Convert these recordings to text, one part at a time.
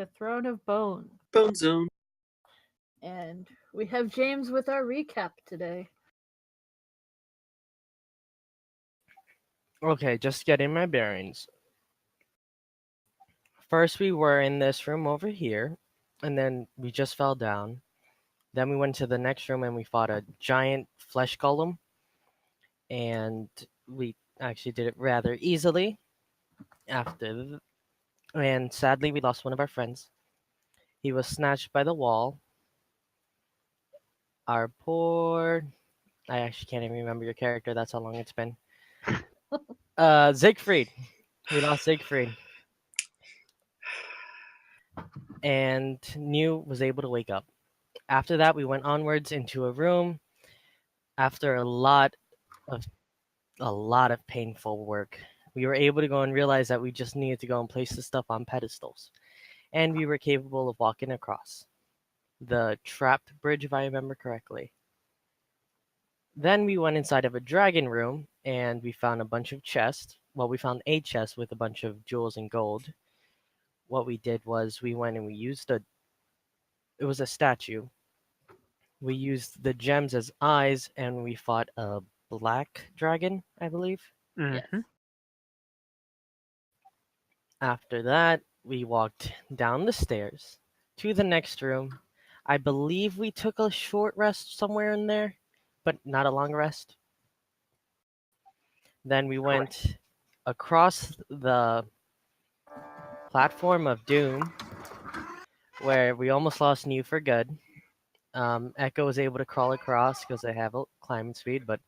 the Throne of Bone. Bone Zone. And we have James with our recap today. Okay, just getting my bearings. First, we were in this room over here, and then we just fell down. Then we went to the next room and we fought a giant flesh golem. And we actually did it rather easily. And sadly, we lost one of our friends. He was snatched by the wall. Our poor... I actually can't even remember your character. That's how long it's been. Siegfried. We lost Siegfried. And New was able to wake up. After that, we went onwards into a room. After a lot of painful work, we were able to go and realize that we just needed to go and place the stuff on pedestals. And we were capable of walking across the trapped bridge, if I remember correctly. Then we went inside of a dragon room, and we found a bunch of chests. Well, we found a chest with a bunch of jewels and gold. What we did was we went and we used it was a statue. We used the gems as eyes, and we fought a black dragon, I believe. Yes. After that, we walked down the stairs to the next room. I believe we took a short rest somewhere in there, but not a long rest. Then we went across the platform of doom, where we almost lost New for good. Echo was able to crawl across because they have a climbing speed, but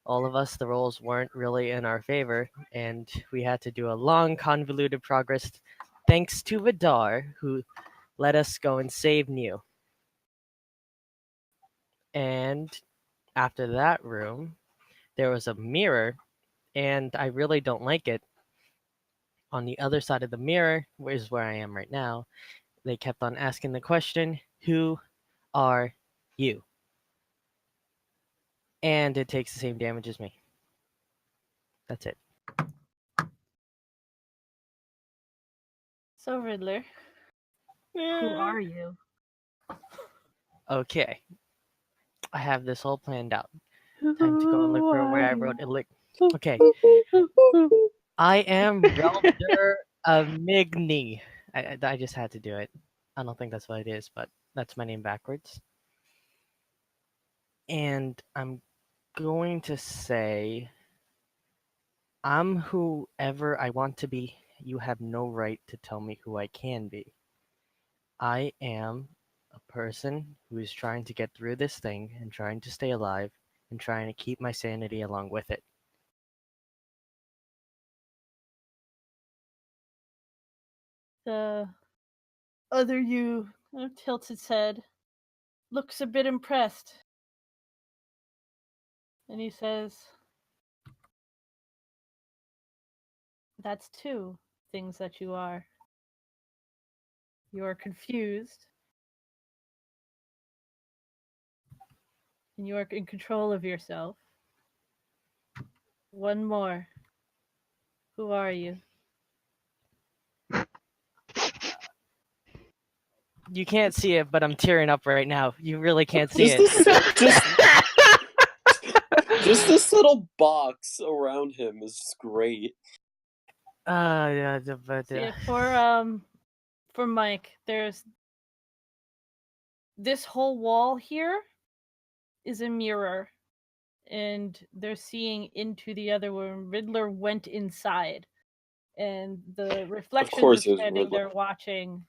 all of us, the rolls weren't really in our favor, and we had to do a long, convoluted progress thanks to Vidar, who let us go and save New. And after that room, there was a mirror, and I really don't like it. On the other side of the mirror, which is where I am right now, they kept on asking the question, "Who are you?" And it takes the same damage as me. That's it. So, Riddler, who are you? Okay. I have this all planned out. Time to go and look for where I wrote it. Okay. I am Relder Amigni. I just had to do it. I don't think that's what it is, but that's my name backwards. And I'm going to say, I'm whoever I want to be. You have no right to tell me who I can be. I am a person who is trying to get through this thing and trying to stay alive and trying to keep my sanity along with it. The other you, tilts his head, looks a bit impressed. And he says, "That's two things that you are. You are confused, and you are in control of yourself. One more. Who are you?" You can't see it, but I'm tearing up right now. You really can't see it. Just this little box around him is great. Yeah, for Mike, there's this whole wall here is a mirror, and they're seeing into the other room. Riddler went inside, and the reflections are standing there watching,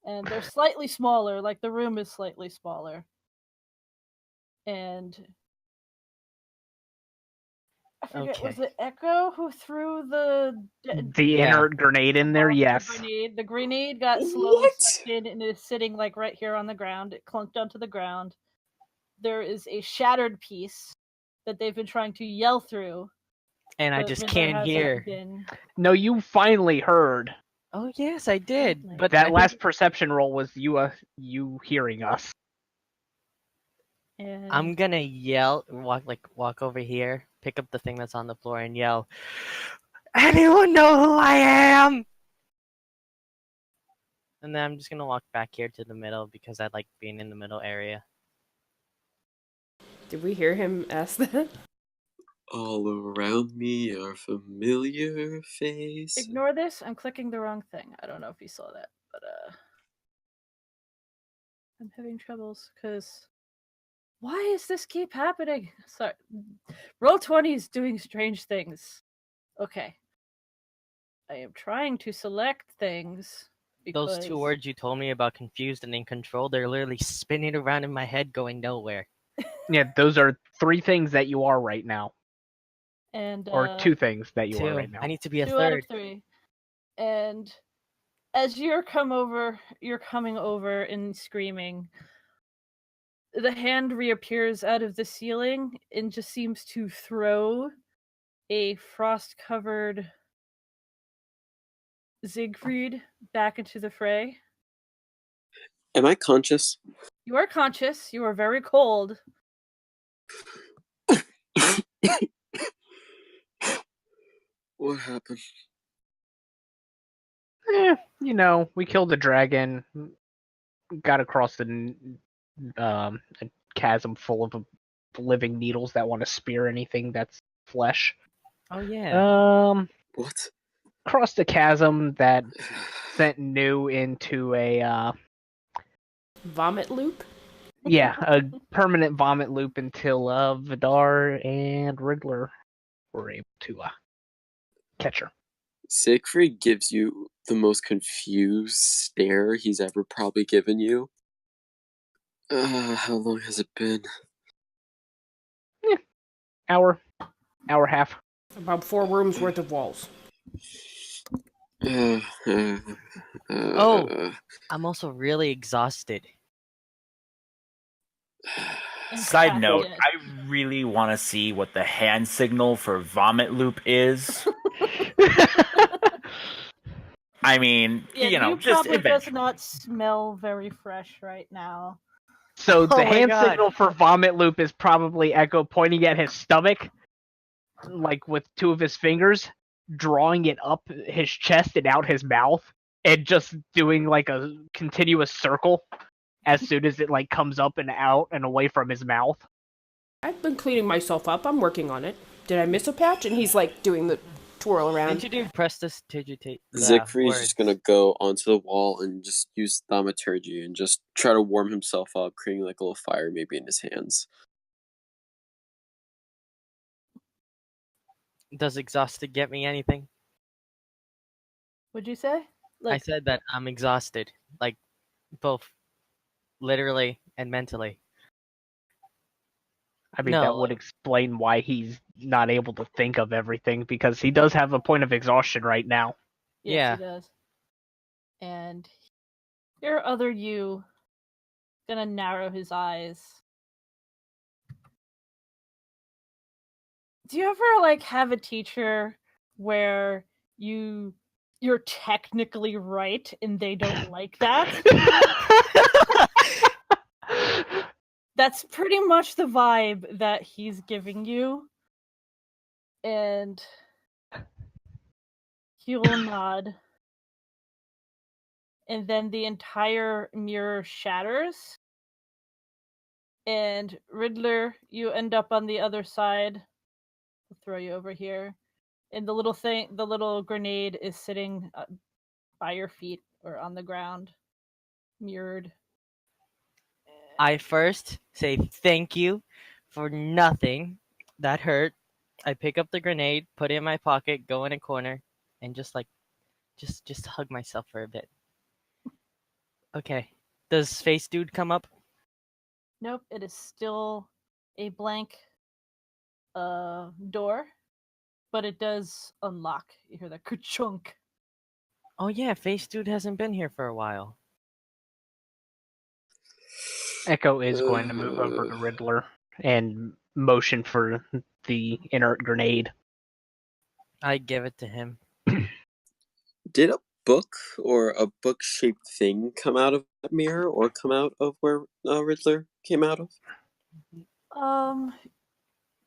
and they're slightly smaller, like the room is slightly smaller. And I forget, was it Echo who threw the inert grenade in there? Yes. The grenade got slowly sucked in and is sitting like right here on the ground. It clunked onto the ground. There is a shattered piece that they've been trying to yell through. And I just can't hear. No, you finally heard. Oh yes, I did. But that last perception roll was you hearing us. And I'm gonna yell, walk over here, pick up the thing that's on the floor, and yell, "Anyone know who I am?" And then I'm just gonna walk back here to the middle because I like being in the middle area. Did we hear him ask that? All around me are familiar faces. Ignore this. I'm clicking the wrong thing. I don't know if you saw that, but I'm having troubles because why does this keep happening? Sorry. Roll20 is doing strange things. Okay. I am trying to select things because Those 2 words you told me about confused and in control, they're literally spinning around in my head going nowhere. Yeah, those are 3 things that you are right now. and Or 2 things that you are 2. right now. I need to be a 2 out of third. 3. And as you're coming over and screaming, the hand reappears out of the ceiling and just seems to throw a frost-covered Siegfried back into the fray. Am I conscious? You are conscious. You are very cold. What happened? We killed a dragon, got across a chasm full of living needles that want to spear anything that's flesh. Oh yeah. What? Crossed a chasm that sent New into a Vomit loop? a permanent vomit loop until Vidar and Riddler were able to catch her. Siegfried gives you the most confused stare he's ever probably given you. How long has it been? Hour half. About 4 rooms worth of walls. Oh, I'm also really exhausted. Side note, I really want to see what the hand signal for vomit loop is. I mean, Yeah, just probably does eventually. not smell very fresh right now. So the Oh my hand God. signal for vomit loop is probably Echo pointing at his stomach, like with 2 of his fingers, drawing it up his chest and out his mouth, and just doing like a continuous circle as soon as it like comes up and out and away from his mouth. I've been cleaning myself up. I'm working on it. Did I miss a patch? And he's like doing the twirl around. Didn't you do prestidigitate? Siegfried's just gonna go onto the wall and just use thaumaturgy and just try to warm himself up, creating like a little fire maybe in his hands. Does exhausted get me anything? Would you say? I said that I'm exhausted, like both literally and mentally. I mean, that would explain why he's not able to think of everything, because he does have a point of exhaustion right now. Yes, he does. And your other you gonna narrow his eyes. Do you ever have a teacher where you're technically right and they don't like that? That's pretty much the vibe that he's giving you. And he will nod. And then the entire mirror shatters. And Riddler, you end up on the other side. I'll throw you over here. And the little grenade is sitting by your feet or on the ground, mirrored. I first say thank you for nothing. That hurt. I pick up the grenade, put it in my pocket, go in a corner, and just hug myself for a bit. Okay. Does Face Dude come up? Nope, it is still a blank door, but it does unlock. You hear that ka-chunk. Oh yeah, Face Dude hasn't been here for a while. Echo is going to move over to Riddler and motion for the inert grenade. I give it to him. Did a book or a book-shaped thing come out of that mirror, or come out of where Riddler came out of?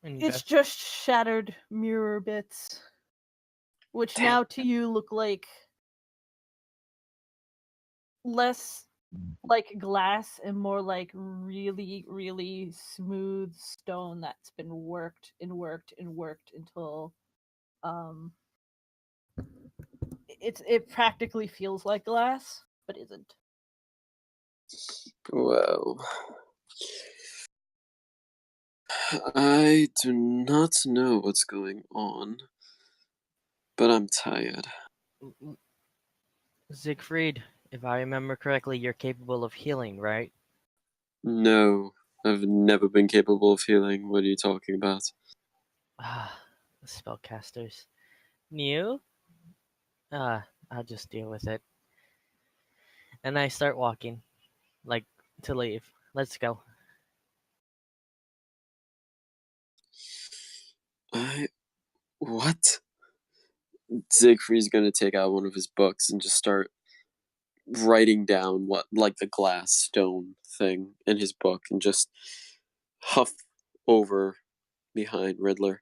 It's just shattered mirror bits, which now to you look like less like glass and more like really, really smooth stone that's been worked and worked and worked until it practically feels like glass, but isn't. Well, I do not know what's going on, but I'm tired. Siegfried, if I remember correctly, you're capable of healing, right? No, I've never been capable of healing. What are you talking about? Ah, the spellcasters. New? I'll just deal with it. And I start walking, like, to leave. Let's go. What? Siegfried's gonna take out one of his books and just start writing down what, like the glass stone thing in his book, and just huff over behind Riddler.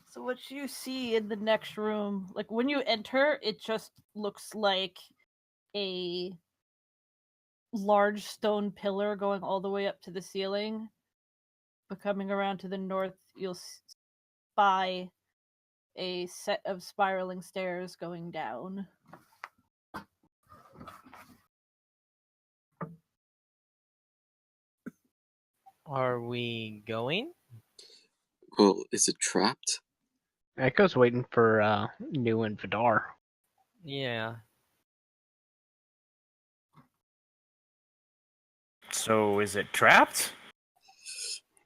So what you see in the next room, like when you enter, it just looks like a large stone pillar going all the way up to the ceiling. But coming around to the north, you'll spy a set of spiraling stairs going down. Are we going? Well, is it trapped? Echo's waiting for New and Vidar. Yeah. So is it trapped?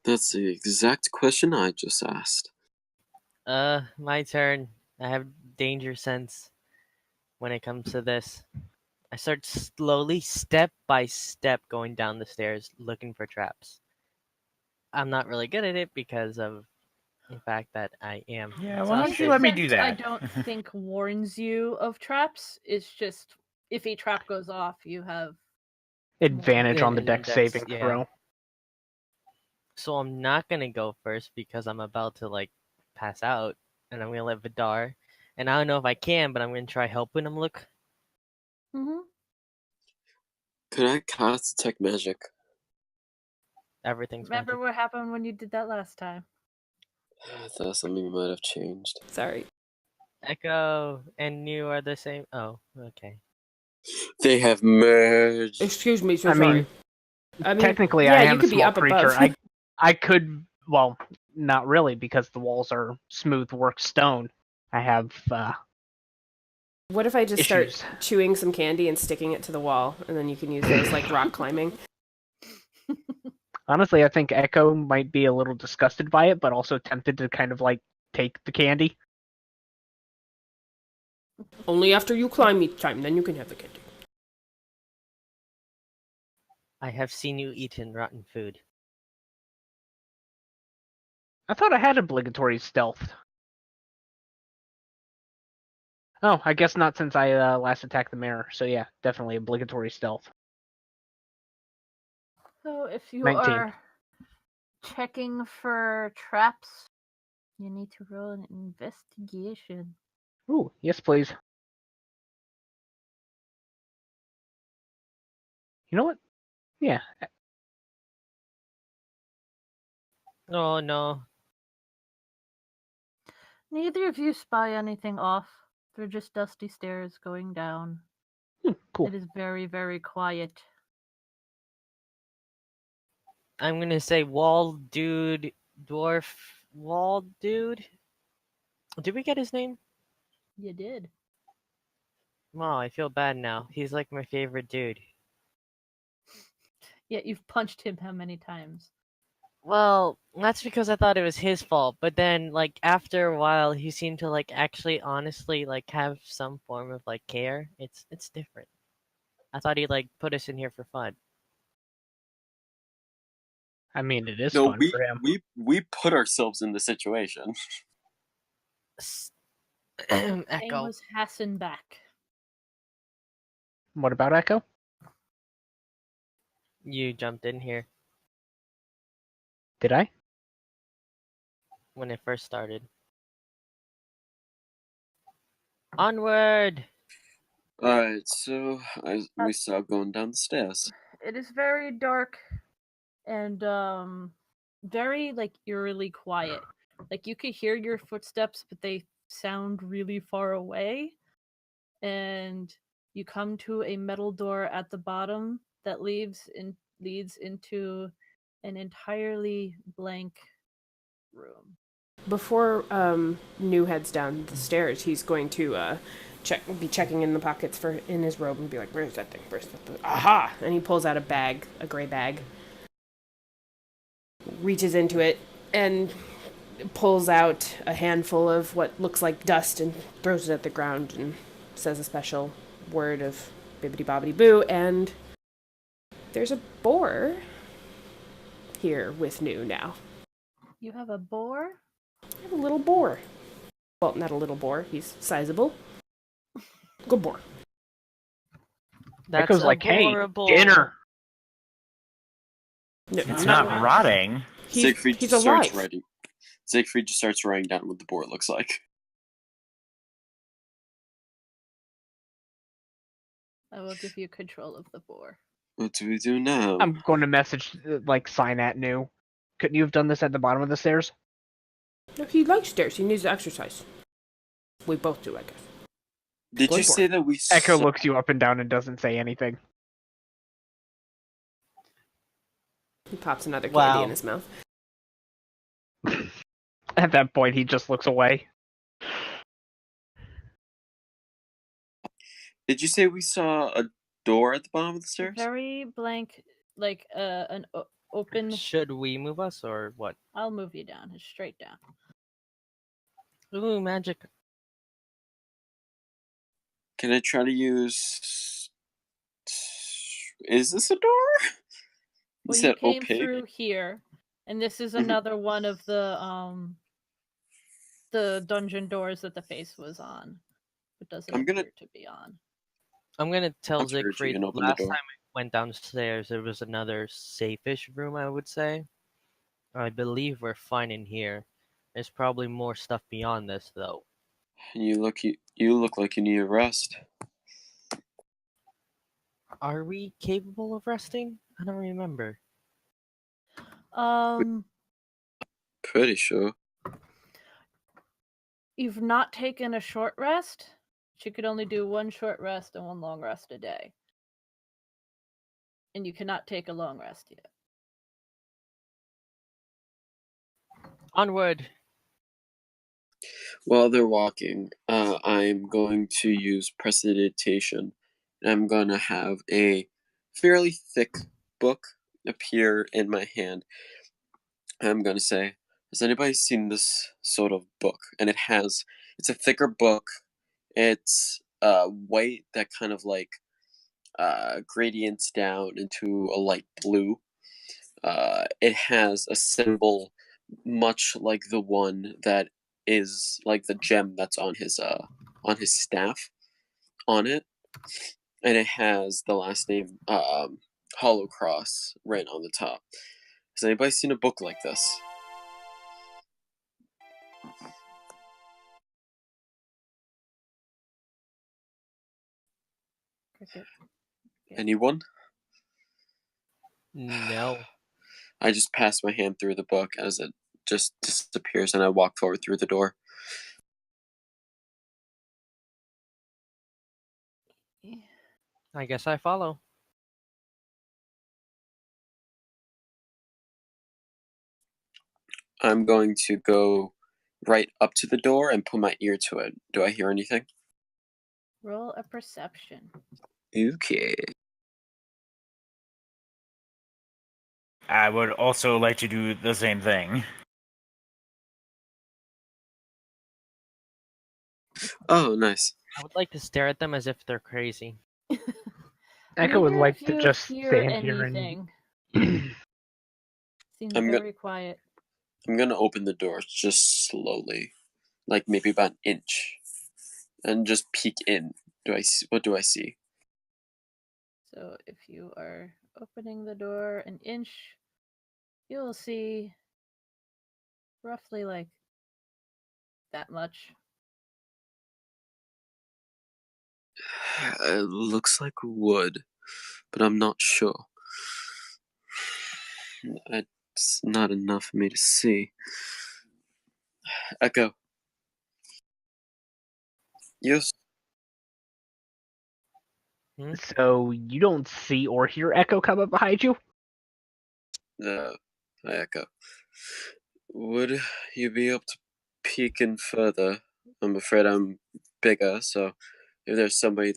That's the exact question I just asked. My turn. I have danger sense when it comes to this. I start slowly, step by step, going down the stairs looking for traps. I'm not really good at it because of the fact that I am. Yeah, why don't you let me do that? I don't think warns you of traps. It's just if a trap goes off, you have advantage on the dex saving throw. So I'm not gonna go first because I'm about to like pass out, and I'm gonna let Vidar. And I don't know if I can, but I'm gonna try helping him look. Could I cast detect magic? Everything's Remember magic. what happened when you did that last time? I thought something might have changed. Sorry. Echo and New are the same. Oh, okay. They have merged. Excuse me, so I sorry. mean, I mean, technically, yeah, I you am could a be small up creature. above. I could, well, not really, because the walls are smooth work stone. I have What if I just issues. start chewing some candy and sticking it to the wall, and then you can use it as like rock climbing? Honestly, I think Echo might be a little disgusted by it, but also tempted to kind of like take the candy. Only after you climb each time, then you can have the candy. I have seen you eaten rotten food. I thought I had obligatory stealth. Oh, I guess not since I last attacked the mirror. So yeah, definitely obligatory stealth. So if you 19. are checking for traps, you need to roll an investigation. Ooh, yes, please. You know what? Yeah. Oh no. Neither of you spy anything off. They're just dusty stairs going down. Cool. It is very, very quiet. I'm gonna say wall dude, dwarf, wall dude. Did we get his name? You did. Wow, I feel bad now. He's like my favorite dude. Yet you've punched him how many times? Well, that's because I thought it was his fault, but then like after a while he seemed to like actually honestly like have some form of like care. It's different. I thought he like put us in here for fun. I mean, it is No, fun for him. we put ourselves in the situation. Name Echo. was Hassenbach. What about Echo? You jumped in here. Did I? When it first started. Onward! Alright, so we start going down the stairs. It is very dark and very like eerily quiet. Like you could hear your footsteps, but they sound really far away. And you come to a metal door at the bottom that leads into an entirely blank room. Before New heads down the stairs, he's going to be checking in the pockets in his robe and be like, "Where's that thing? Where's that thing? Aha!" And he pulls out a bag, a gray bag, reaches into it, and pulls out a handful of what looks like dust and throws it at the ground and says a special word of bibbidi bobbidi boo, and there's a boar here with New now. You have a boar? I have a little boar. Well, not a little boar. He's sizable. Good boar. That goes like, adorable. "Hey, dinner." No, It's not rotting. Siegfried he's just starts alive. writing. Siegfried just starts writing down what the board looks like. I will give you control of the boar. What do we do now? I'm going to message, sign at New. Couldn't you have done this at the bottom of the stairs? No, he likes stairs. He needs to exercise. We both do, I guess. Did Going you for say it. that we Echo saw... looks you up and down and doesn't say anything. He pops another candy Wow. in his mouth. At that point, he just looks away. Did you say we saw a door at the bottom of the stairs? Very blank, like an open. Should we move us or what? I'll move you down, straight down. Ooh, magic. Can I try to use... Is this a door? Well, You you said came opaque? through here, and this is Mhm. another one of the dungeon doors that the face was on. It doesn't appear to be on. I'm gonna tell I'm searching Siegfried and open the last door. time we went downstairs there was another safe-ish room, I would say. I believe we're fine in here. There's probably more stuff beyond this though. You look like you need a rest. Are we capable of resting? I don't remember. Pretty sure. You've not taken a short rest. You could only do one short rest and one long rest a day. And you cannot take a long rest yet. Onward! While they're walking, I'm going to use prestidigitation. I'm going to have a fairly thick book appear in my hand. I'm going to say, has anybody seen this sort of book? And it's a thicker book. It's white that kind of like gradients down into a light blue. It has a symbol much like the one that is like the gem that's on his staff on it, and it has the last name Hollow Cross right on the top. Has anybody seen a book like this? Cricket. Anyone? No. I just pass my hand through the book as it just disappears, and I walk forward through the door. I guess I follow. I'm going to go right up to the door and put my ear to it. Do I hear anything? Roll a perception. Okay. I would also like to do the same thing. Oh, nice. I would like to stare at them as if they're crazy. Echo would Neither like of to you just hear stand here and. anything. Seems I'm very quiet. I'm gonna open the door just slowly, like maybe about an inch, and just peek in. What do I see? So if you are opening the door an inch, you'll see Roughly like that much. It looks like wood, but I'm not sure. It's not enough for me to see. Echo. Yes. So you don't see or hear Echo coming behind you? Hi, Echo. Would you be able to peek in further? I'm afraid I'm bigger, so if there's somebody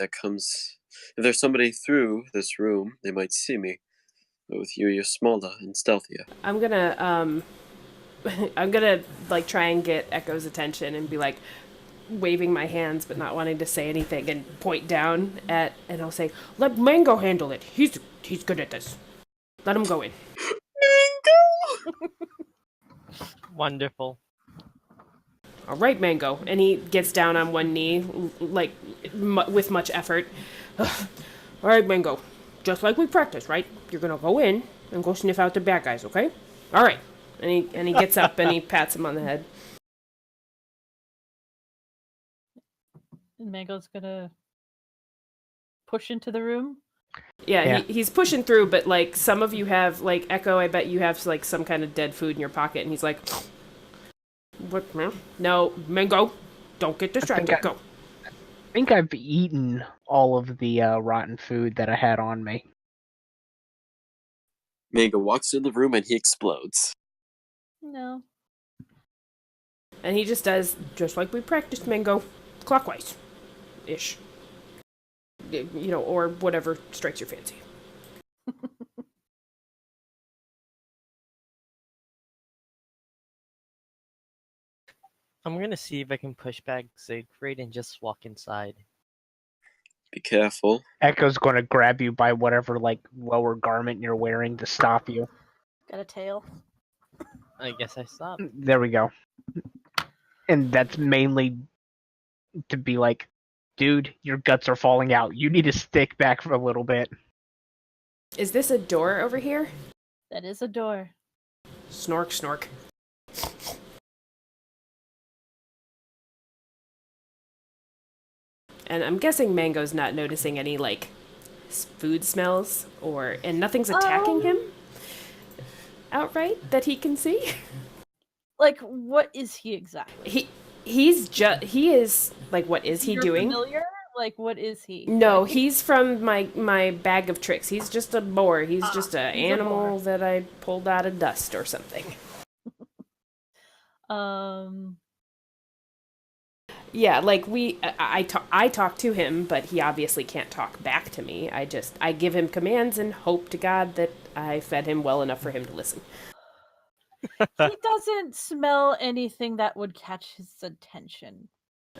through this room, they might see me. But with you, you're smaller and stealthier. I'm gonna like try and get Echo's attention and be like waving my hands but not wanting to say anything and point down at, and I'll say, "Let Mango handle it. He's good at this. Let him go in." Mango! Wonderful. All right, Mango. And he gets down on one knee, like with much effort. All right, Mango. Just like we practiced, right? You're gonna go in and go sniff out the bad guys, okay? All right. And he gets up and he pats him on the head. And Mango's gonna push into the room. Yeah. He's pushing through, but like some of you have, like Echo, I bet you have like some kind of dead food in your pocket, and he's like, "What, man? No, Mango, don't get distracted. Go." I think I've eaten all of the rotten food that I had on me. Mango walks in the room and he explodes. No. And he just does, just like we practiced, Mango, clockwise-ish. You know, or whatever strikes your fancy. I'm gonna see if I can push back Siegfried and just walk inside. Be careful. Echo's going to grab you by whatever like lower garment you're wearing to stop you. Got a tail. I guess I stopped. There we go. And that's mainly to be like, dude, your guts are falling out. You need to stick back for a little bit. Is this a door over here? That is a door. Snork, snork. And I'm guessing Mango's not noticing any, like, food smells, and nothing's attacking him outright that he can see. Like, what is he exactly? He is, like, what is he doing? Familiar? Like, what is he? No, he's from my bag of tricks. He's just a boar. He's just an animal that I pulled out of dust or something. Yeah, like I talk to him, but he obviously can't talk back to me. I give him commands and hope to God that I fed him well enough for him to listen. He doesn't smell anything that would catch his attention.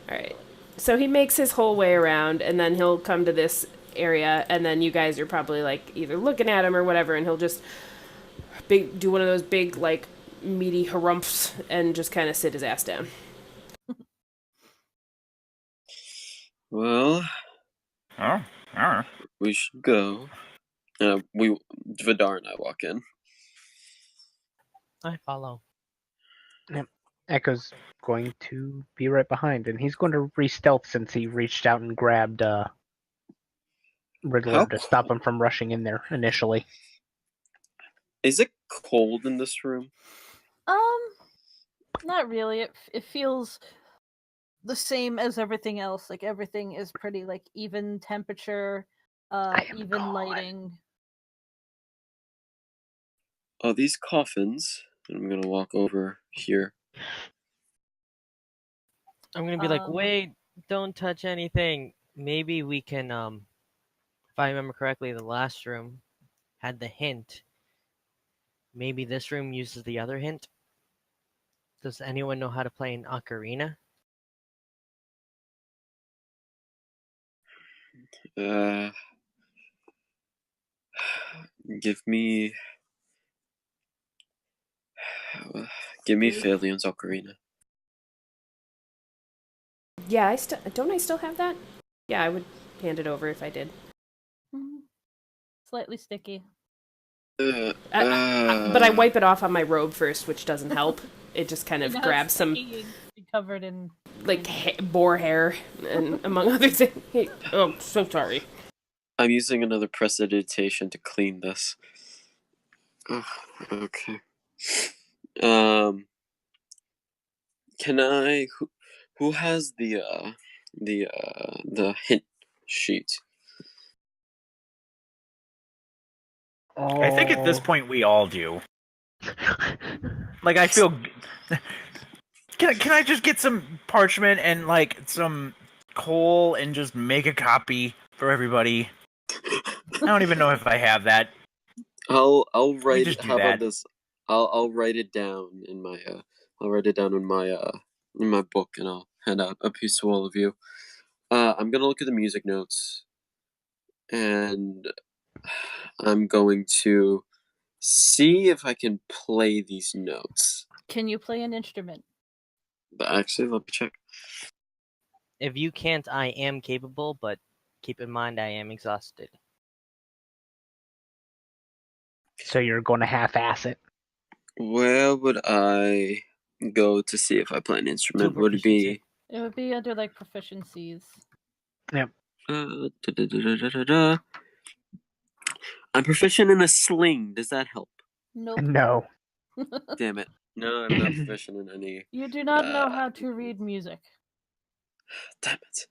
All right. So he makes his whole way around, and then he'll come to this area, and then you guys are probably like either looking at him or whatever, and he'll just do one of those big like meaty harumphs and just kind of sit his ass down. Well, we should go. Vidar and I walk in. I follow. Yep. Echo's going to be right behind, and he's going to re-stealth since he reached out and grabbed Riddler to stop him from rushing in there initially. Is it cold in this room? Not really. It feels the same as everything else. Like, everything is pretty, like, even temperature, even lighting. Oh, these coffins. I'm gonna walk over here. I'm gonna be like, wait, don't touch anything. Maybe we can, if I remember correctly, the last room had the hint. Maybe this room uses the other hint. Does anyone know how to play an ocarina? Give me Phalion's ocarina. Yeah, I still have that? Yeah, I would hand it over if I did. Slightly sticky. But I wipe it off on my robe first, which doesn't help. It just kind of grabs some covered in like boar hair and among other things. Oh, so sorry. I'm using another prestidigitation to clean this. Okay. Can I? Who has the hint sheet? I think at this point we all do. Like, I feel. Can I just get some parchment and like some coal and just make a copy for everybody? I don't even know if I have that. I'll write. Just do how that. about this? I'll write it down in my in my book, and I'll hand out a piece to all of you. I'm gonna look at the music notes, and I'm going to see if I can play these notes. Can you play an instrument? But actually, let me check. If you can't, I am capable, but keep in mind I am exhausted. So you're going to half-ass it. Where would I go to see if I play an instrument? Would it be? It would be under like proficiencies. Yep. I'm proficient in a sling. Does that help? Nope. No. Damn it. No, I'm not proficient in any. You do not know how to read music. Damn it.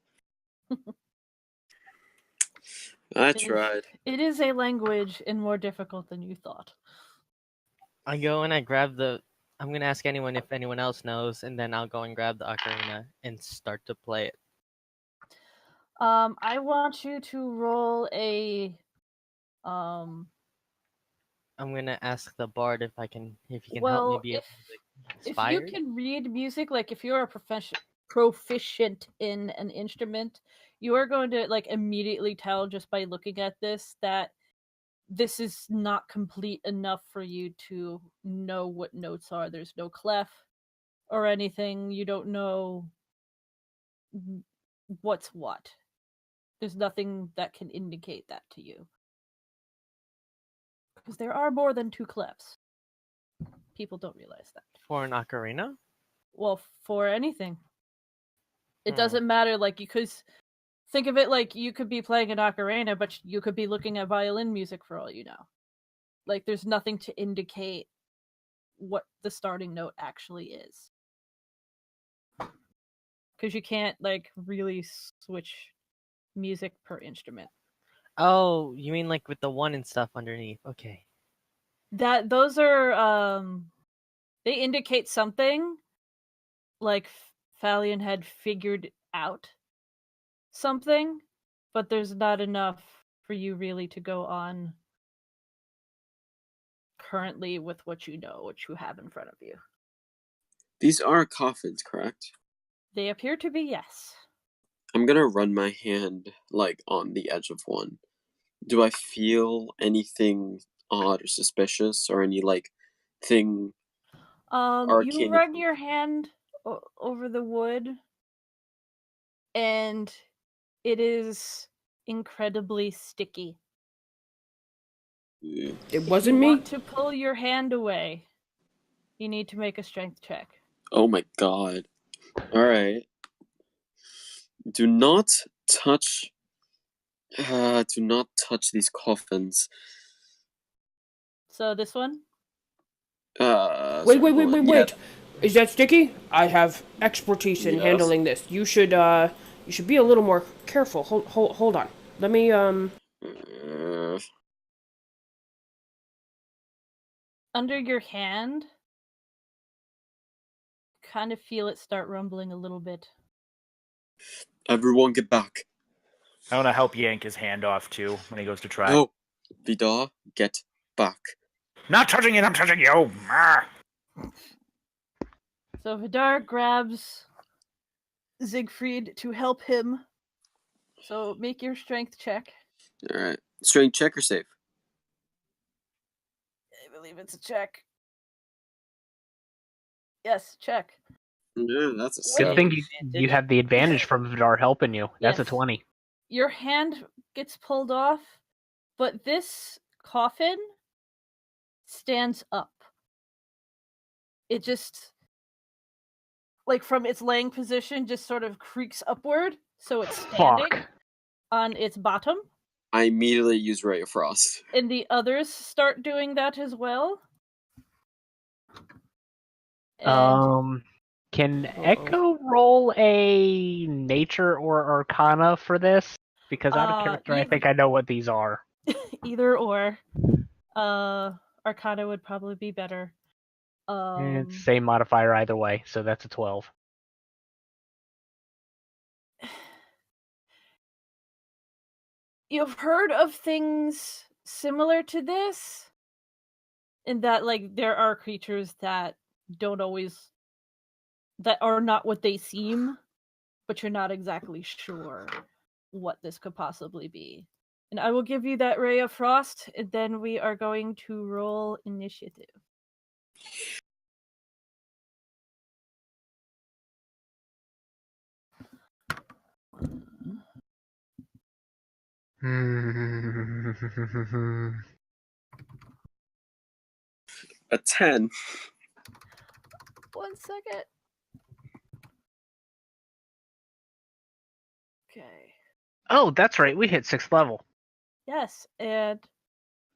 I tried. It is a language and more difficult than you thought. I go and I grab the... I'm going to ask anyone if anyone else knows, and then I'll go and grab the ocarina and start to play it. I want you to roll a... I'm gonna ask the bard if he can well, help me be if inspired. you can read music, like if you're a proficient in an instrument, you are going to like immediately tell just by looking at this that this is not complete enough for you to know what notes are. There's no clef or anything. You don't know what's what. There's nothing that can indicate that to you. Because there are more than 2 clefs. People don't realize that. For an ocarina? Well, for anything. It doesn't matter, like, you could think of it like you could be playing an ocarina, but you could be looking at violin music for all you know. Like, there's nothing to indicate what the starting note actually is. Because you can't, like, really switch music per instrument. Oh, you mean like with the 1 and stuff underneath. Okay. Those are, they indicate something, like Phalion had figured out something, but there's not enough for you really to go on currently with what you know, what you have in front of you. These are coffins, correct? They appear to be, yes. I'm gonna run my hand, like, on the edge of one. Do I feel anything odd or suspicious, or any, like, thing arcane? You run your hand over the wood, and it is incredibly sticky. It wasn't me. If you want to pull your hand away, you need to make a strength check. Oh my god. Alright. Do not touch these coffins. So this one? Wait. Yeah. Is that sticky? I have expertise in handling this. You should be a little more careful. Hold on. Let me Under your hand, kind of feel it start rumbling a little bit. Everyone get back. I want to help yank his hand off too when he goes to try. No, Vidar, get back. Not touching it, I'm touching you. So Vidar grabs Siegfried to help him. So make your strength check. Alright. Strength check or save? I believe it's a check. Yes, check. Yeah, that's a Good 7. thing you have the advantage from Vidar helping you. That's Yes. a 20. Your hand gets pulled off, but this coffin stands up. It just, like, from its laying position, just sort of creaks upward, so it's standing on its bottom. I immediately use Ray of Frost. And the others start doing that as well. And can Echo roll a nature or arcana for this? Because out of character, I think I know what these are. Either or. Arcana would probably be better. It's the same modifier either way, so that's a 12. You've heard of things similar to this? In that, like, there are creatures that that are not what they seem, but you're not exactly sure what this could possibly be. And I will give you that Ray of Frost, and then we are going to roll initiative. A 10. 1 second. Okay. Oh, that's right. We hit 6th level. Yes, and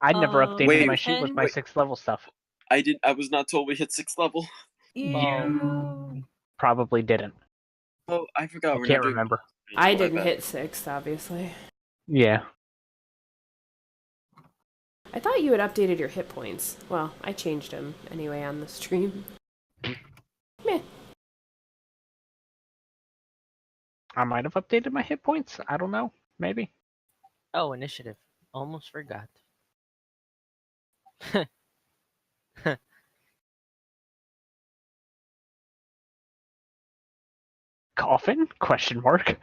I never updated my sheet with my 10 6th level stuff. I was not told we hit 6th level. You probably didn't. Oh, I forgot. I can't remember. I didn't hit 6th, obviously. Yeah. I thought you had updated your hit points. Well, I changed them anyway on the stream. Meh. I might have updated my hit points. I don't know. Maybe. Oh, initiative. Almost forgot. Coffin? Question mark.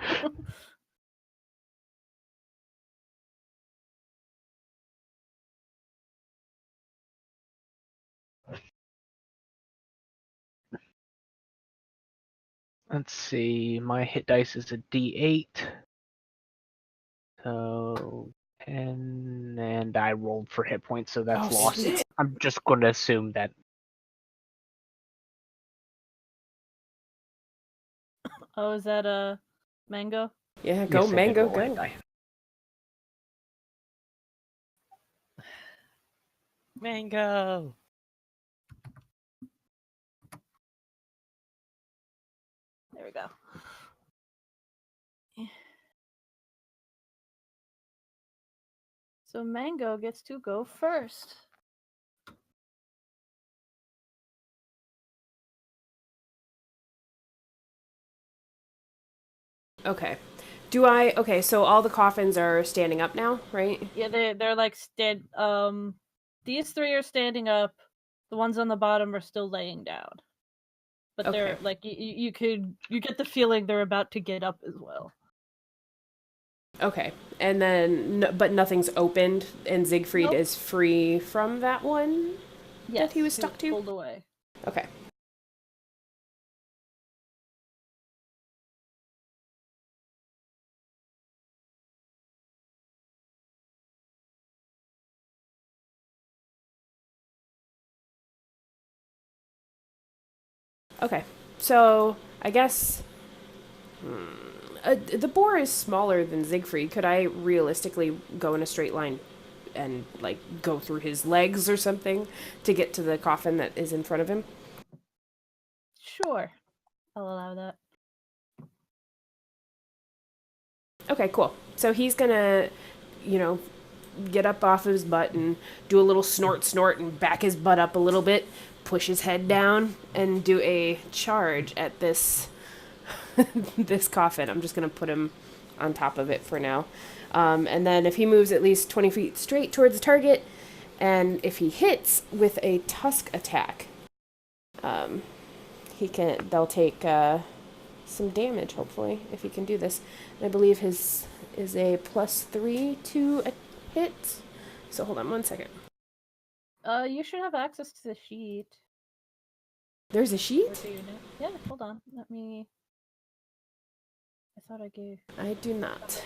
Let's see. My hit dice is a D8. So 10, and I rolled for hit points, so that's lost. Shit. I'm just going to assume that. Oh, is that a mango? Yeah, go Yes, Mango, go. Mango! There we go. So Mango gets to go first. Okay. Okay, so all the coffins are standing up now, right? Yeah, they're like these 3 are standing up. The ones on the bottom are still laying down. But Okay. they're like you get the feeling they're about to get up as well. Okay. And then but nothing's opened and Siegfried is free from that one that he was stuck to? Pulled away. Okay. Okay, so I guess the boar is smaller than Siegfried. Could I realistically go in a straight line and like go through his legs or something to get to the coffin that is in front of him? Sure, I'll allow that. Okay, cool. So he's gonna, get up off his butt and do a little snort and back his butt up a little bit, push his head down, and do a charge at this this coffin. I'm just gonna put him on top of it for now. And then if he moves at least 20 feet straight towards the target, and if he hits with a tusk attack, they'll take some damage, hopefully, if he can do this. And I believe his is a +3 to a hit. So hold on 1 second. You should have access to the sheet. There's a sheet? Yeah, hold on. Let me... I thought I gave... I do not.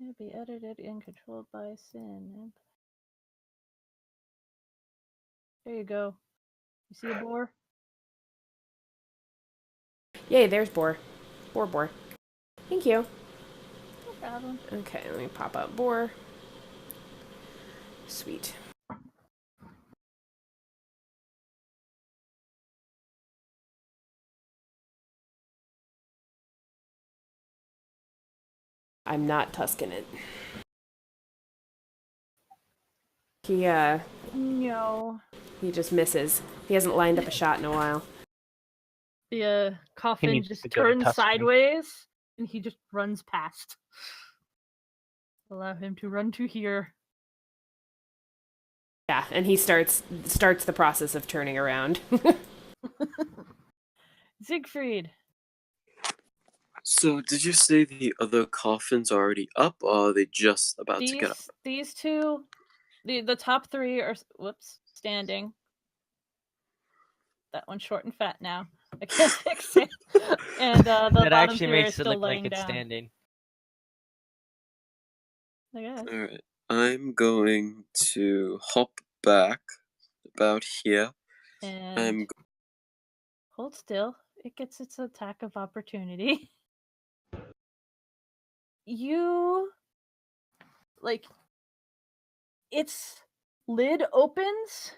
It'll be edited and controlled by Sin. There you go. You see a boar? Yay, there's boar. Boar. Thank you. No problem. Okay, let me pop up boar. Sweet. I'm not Tusking it. No. He just misses. He hasn't lined up a shot in a while. The coffin needs just to go to turns Tuscany. sideways, and he just runs past. Allow him to run to here. Yeah, and he starts the process of turning around. Siegfried. So, did you say the other coffins are already up, or are they just about to get up? These two, the top three are standing. That one's short and fat now. I can't fix it. And the That bottom actually three are makes it still look like laying it's down. standing. I guess. Alright. I'm going to hop back about here. And hold still. It gets its attack of opportunity. Its lid opens,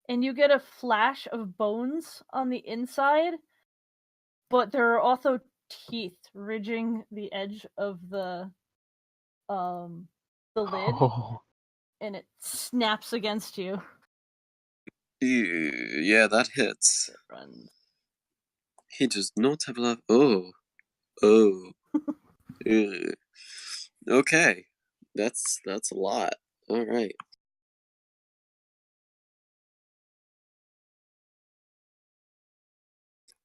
and you get a flash of bones on the inside, but there are also teeth ridging the edge of the lid, and it snaps against you. Yeah, that hits. It runs. He does not have a lot. Oh. Ew. Okay, that's a lot. All right.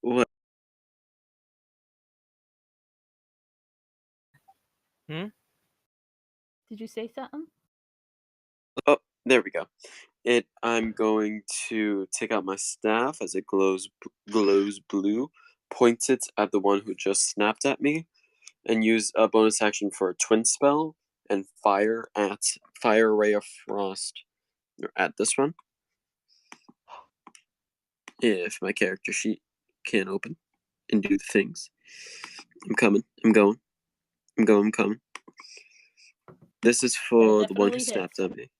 What? Did you say something? Oh, there we go. I'm going to take out my staff as it glows blue, point it at the one who just snapped at me, and use a bonus action for a twin spell and fire ray of frost at this one. If my character sheet can open and do the things. I'm coming. I'm coming. This is for the one who snapped at me.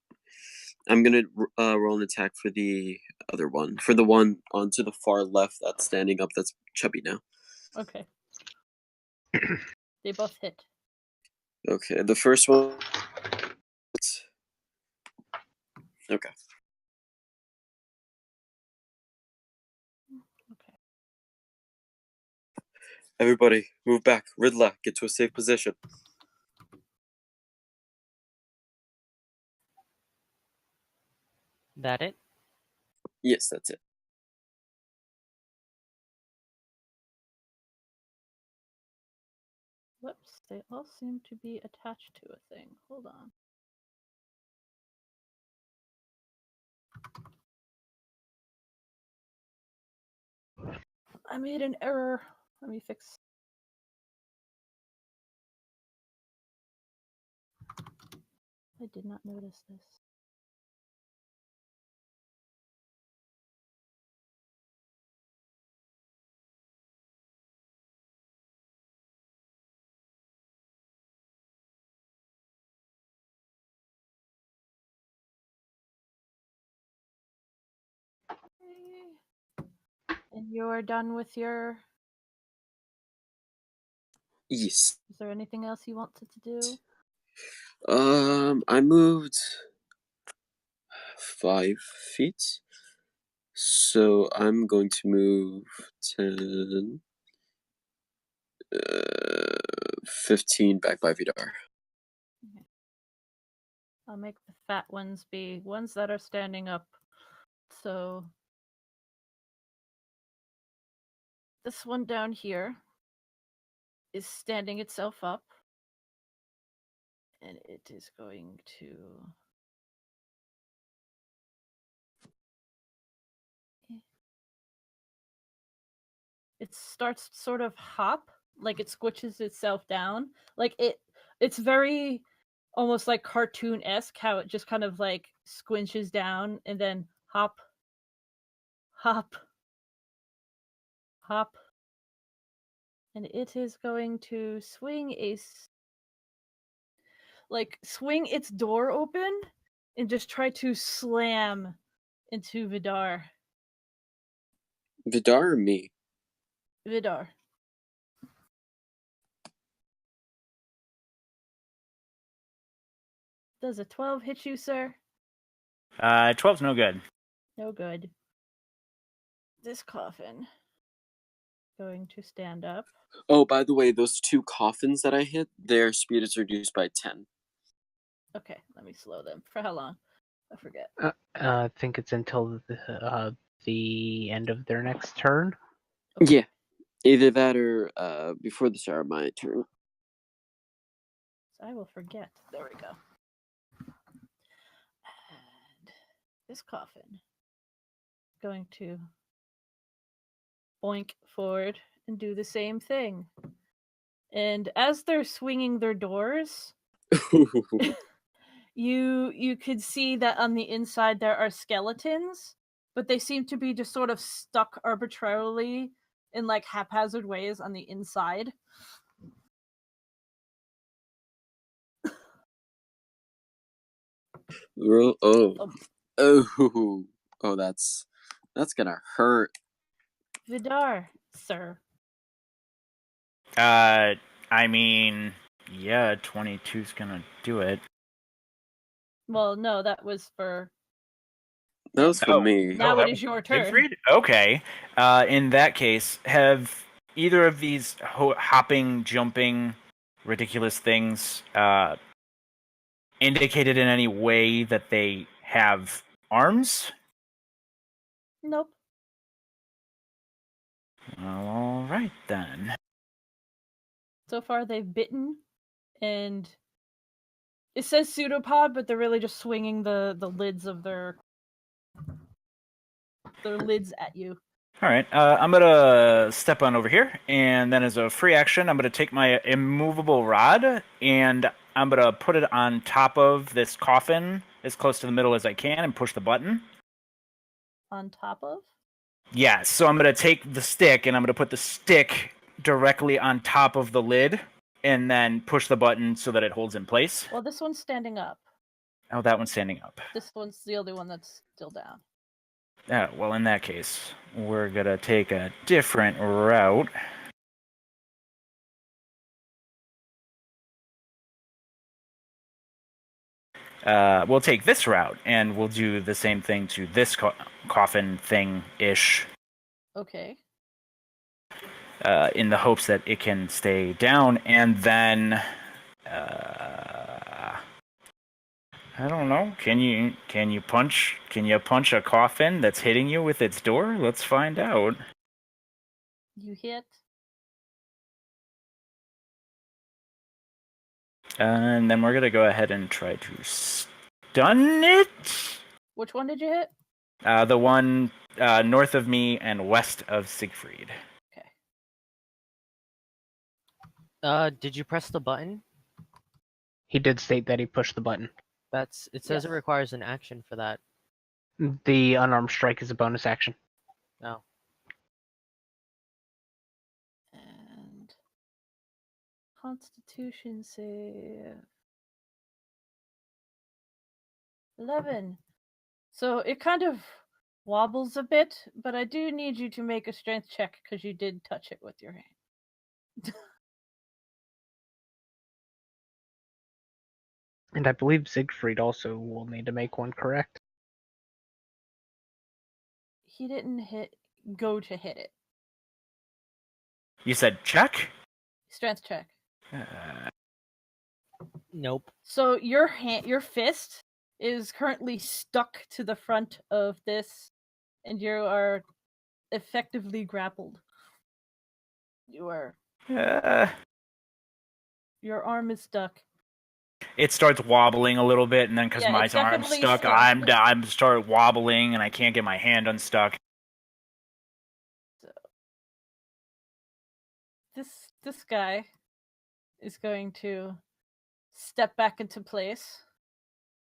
I'm gonna roll an attack for the other one. For the one onto the far left that's standing up that's chubby now. Okay. They both hit. Okay, the first one... Okay. Okay. Everybody, move back. Riddler, get to a safe position. That it? Yes, that's it. Whoops, they all seem to be attached to a thing. Hold on. I made an error. Let me fix. I did not notice this. And you're done with your... Yes. Is there anything else you wanted to do? I moved 5 feet. So I'm going to move 10, 15 back by Vidar. Okay. I'll make the fat ones be ones that are standing up. So this one down here is standing itself up. And it is going to... It starts to sort of hop, like it squishes itself down. Like It's very almost like cartoon-esque how it just kind of like squinches down and then hop, hop, hop. And it is going to swing swing its door open and just try to slam into Vidar. Vidar or me? Vidar. Does a 12 hit you, sir? 12's no good. No good. This coffin going to stand up. Oh, by the way, those 2 coffins that I hit, their speed is reduced by 10. Okay, let me slow them. For how long? I forget. I think it's until the end of their next turn. Okay. Yeah, either that or before the start of my turn. So I will forget. There we go. And this coffin going to boink forward and do the same thing. And as they're swinging their doors, you could see that on the inside there are skeletons, but they seem to be just sort of stuck arbitrarily in like haphazard ways on the inside. That's gonna hurt. Vidar, sir. I mean, yeah, 22's gonna do it. Well, no, that was for... That was for me. Now it is your turn. Siegfried? Okay. In that case, have either of these hopping, jumping, ridiculous things indicated in any way that they have arms? Nope. Well, all right then. So far, they've bitten, and it says pseudopod, but they're really just swinging the lids of their lids at you. All right, I'm gonna step on over here, and then as a free action, I'm gonna take my immovable rod, and I'm gonna put it on top of this coffin as close to the middle as I can, and push the button. On top of? Yeah, so I'm gonna take the stick, and I'm gonna put the stick directly on top of the lid, and then push the button so that it holds in place. Well, this one's standing up. Oh, that one's standing up. This one's the only one that's still down. Well, in that case, we're gonna take a different route. We'll take this route, and we'll do the same thing to this coffin thing-ish. Okay. In the hopes that it can stay down, and then... I don't know. Can you punch a coffin that's hitting you with its door? Let's find out. You hit. And then we're gonna go ahead and try to stun it. Which one did you hit? The one north of me and west of Siegfried. Okay. Did you press the button? He did state that he pushed the button. It says it requires an action for that. The unarmed strike is a bonus action. No. And Constitution save 11. So it kind of wobbles a bit, but I do need you to make a strength check because you did touch it with your hand. And I believe Siegfried also will need to make one, correct? He didn't go to hit it. You said check? Strength check. Nope. So your fist is currently stuck to the front of this, and you are effectively grappled. You are. Your arm is stuck. It starts wobbling a little bit, and then because my arm's stuck, I'm start wobbling, and I can't get my hand unstuck. So this guy is going to step back into place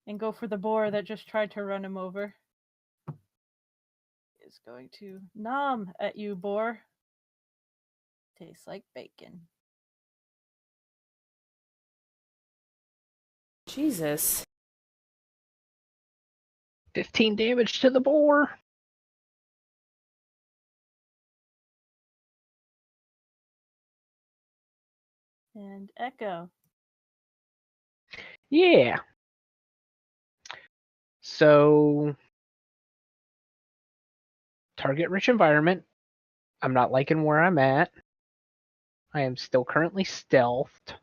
and go for the boar that just tried to run him over. Is going to nom at you, boar. Tastes like bacon. Jesus. 15 damage to the boar. And Echo. Yeah. So, target rich environment. I'm not liking where I'm at. I am still currently stealthed,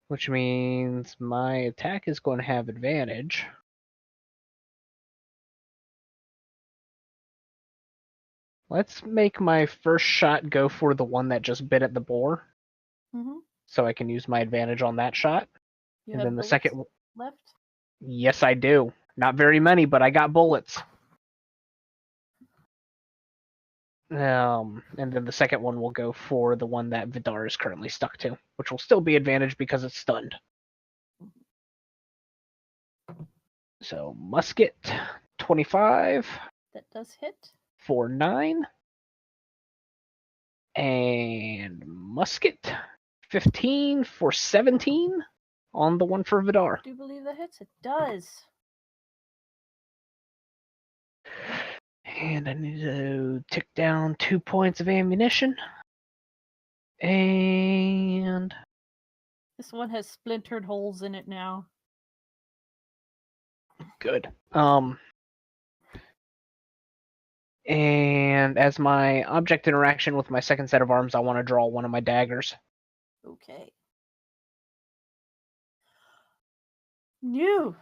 which means my attack is going to have advantage. Let's make my first shot go for the one that just bit at the boar. Mm-hmm. So I can use my advantage on that shot. You and have then the second left? Yes, I do. Not very many, but I got bullets. And then the second one will go for the one that Vidar is currently stuck to, which will still be advantage because it's stunned. So musket, 25. That does hit. For 9. And musket, 15 for 17 on the one for Vidar. Do you believe that hits? It does. And I need to tick down 2 points of ammunition. And This one has splintered holes in it now. good. And as my object interaction with my second set of arms, I want to draw one of my daggers. Okay. New.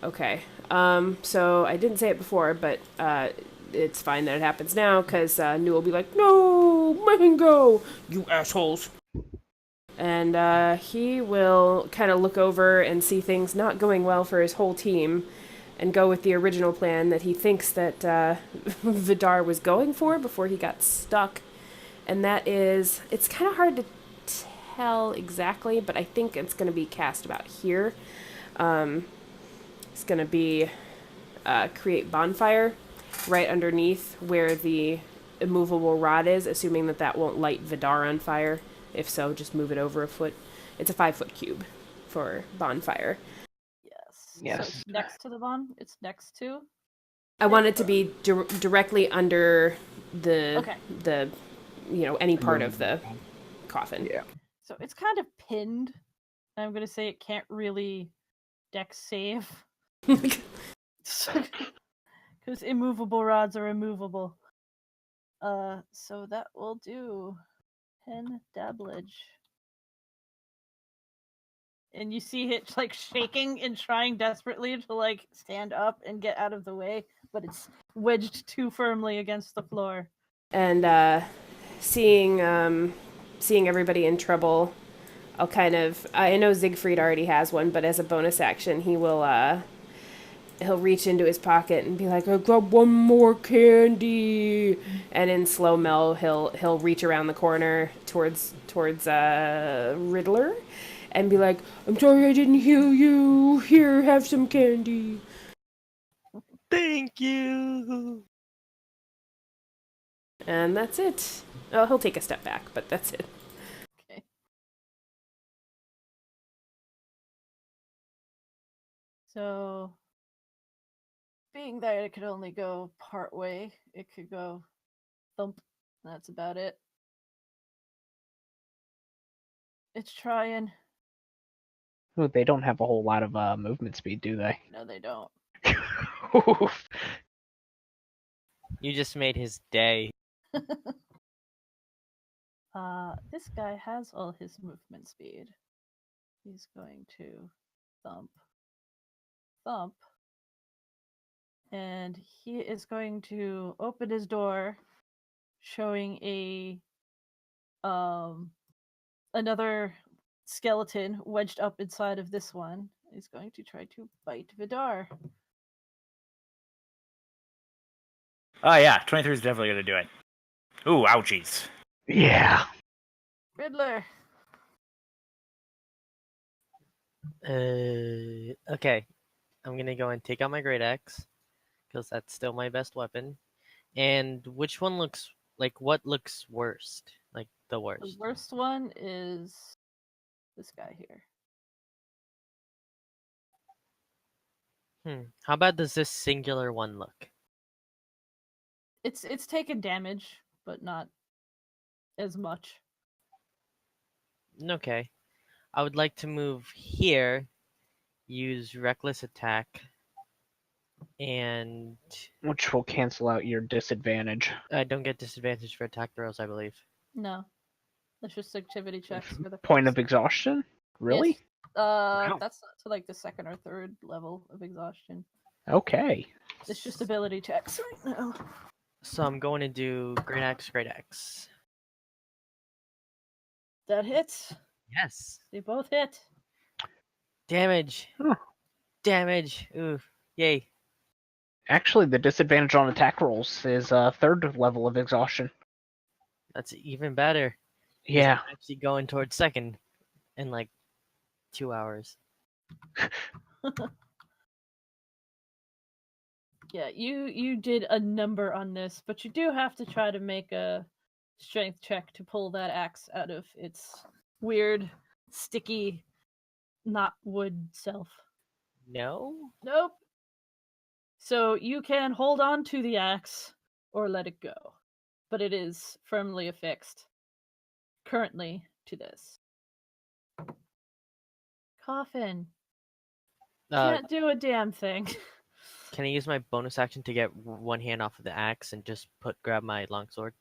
Okay. So I didn't say it before, but it's fine that it happens now, because New will be like, "No, Mango, you assholes!" And he will kind of look over and see things not going well for his whole team, and go with the original plan that he thinks that Vidar was going for before he got stuck. And that is, it's kind of hard to tell exactly, but I think it's going to be cast about here. It's going to be create bonfire right underneath where the immovable rod is, assuming that that won't light Vidar on fire. If so, just move it over a foot. It's a 5-foot cube for bonfire. Yes. So it's next to the bond? It's next to? I want it to be directly under the any part of the coffin. Yeah. So it's kind of pinned. I'm going to say it can't really dex save. Because immovable rods are immovable. So that will do 10 dabblage. And you see it like shaking and trying desperately to like stand up and get out of the way, but it's wedged too firmly against the floor. And seeing everybody in trouble, I'll I know Siegfried already has one, but as a bonus action, he'll reach into his pocket and be like, "I got one more candy," and in slow-mo, he'll reach around the corner towards Riddler, and be like, "I'm sorry I didn't heal you. Here, have some candy." Thank you. And that's it. Oh, he'll take a step back, but that's it. Okay. So, being that it could only go part way, it could go thump. That's about it. It's trying. Ooh, they don't have a whole lot of movement speed, do they? No, they don't. You just made his day. This guy has all his movement speed. He's going to thump. And he is going to open his door, showing another skeleton wedged up inside of this one. He's going to try to bite Vidar. Oh yeah, 23 is definitely gonna do it. Ooh, ouchies. Yeah. Riddler. Okay. I'm gonna go and take out my great axe because that's still my best weapon. And which one looks like what looks worst? Like the The worst. worst one is this guy here. How bad does this singular one look? It's taken damage, but not as much. Okay. I would like to move here, use reckless attack, and Which will cancel out your disadvantage. I don't get disadvantage for attack throws, I believe. No. That's just activity checks for the Point first. of exhaustion? Really? Yes. Wow. That's not to like the second or third level of exhaustion. Okay. It's just ability checks right now. So I'm going to do great axe. That hits. Yes. They both hit. Damage. Huh. Damage. Ooh. Yay. Actually, the disadvantage on attack rolls is third level of exhaustion. That's even better. Yeah. I'm actually going towards second in like 2 hours. Yeah, you did a number on this, but you do have to try to make a strength check to pull that axe out of its weird, sticky, not wood self. No? Nope. So you can hold on to the axe or let it go, but it is firmly affixed currently to this. Coffin. Can't do a damn thing. Can I use my bonus action to get one hand off of the axe and just grab my longsword?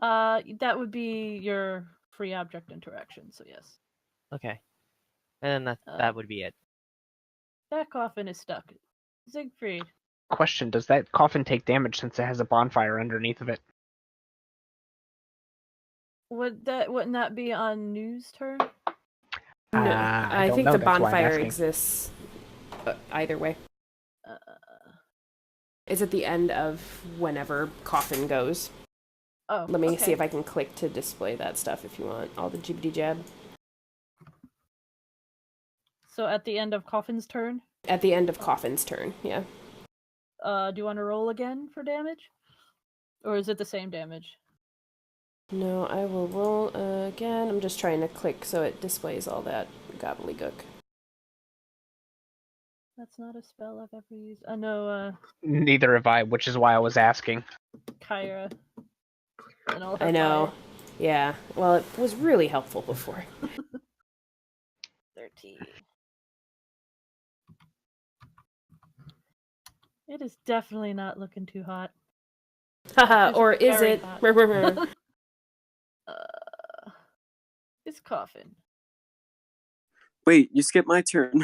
That would be your free object interaction, so yes. Okay. And then that would be it. That coffin is stuck. Siegfried. Question, does that coffin take damage since it has a bonfire underneath of it? Wouldn't that be on New's turn? No, I don't think know, the that's why I'm bonfire asking. exists either way. Uh, It's at the end of whenever coffin goes. oh, Let me okay. see if I can click to display that stuff if you want. All the jibbity jab. So at the end of Coffin's turn? At the end of coffin's turn, yeah. Do you want to roll again for damage? Or is it the same damage? No, I will roll again. I'm just trying to click so it displays all that gobbledygook. That's not a spell I've ever used. I know, Neither have I, which is why I was asking. Kyra. And all her I know. fire. Yeah. Well, it was really helpful before. 13. It is definitely not looking too hot. Haha, It's or is very it? hot. It's Coffin. Wait, you skipped my turn.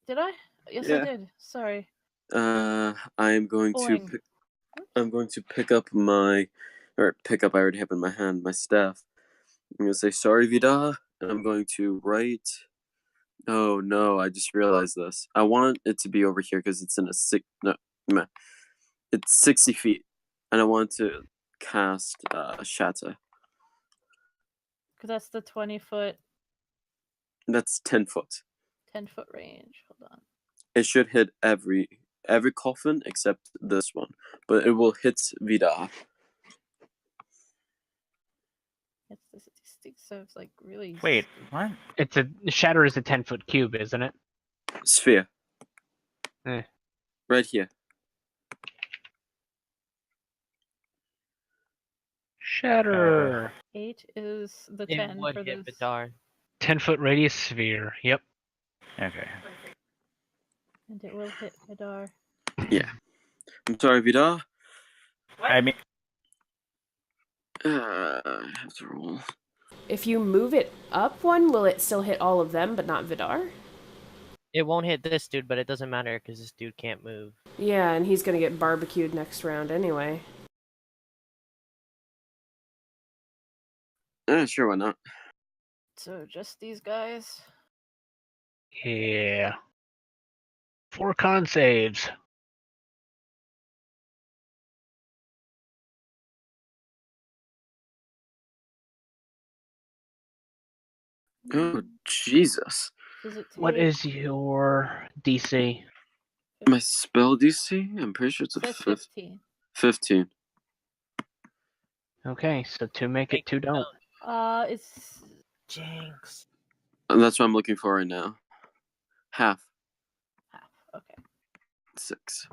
Did I? Yes, Yeah. I did. Sorry. I'm going to pick up I already have in my hand, my staff. I'm going to say, sorry, Vida, and I'm going to write... Oh, no, I just realized this. I want it to be over here because it's in it's 60 feet, and I want to cast Shatta. Because that's the 20-foot... That's 10 foot. 10-foot range. Hold on. It should hit every coffin except this one, but it will hit Vida. So it's like really... Wait, what? Shatter is a 10-foot cube, isn't it? Sphere. Right here. Shatter. 8 is the It 10 would for hit this. Vidar. 10-foot radius sphere. Yep. Okay. And it will hit Vidar. Yeah. I'm sorry, Vida. I mean, I have to roll. If you move it up one, will it still hit all of them, but not Vidar? It won't hit this dude, but it doesn't matter because this dude can't move. Yeah, and he's gonna get barbecued next round anyway. Sure, why not? So just these guys. Yeah. 4 con saves. Oh, Jesus. Does it take... What is your DC? My spell DC? I'm pretty sure it's a 15. 15. Okay, so 2 make it, 2 don't. It's... Jinx. And that's what I'm looking for right now. Half. Okay. 6.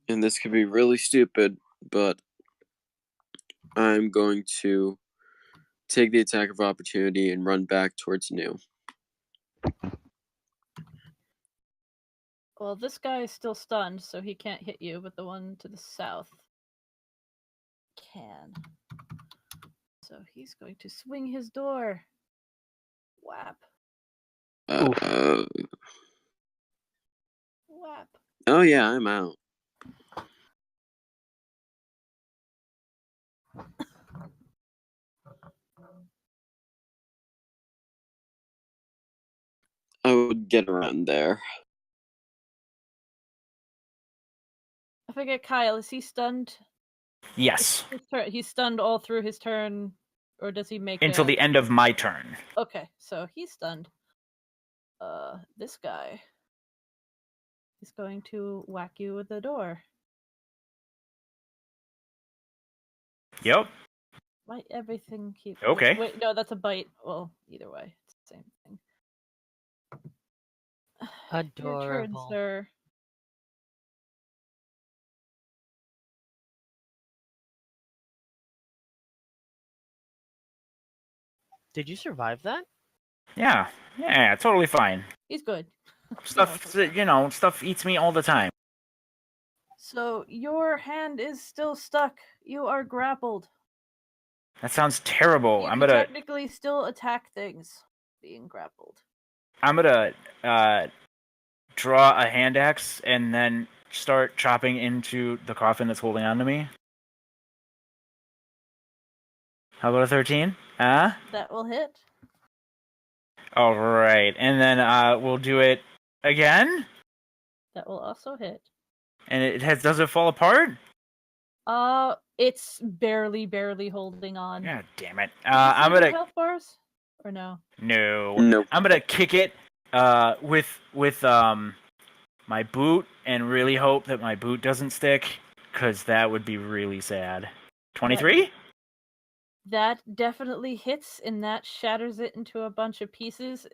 And this could be really stupid, but I'm going to take the attack of opportunity and run back towards New. Well, this guy is still stunned, so he can't hit you, but the one to the south can. So he's going to swing his door. Whap. Whap. Oh yeah, I'm out. I would get around there. I forget, Kyle, is he stunned? Yes. He's stunned all through his turn, or does he make Until the end of my turn. Okay, so he's stunned. This guy is going to whack you with the door. Yep. Why everything keeps... Okay. Wait, no, that's a bite. Well, either way, it's the same thing. Adorable. Your turn, sir. Did you survive that? Yeah, totally fine. He's good. Stuff eats me all the time. So your hand is still stuck. You are grappled. That sounds terrible. You can technically still attack things being grappled. I'm gonna draw a hand axe and then start chopping into the coffin that's holding on to me. How about a 13? That will hit. All right, and then we'll do it again. That will also hit. And does it fall apart? It's barely holding on. God damn it! I'm gonna health bars or no? No. I'm gonna kick it with my boot and really hope that my boot doesn't stick, because that would be really sad. 23? That definitely hits, and that shatters it into a bunch of pieces.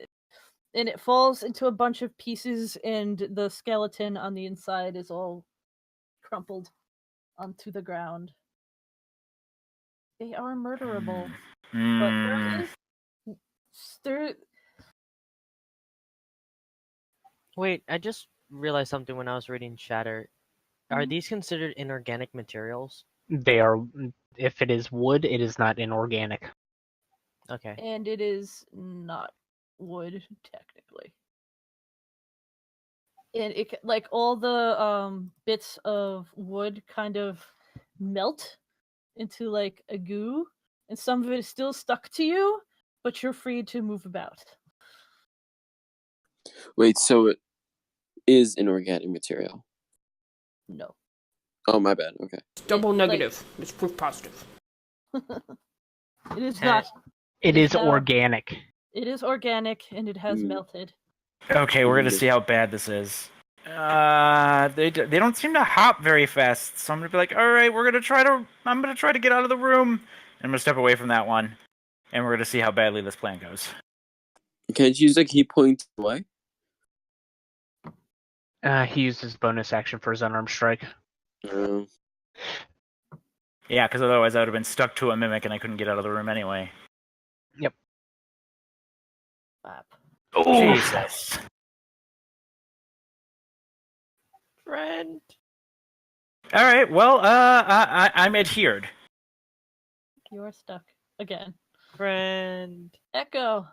And it falls into a bunch of pieces, and the skeleton on the inside is all crumpled onto the ground. They are murderable. But there... Wait, I just realized something when I was reading Shatter. Are these considered inorganic materials? They are. If it is wood, it is not inorganic. Okay. And it is not wood, technically. And it, like, all the bits of wood kind of melt into like a goo, and some of it is still stuck to you, but you're free to move about. Wait, so it is inorganic material? No. Oh, my bad. Okay. Double negative. It's proof positive. It is not. It is organic. It is organic, and it has melted. Okay, we're gonna see how bad this is. They don't seem to hop very fast, so I'm gonna be like, all right, I'm gonna try to get out of the room, and I'm gonna step away from that one, and we're gonna see how badly this plan goes. Can't you use a key point away? He used his bonus action for his unarmed strike. Yeah, because otherwise I would have been stuck to a mimic, and I couldn't get out of the room anyway. Yep. Oh, Jesus. Friend. All right. Well, I'm adhered. You're stuck again. Friend. Echo.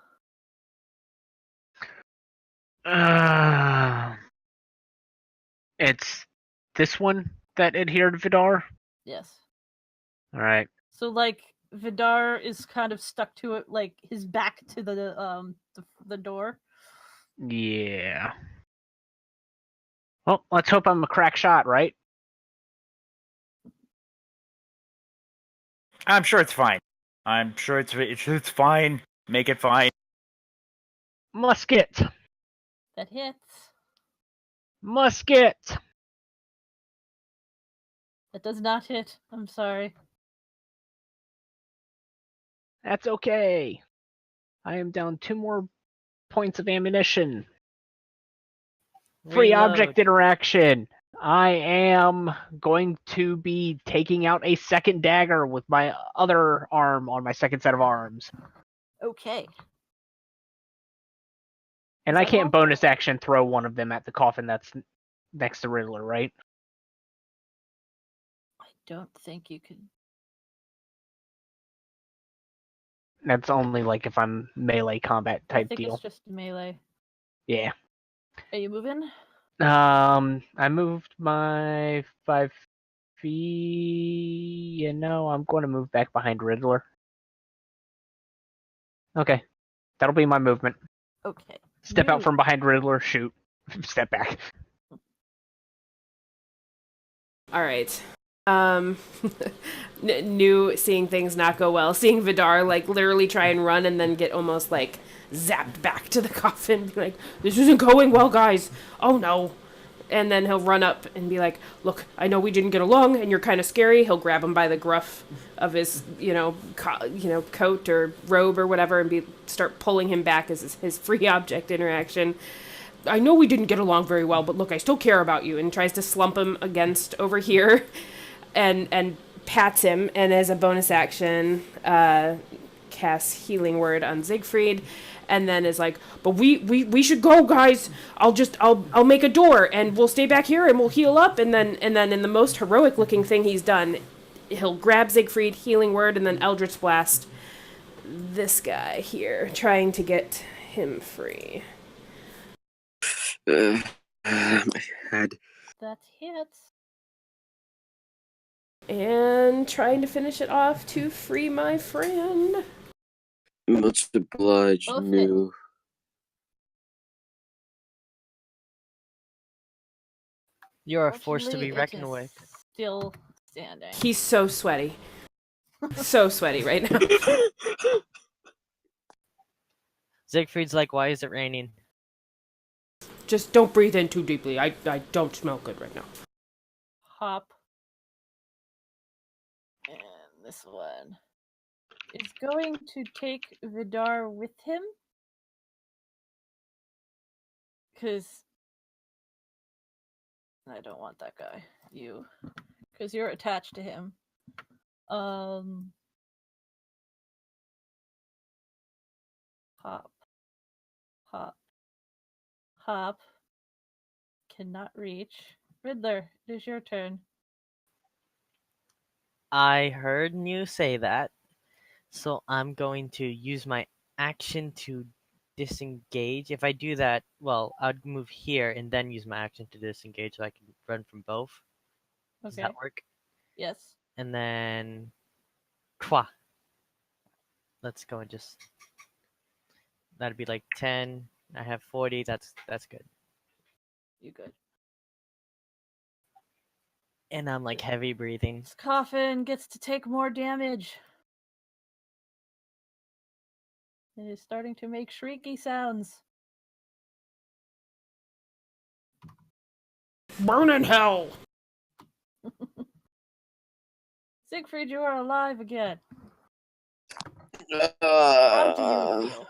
It's this one that adhered Vidar? Yes. Alright. So, like, Vidar is kind of stuck to it, like his back to the door. Yeah. Well, let's hope I'm a crack shot, right? I'm sure it's fine. I'm sure it's fine. Make it fine. Musket. That hits. Musket. That does not hit. I'm sorry. That's okay. I am down 2 more points of ammunition. Free Reload. object interaction. I am going to be taking out a second dagger with my other arm on my second set of arms. Okay. And I can't bonus action throw one of them at the coffin that's next to Riddler, right? I don't think you could. That's only like if I'm melee combat type I think deal. it's just melee. Yeah. Are you moving? I moved my 5 feet. I'm going to move back behind Riddler. Okay. That'll be my movement. Okay. Step out from behind Riddler, shoot. Step back. All right. New seeing things not go well, seeing Vidar like literally try and run and then get almost like zapped back to the coffin, be like, this isn't going well, guys. Oh no. And then he'll run up and be like, look, I know we didn't get along and you're kind of scary. He'll grab him by the gruff of his, coat or robe or whatever and start pulling him back as his free object interaction. I know we didn't get along very well, but look, I still care about you, and tries to slump him against over here and pats him, and as a bonus action, casts Healing Word on Siegfried, and then is like, but we should go, guys. I'll make a door, and we'll stay back here, and we'll heal up, and then in the most heroic looking thing he's done, he'll grab Siegfried, Healing Word, and then Eldritch Blast this guy here, trying to get him free. My head. That hits. And trying to finish it off to free my friend. Much obliged, Both new. You're a force to be Fortunately, reckoned it is with. Still standing. He's so sweaty. So sweaty right now. Siegfried's like, why is it raining? Just don't breathe in too deeply. I don't smell good right now. Hop. And this one is going to take Vidar with him. Because I don't want that guy. You. Because you're attached to him. Hop. Hop. Hop. Cannot reach. Riddler, it is your turn. I heard you say that, so I'm going to use my action to disengage. If I do that, well, I'd move here and then use my action to disengage so I can run from both. Does that work? Yes. And then, Kwa. Let's go and just. That'd be like 10. I have 40. That's good. You good. And I'm like heavy breathing. This coffin gets to take more damage. It is starting to make shrieky sounds. Burn in hell! Siegfried, you are alive again. How do you feel?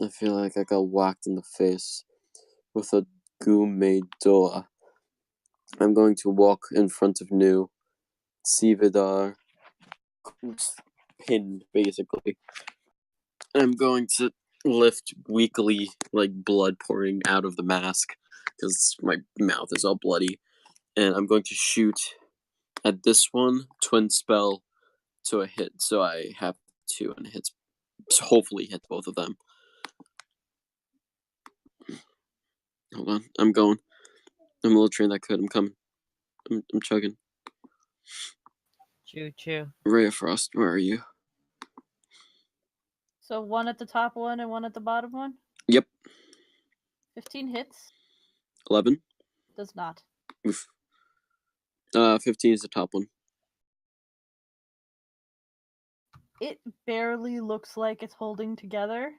I feel like I got whacked in the face with a goo-made door. I'm going to walk in front of New, see Vidar pinned, basically. I'm going to lift weakly, like blood pouring out of the mask, because my mouth is all bloody. And I'm going to shoot at this one, twin spell, to a hit. So I have 2, and it hits. Hopefully hit both of them. Hold on, I'm going. I'm a little trained. I could. I'm coming. I'm chugging. Choo. Ray of Frost, where are you? So one at the top one and one at the bottom one? Yep. 15 hits. 11? Does not. Oof. 15 is the top one. it barely looks like it's holding together.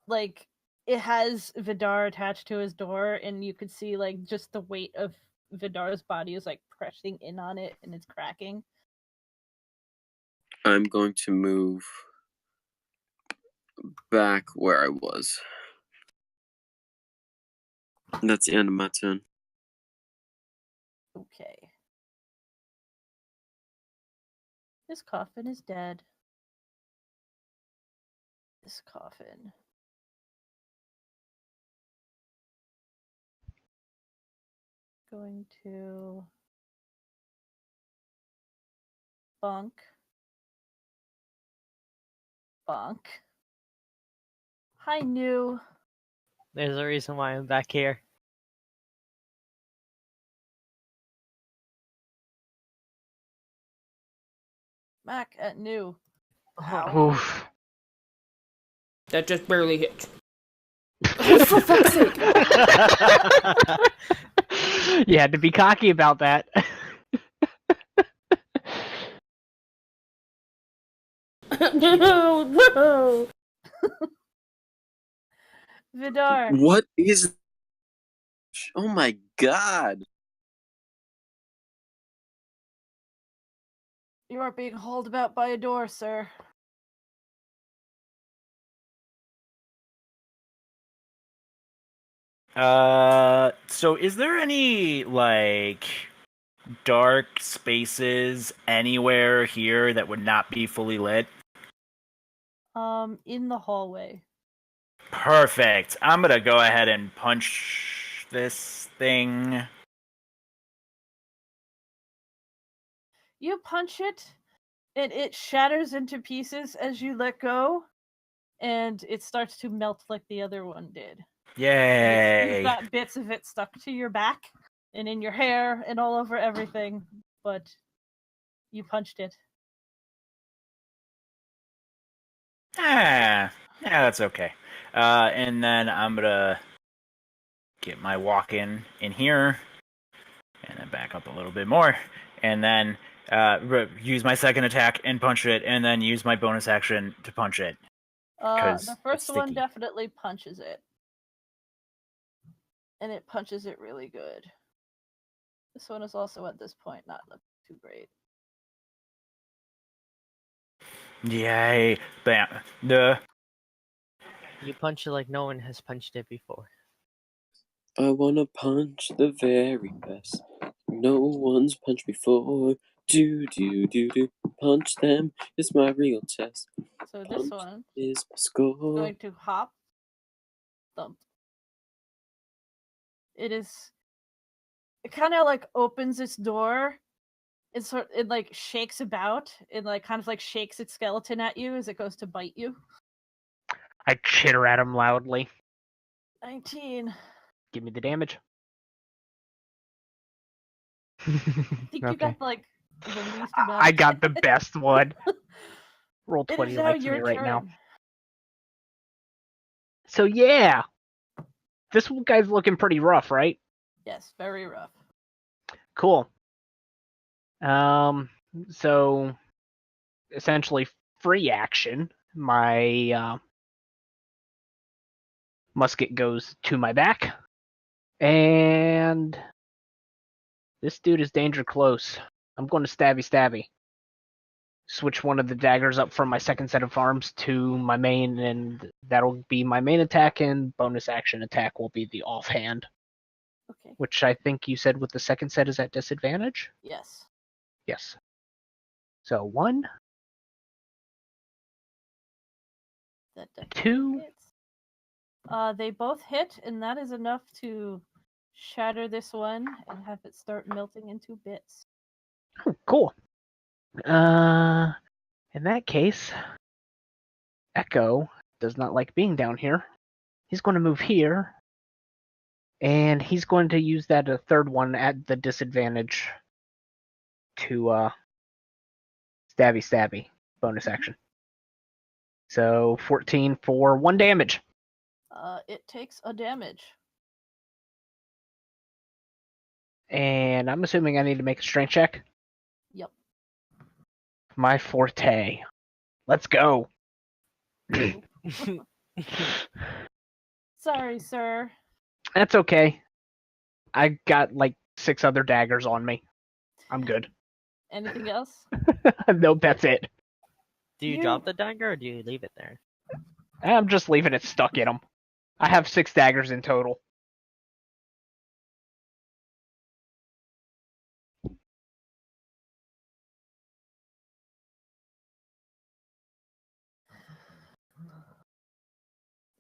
Like, it has Vidar attached to his door, and you could see, like, just the weight of Vidar's body is, like, pressing in on it, and it's cracking. I'm going to move back where I was. That's the end of my turn. Okay. This coffin is dead. This coffin. Going to bonk. Bonk. Hi, New. There's a reason why I'm back here. Mac at New. Oof. That just barely hit. Oh, for fuck's sake! You had to be cocky about that. No! Vidar. What is... Oh my god! You are being hauled about by a door, sir. So is there any, like, dark spaces anywhere here that would not be fully lit? In the hallway. Perfect. I'm gonna go ahead and punch this thing. You punch it, and it shatters into pieces as you let go, and it starts to melt like the other one did. Yay! You've got bits of it stuck to your back, and in your hair, and all over everything, but you punched it. Yeah, that's okay. And then I'm gonna get my walk in here, and then back up a little bit more, and then use my second attack and punch it, and then use my bonus action to punch it. The first it's one sticky. definitely punches it. And it punches it really good. This one is also at this point not looking too great. Yay! Bam! You punch it like no one has punched it before. I wanna punch the very best. No one's punched before. Do. Punch them. It's my real test. So Punch this one is my score. going to hop, thump. It kind of like opens its door. It like shakes about. It like kind of like shakes its skeleton at you as it goes to bite you. I chitter at him loudly. 19. Give me the damage. I think you got like the least amount. I got the best one. Roll 20 it is now like your me right turn. now. So yeah, this guy's looking pretty rough, right? Yes, very rough. Cool. So essentially free action. My musket goes to my back, and this dude is danger close. I'm going to stabby. Switch one of the daggers up from my second set of arms to my main, and that'll be my main attack, and bonus action attack will be the offhand. Okay. Which I think you said with the second set is at disadvantage? Yes. Yes. So 1, That 2. Hits. They both hit, and that is enough to shatter this one and have it start melting into bits. Oh, cool. In that case, Echo does not like being down here. He's going to move here, and he's going to use that third one at the disadvantage to stabby bonus action. So 14 for 1 damage. It takes a damage. And I'm assuming I need to make a strength check. Yep. My forte. Let's go. Sorry, sir. That's okay. I got like 6 other daggers on me. I'm good. Anything else? Nope, that's it. Do you drop the dagger or do you leave it there? I'm just leaving it stuck in them. I have 6 daggers in total.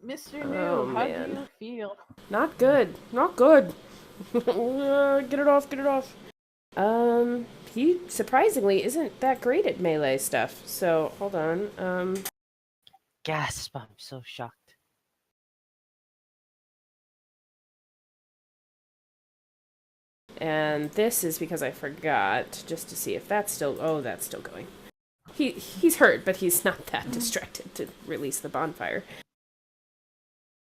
Mr. New, Oh, how do man. you feel? Not good. Not good. Get it off, get it off. He surprisingly isn't that great at melee stuff. So, hold on. Gasp! I'm so shocked. And this is because I forgot, just to see if that's still... Oh, that's still going. He's hurt, but he's not that distracted to release the bonfire.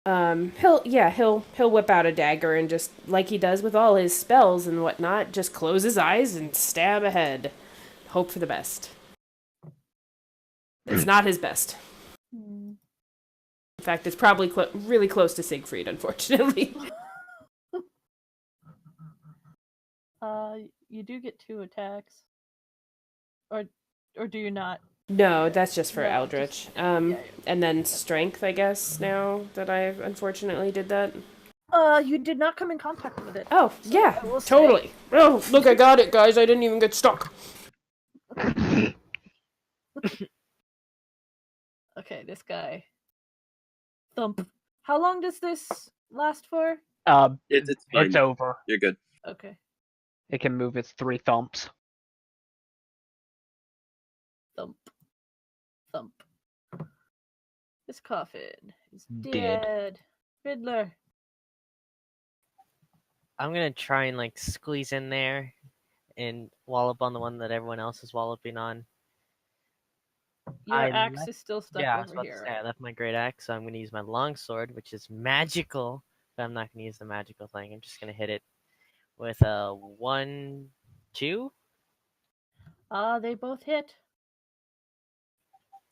He'll whip out a dagger and just, like he does with all his spells and whatnot, just close his eyes and stab ahead. Hope for the best. It's not his best. In fact, it's probably really close to Siegfried, unfortunately. You do get 2 attacks. Or do you not? No, that's just for No, Eldritch. yeah. And then strength, I guess, now that I unfortunately did that. You did not come in contact with it. Oh, So yeah, I will say- totally. Oh, look, I got it, guys. I didn't even get stuck. Okay, this guy. Thump. How long does this last for? It's fine. It's over. You're good. Okay. It can move its 3 thumps. Thump. Thump. This coffin is Dead. dead. Riddler. I'm gonna try and like squeeze in there and wallop on the one that everyone else is walloping on. Your I axe left- is still stuck Yeah, I was over about to here. say I left my great axe, so I'm gonna use my longsword, which is magical, but I'm not gonna use the magical thing. I'm just gonna hit it with a 1, 2, They both hit.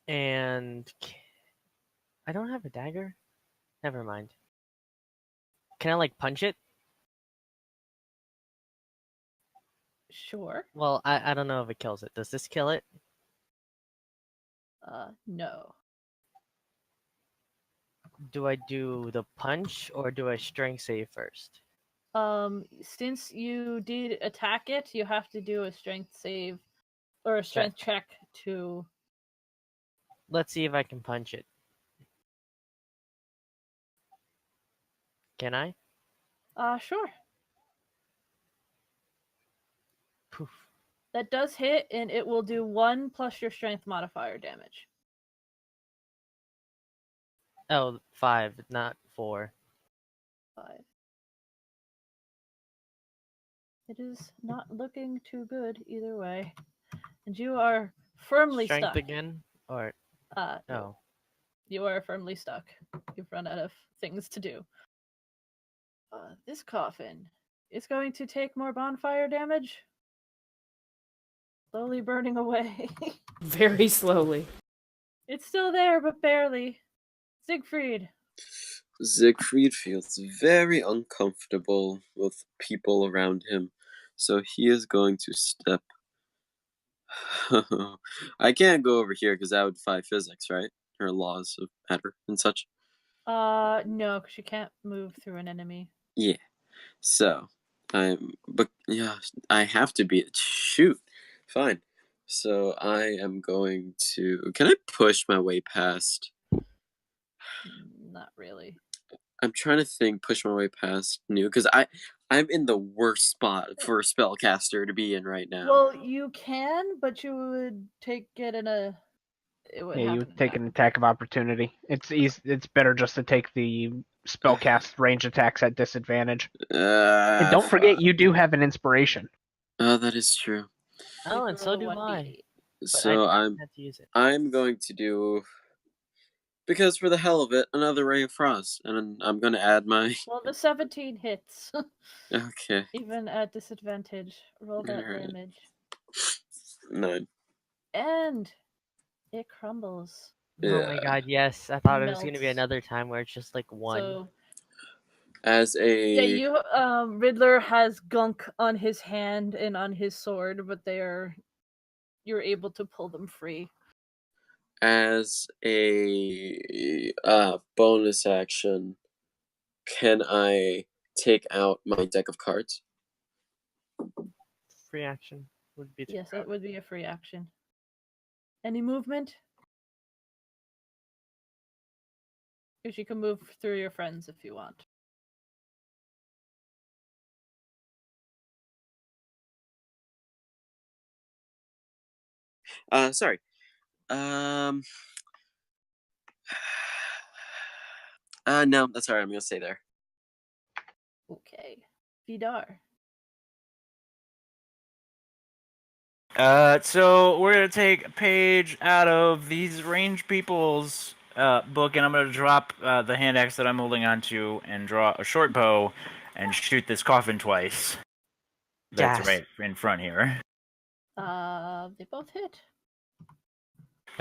and I don't have a dagger. Never mind. Can I like punch it? Sure. Well, I don't know if it kills it. Does this kill it? No. Do I do the punch or do I strength save first? Since you did attack it, you have to do a strength save or a strength check to. Let's see if I can punch it. Can I? Sure. Poof. That does hit, and it will do 1 plus your strength modifier damage. Oh, 5, not 4. 5. It is not looking too good either way. And you are firmly Strength stuck. again? Or no. You are firmly stuck. You've run out of things to do. This coffin is going to take more bonfire damage. Slowly burning away. Very slowly. It's still there, but barely. Siegfried. Siegfried feels very uncomfortable with people around him, so he is going to step. I can't go over here because that would defy physics, right? Or laws of matter and such. No, because you can't move through an enemy. Yeah. So, I have to be. Shoot. Fine. So I am going to. Can I push my way past? Not really. I'm trying to think. Push my way past New because I'm in the worst spot for a spellcaster to be in right now. Well, you can, but you would get in a. It would Yeah, you happen would take an attack of opportunity. It's easy. It's better just to take the spellcast range attacks at disadvantage. And don't forget, you do have an inspiration. Oh, that is true. Oh, and so do I. So have to use it. I'm going to do, because for the hell of it, another Ray of Frost, and I'm going to add my. Well, the 17 hits. Okay. Even at disadvantage, roll that Alright. damage. 9. And It crumbles. Oh my god, yes. I thought it was going to be Melts. another time where it's just like one. So As a yeah, you Riddler has gunk on his hand and on his sword, but you're able to pull them free. as a bonus action, can I take out my deck of cards? Free action would be. Yes, that would be a free action. Any movement? Because you can move through your friends if you want. Sorry. No, that's alright. I'm gonna stay there. Okay. Vidar. So we're gonna take a page out of these range people's book, and I'm gonna drop the hand axe that I'm holding onto and draw a short bow and shoot this coffin twice. That's Yes. right in front here. They both hit.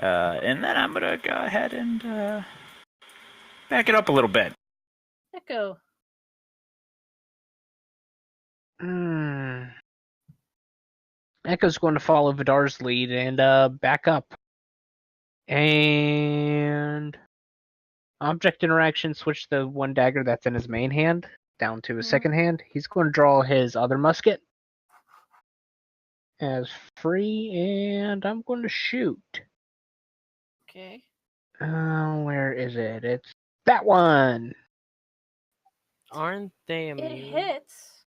And then I'm gonna go ahead and back it up a little bit. Echo. Echo's going to follow Vidar's lead and back up. And object interaction, switch the one dagger that's in his main hand down to his second hand. He's going to draw his other musket as free, and I'm going to shoot. Okay. Where is it? It's that one. Aren't they It immune? hits,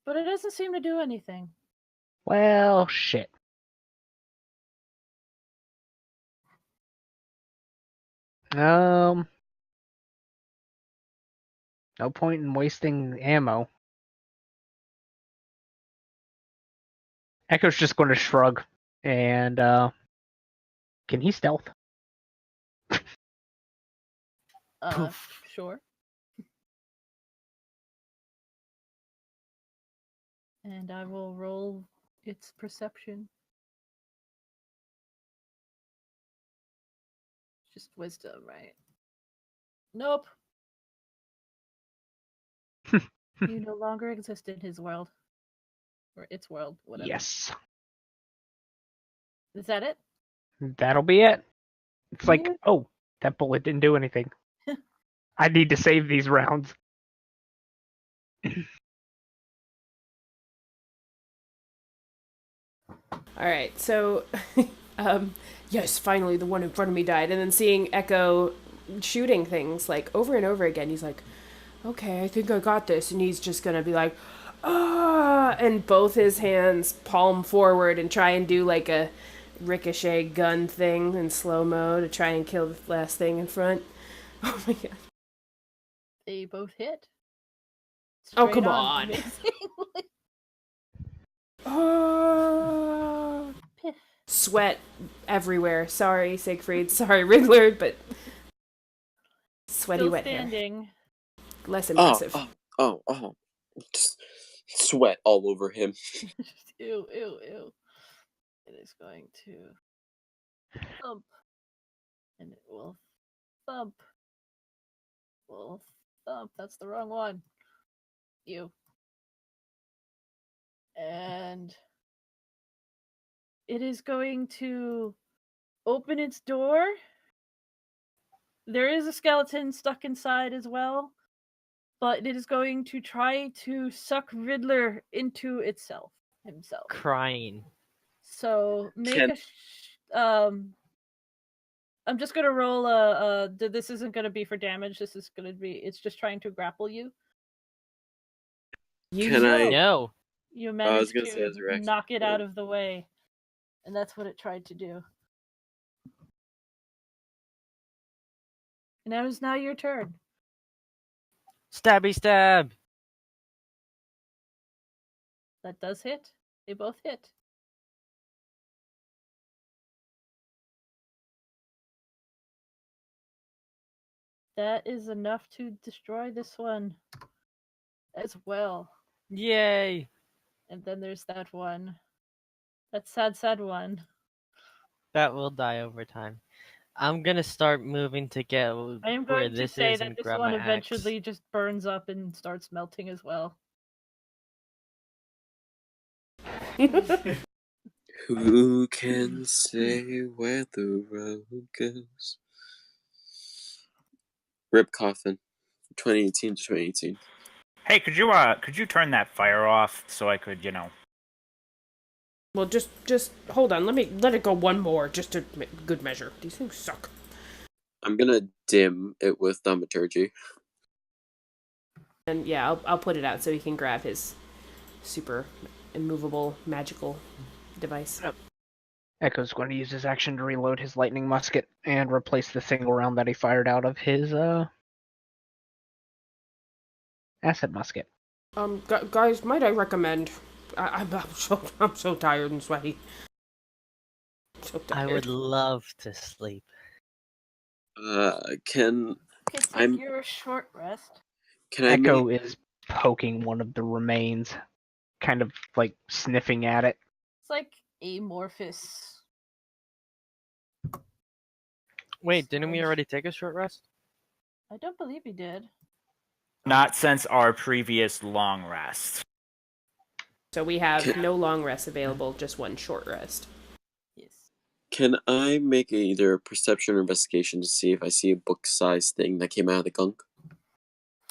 but it doesn't seem to do anything. Well, shit. No point in wasting ammo. Echo's just going to shrug, and can he stealth? Poof. Sure. And I will roll its perception. Just wisdom, right? Nope. You no longer exist in his world. Or its world, whatever. Yes. Is that it? That'll be it. It's like, Yeah. oh, that bullet didn't do anything. I need to save these rounds. Alright, so yes, finally the one in front of me died. And then seeing Echo shooting things like over and over again, he's like, okay, I think I got this. And he's just gonna be like, ah, and both his hands palm forward and try and do like a ricochet gun thing in slow-mo to try and kill the last thing in front. Oh my god. They both hit. Oh, Straight come on. Amazingly. Oh. Piff. Sweat everywhere. Sorry, Siegfried. Sorry, Riddler, but sweaty Still wet hair. standing. Less impressive. Oh. Just sweat all over him. Ew. It is going to thump. And it will thump. Will thump. That's the wrong one. You. And it is going to open its door. There is a skeleton stuck inside as well, but it is going to try to suck Riddler into himself. Crying. So make I'm just gonna roll this isn't gonna be for damage. This is gonna be. It's just trying to grapple you. No. You managed gonna say to knock it out of the way, and that's what it tried to do. And it is now your turn. Stabby stab. That does hit. They both hit. That is enough to destroy this one as well. Yay. And then there's that one. That sad one. That will die over time. I'm gonna start moving to get I am where going to this say is that and this grab one my axe. eventually just burns up and starts melting as well. Who can say where the road goes? Rip Coffin, 2018 to 2018. Hey, could you turn that fire off so I could, Well, just hold on. Let it go one more, just to good measure. These things suck. I'm gonna dim it with thaumaturgy. And yeah, I'll put it out so he can grab his super immovable magical device. Echo's going to use his action to reload his lightning musket and replace the single round that he fired out of his acid musket. Guys, might I recommend? I'm so tired and sweaty. So I tired. would love to sleep. Can Okay, take your short rest. I Echo is poking one of the remains, kind of like sniffing at it. It's like amorphous. Wait, didn't we already take a short rest? I don't believe he did. Not since our previous long rest. So we have no long rest available, just one short rest. Yes. Can I make either a perception or investigation to see if I see a book-sized thing that came out of the gunk?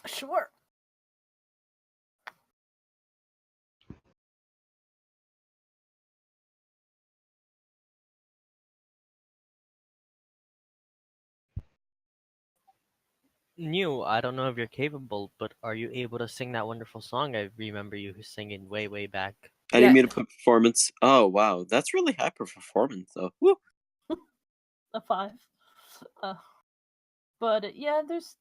Sure. New, I don't know if you're capable, but are you able to sing that wonderful song I remember you singing way back? I didn't mean to put performance. Oh, wow. That's really high performance, though. Woo! A 5. But yeah, there's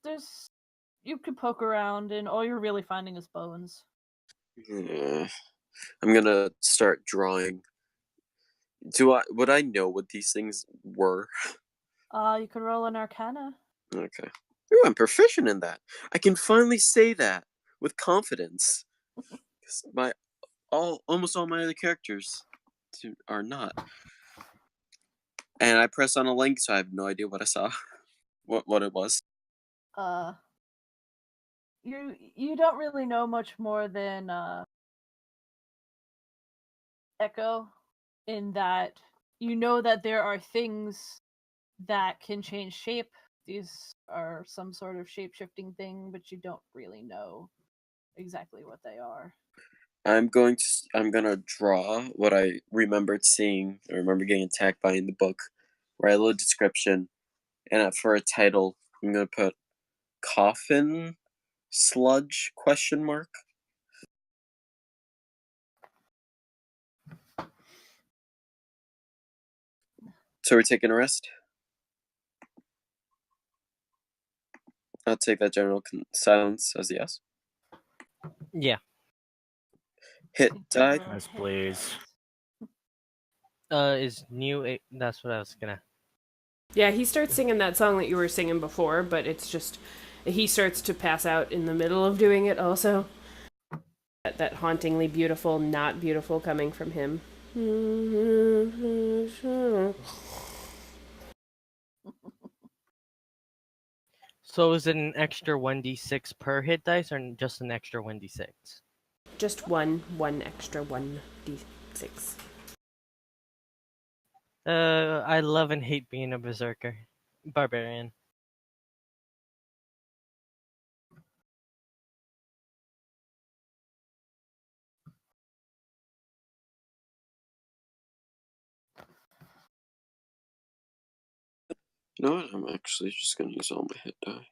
you could poke around and all you're really finding is bones. I'm gonna start drawing. Would I know what these things were? You could roll an arcana. Okay. Ooh, I'm proficient in that. I can finally say that with confidence. 'Cause almost all my other characters are not. And I pressed on a link, so I have no idea what I saw. What it was. You don't really know much more than Echo, in that you know that there are things that can change shape. These are some sort of shape-shifting thing, but you don't really know exactly what they are. I'm gonna draw what I remembered seeing. I remember getting attacked by in the book. Write a little description, and for a title, I'm gonna put coffin sludge ? So we're taking a rest. I'll take that general silence as a yes. Yeah. Hit die. Yes, please. Is New? That's what I was gonna. Yeah, he starts singing that song that you were singing before, but it's just he starts to pass out in the middle of doing it also. That hauntingly beautiful, not beautiful coming from him. So is it an extra 1d6 per hit dice, or just an extra 1d6? Just one extra 1d6. I love and hate being a berserker. Barbarian. You know what? I'm actually just gonna use all my hit die.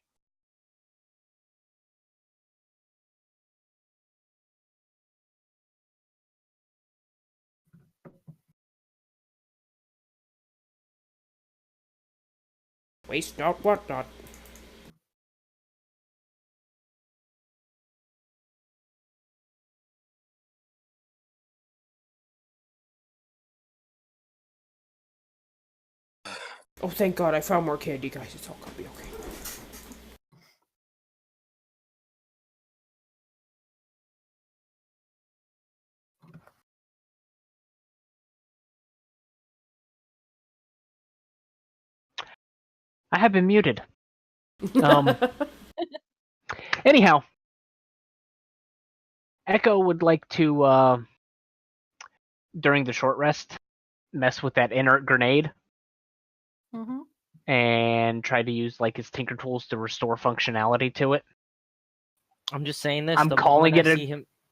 Waste not, what not. Oh, thank God, I found more candy, guys. It's all gonna be okay. I have been muted. Anyhow, Echo would like to, during the short rest, mess with that inert grenade and try to use like his Tinker Tools to restore functionality to it. I'm just saying this. I'm calling it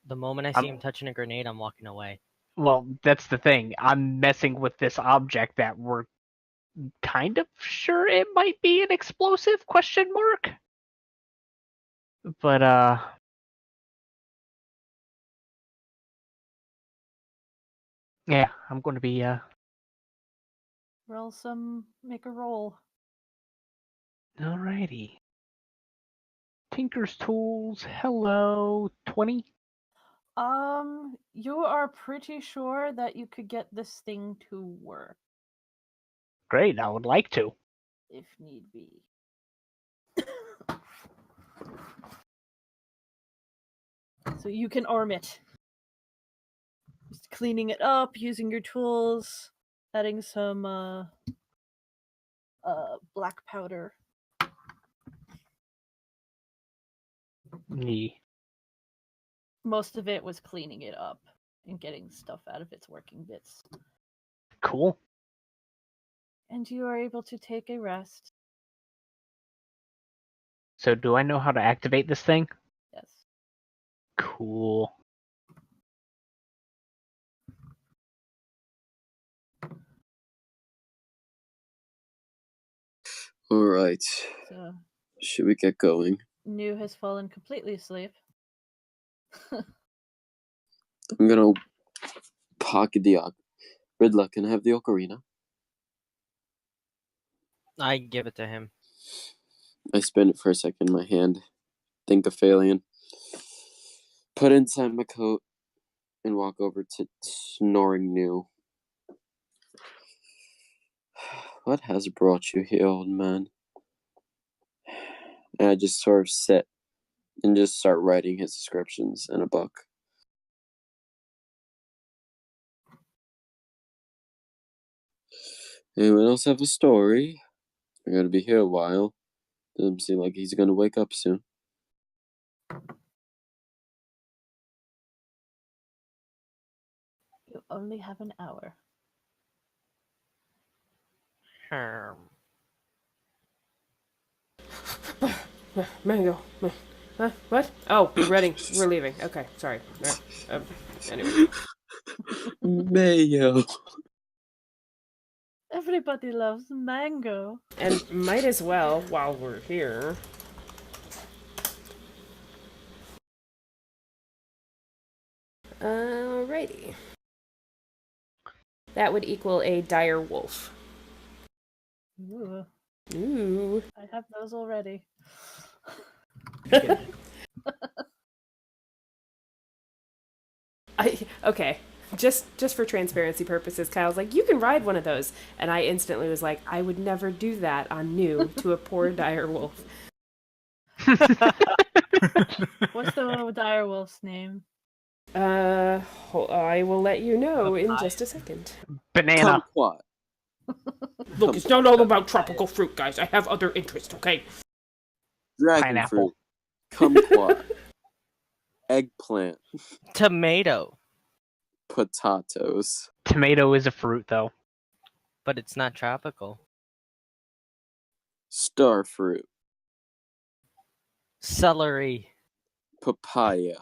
The moment I see him touching a grenade, I'm walking away. Well, that's the thing. I'm messing with this object that we're kind of sure it might be an explosive ? But yeah, I'm going to be make a roll. Alrighty. Tinker's Tools. Hello, 20. You are pretty sure that you could get this thing to work. Great, I would like to. If need be. So you can arm it. Just cleaning it up, using your tools, adding some black powder. Me. Most of it was cleaning it up and getting stuff out of its working bits. Cool. And you are able to take a rest. So do I know how to activate this thing? Yes. Cool. All right. So, should we get going? New has fallen completely asleep. I'm gonna pocket the Riddler, can I have the ocarina? I give it to him. I spin it for a second in my hand. Think of Phalian. Put it inside my coat and walk over to snoring New. What has brought you here, old man? And I just sort of sit and just start writing his descriptions in a book. Anyone else have a story? I'm gonna be here a while. Doesn't seem like he's gonna wake up soon. You only have an hour. Mango. What? Oh, we're ready. We're leaving. Okay, sorry. Anyway. Mayo. Everybody loves mango. And might as well, while we're here. Alrighty. That would equal a dire wolf. Ooh. Ooh. I have those already. Okay. Just for transparency purposes, Kyle's like, you can ride one of those. And I instantly was like, I would never do that on New to a poor dire wolf. What's the dire wolf's name? I will let you know in just a second. Banana. Kumquat. Look, it's not all about tropical fruit, guys. I have other interests, okay? Dragon Pineapple. fruit. Kumquat. Eggplant. Tomato. Potatoes. Tomato is a fruit, though. But it's not tropical. Starfruit. Celery. Papaya.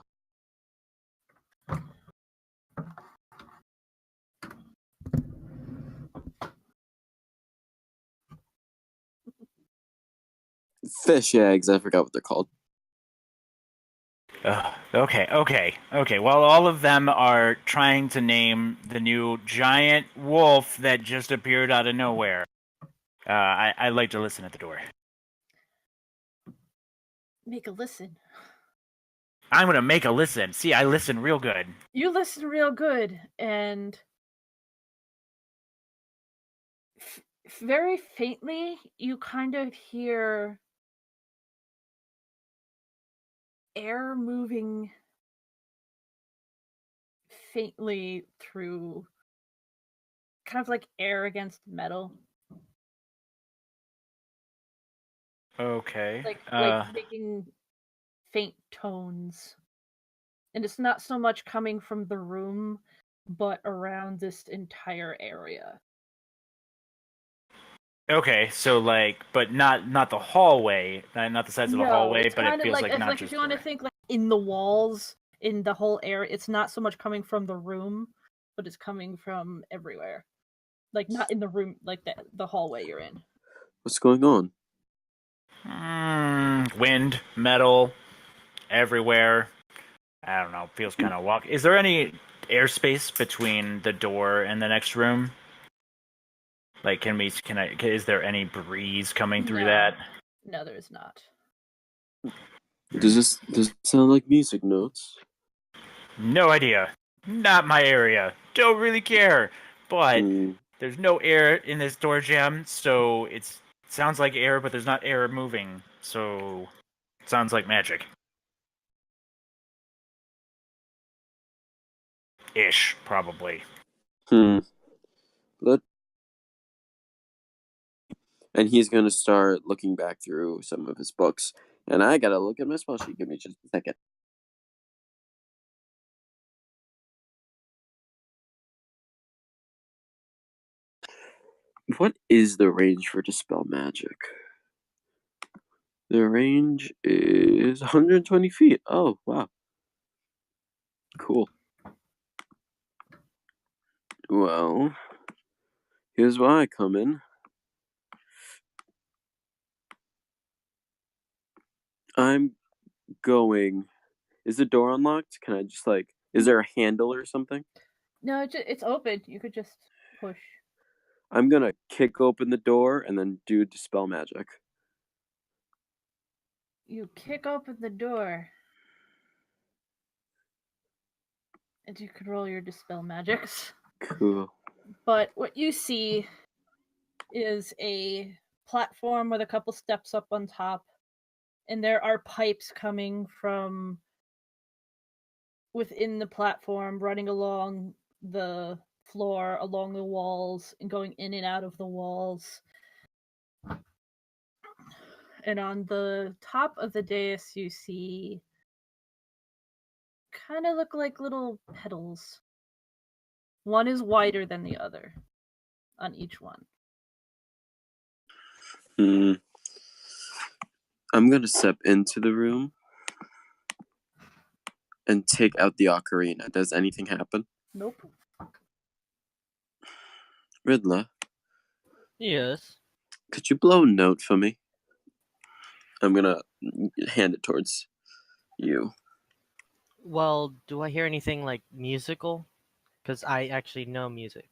Fish eggs, I forgot what they're called. Okay. Well, all of them are trying to name the new giant wolf that just appeared out of nowhere. I'd like to listen at the door. Make a listen. I'm gonna make a listen. See, I listen real good. You listen real good, and very faintly, you kind of hear air moving faintly through, kind of like air against metal. Okay. Like making faint tones. And it's not so much coming from the room, but around this entire area. Okay, so but not the hallway, not the sides of the hallway, but it feels like not just. If you want to think like in the walls, in the whole area, it's not so much coming from the room, but it's coming from everywhere. Like not in the room, like the hallway you're in. What's going on? Wind, metal, everywhere. I don't know. Feels kind of walk. Is there any airspace between the door and the next room? Like, is there any breeze coming through that? No, there is not. Does it sound like music notes? No idea. Not my area. Don't really care. But there's no air in this door jam, so it sounds like air, but there's not air moving. So it sounds like magic. Ish, probably. And he's going to start looking back through some of his books. And I got to look at my spell sheet. Give me just a second. What is the range for Dispel Magic? The range is 120 feet. Oh, wow. Cool. Well, here's why I come in. I'm going... Is the door unlocked? Can I just, is there a handle or something? No, it's open. You could just push. I'm going to kick open the door and then do Dispel Magic. You kick open the door. And you can roll your Dispel Magics. Cool. But what you see is a platform with a couple steps up on top. And there are pipes coming from within the platform, running along the floor, along the walls, and going in and out of the walls. And on the top of the dais, you see kind of look like little petals. One is wider than the other on each one. I'm going to step into the room and take out the ocarina. Does anything happen? Nope. Riddler? Yes? Could you blow a note for me? I'm going to hand it towards you. Well, do I hear anything like musical? Because I actually know music.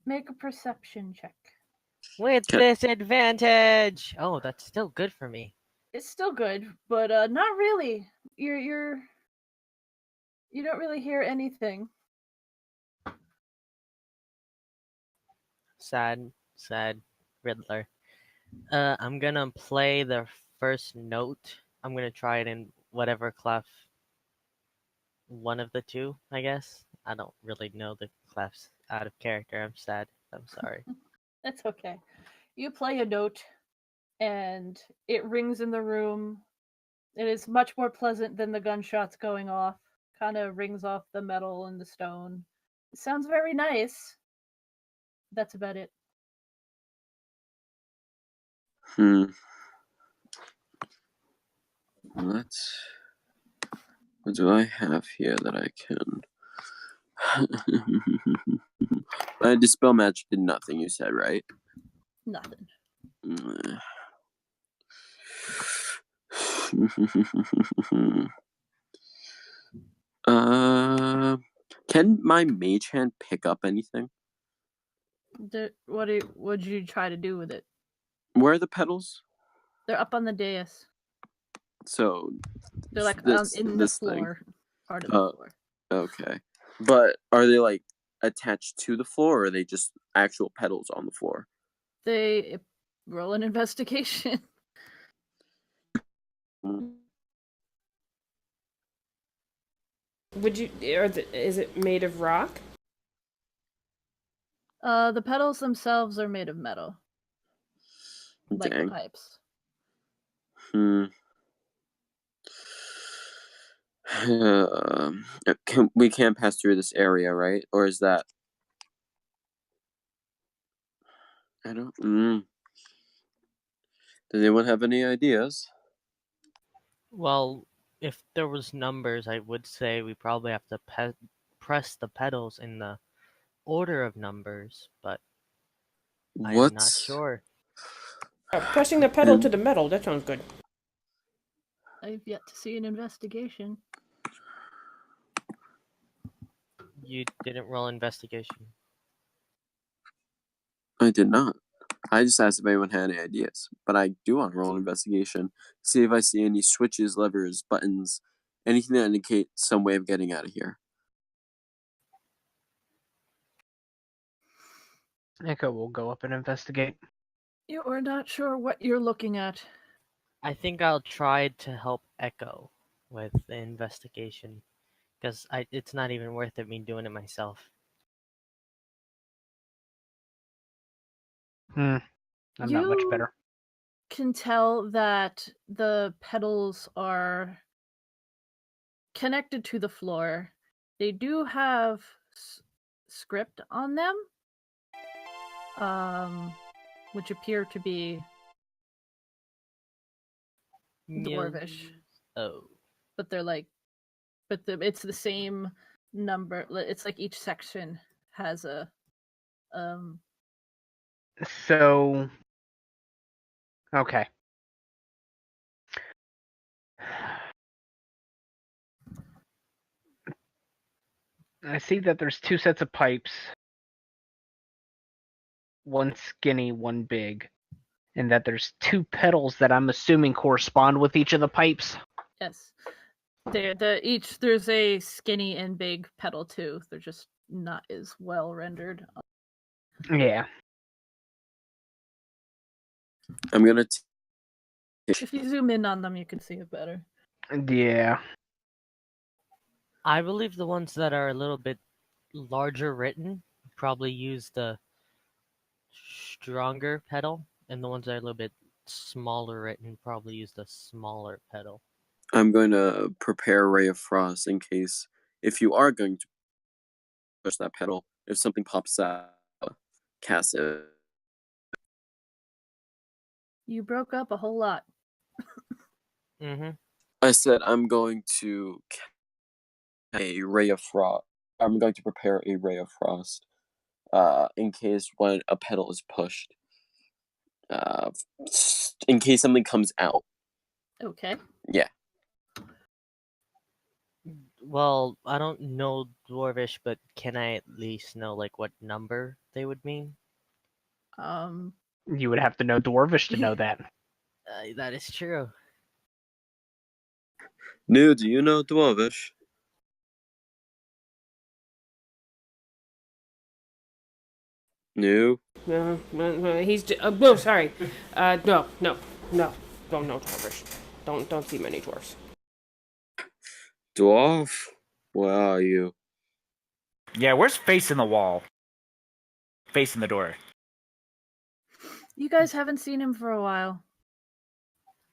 Make a perception check. With disadvantage! Oh, that's still good for me. It's still good, but not really. You don't really hear anything. Sad Riddler. I'm gonna play the first note. I'm gonna try it in whatever clef. One of the two, I guess. I don't really know the clefs out of character. I'm sad. I'm sorry. That's okay. You play a note, and it rings in the room. It is much more pleasant than the gunshots going off. Kind of rings off the metal and the stone. It sounds very nice. That's about it. What do I have here that I can... Dispel Magic did nothing, you said, right? Nothing. Can my mage hand pick up anything? What'd you try to do with it? Where are the petals? They're up on the dais. So they're like in the floor, part of the floor. Okay, but are they attached to the floor, or are they just actual petals on the floor? They roll an investigation. Is it made of rock? The petals themselves are made of metal. Like Dang. the pipes. We can't pass through this area, right? Or is that... I don't... Does anyone have any ideas? Well, if there was numbers, I would say we probably have to press the pedals in the order of numbers, but I'm not sure. Pressing the pedal to the metal, that sounds good. I've yet to see an investigation. You didn't roll investigation. I did not. I just asked if anyone had any ideas, but I do want to roll an investigation. See if I see any switches, levers, buttons, anything that indicates some way of getting out of here. Echo will go up and investigate. You're not sure what you're looking at. I think I'll try to help Echo with the investigation, because it's not even worth it me doing it myself. I'm not much better. Can tell that the pedals are connected to the floor. They do have script on them, which appear to be Dwarvish. Oh. But they're like, it's the same number. It's like each section has a So, okay. I see that there's 2 sets of pipes. One skinny, one big. And that there's 2 pedals that I'm assuming correspond with each of the pipes. Yes. There's a skinny and big pedal too. They're just not as well rendered. Yeah. I'm gonna... If you zoom in on them, you can see it better. Yeah. I believe the ones that are a little bit larger written probably use the stronger pedal, and the ones that are a little bit smaller written probably use the smaller pedal. I'm going to prepare a Ray of Frost in case, if you are going to push that pedal, if something pops out, cast it. You broke up a whole lot. I said I'm going to a Ray of Frost. I'm going to prepare a Ray of Frost in case when a pedal is pushed. In case something comes out. Okay. Yeah. Well, I don't know Dwarvish, but can I at least know like what number they would mean? You would have to know Dwarvish to know that. That is true. No, do you know Dwarvish? No. He's no, sorry. No, don't know Dwarvish. Don't see many dwarves. Dwarf? Where are you? Yeah, where's facing the wall? Facing the door. You guys haven't seen him for a while.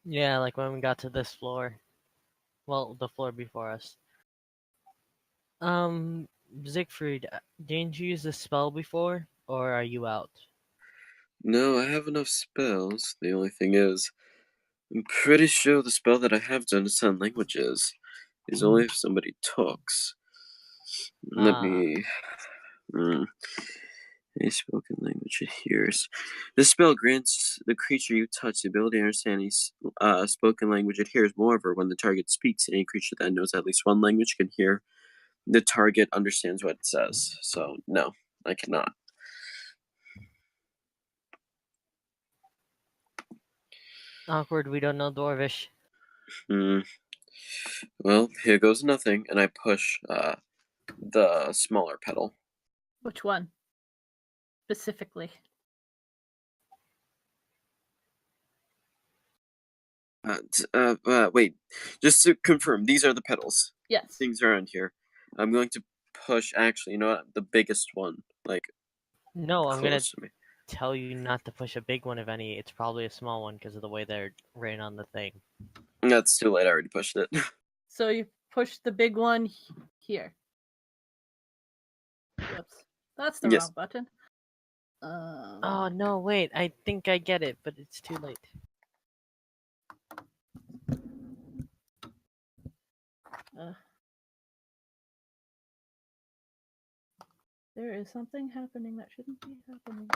Yeah, like when we got to this floor. Well, the floor before us. Siegfried, didn't you use the spell before, or are you out? No, I have enough spells. The only thing is, I'm pretty sure the spell that I have to understand languages is only if somebody talks. Let me... A spoken language it hears. This spell grants the creature you touch the ability to understand a spoken language it hears. Moreover, when the target speaks, any creature that knows at least one language can hear the target understands what it says. So, no, I cannot. Awkward, we don't know Dwarvish. Well, here goes nothing, and I push the smaller pedal. Which one? Specifically. Wait, just to confirm, these are the pedals. Yes. Things around here. I'm going to push, actually, you know what, the biggest one, like, no, I'm gonna to me. tell you not to push a big one, if any. It's probably a small one because of the way they're written on the thing. That's too late. I already pushed it. So you push the big one here. Whoops. That's the wrong button. Oh, no, wait. I think I get it, but it's too late. There is something happening that shouldn't be happening.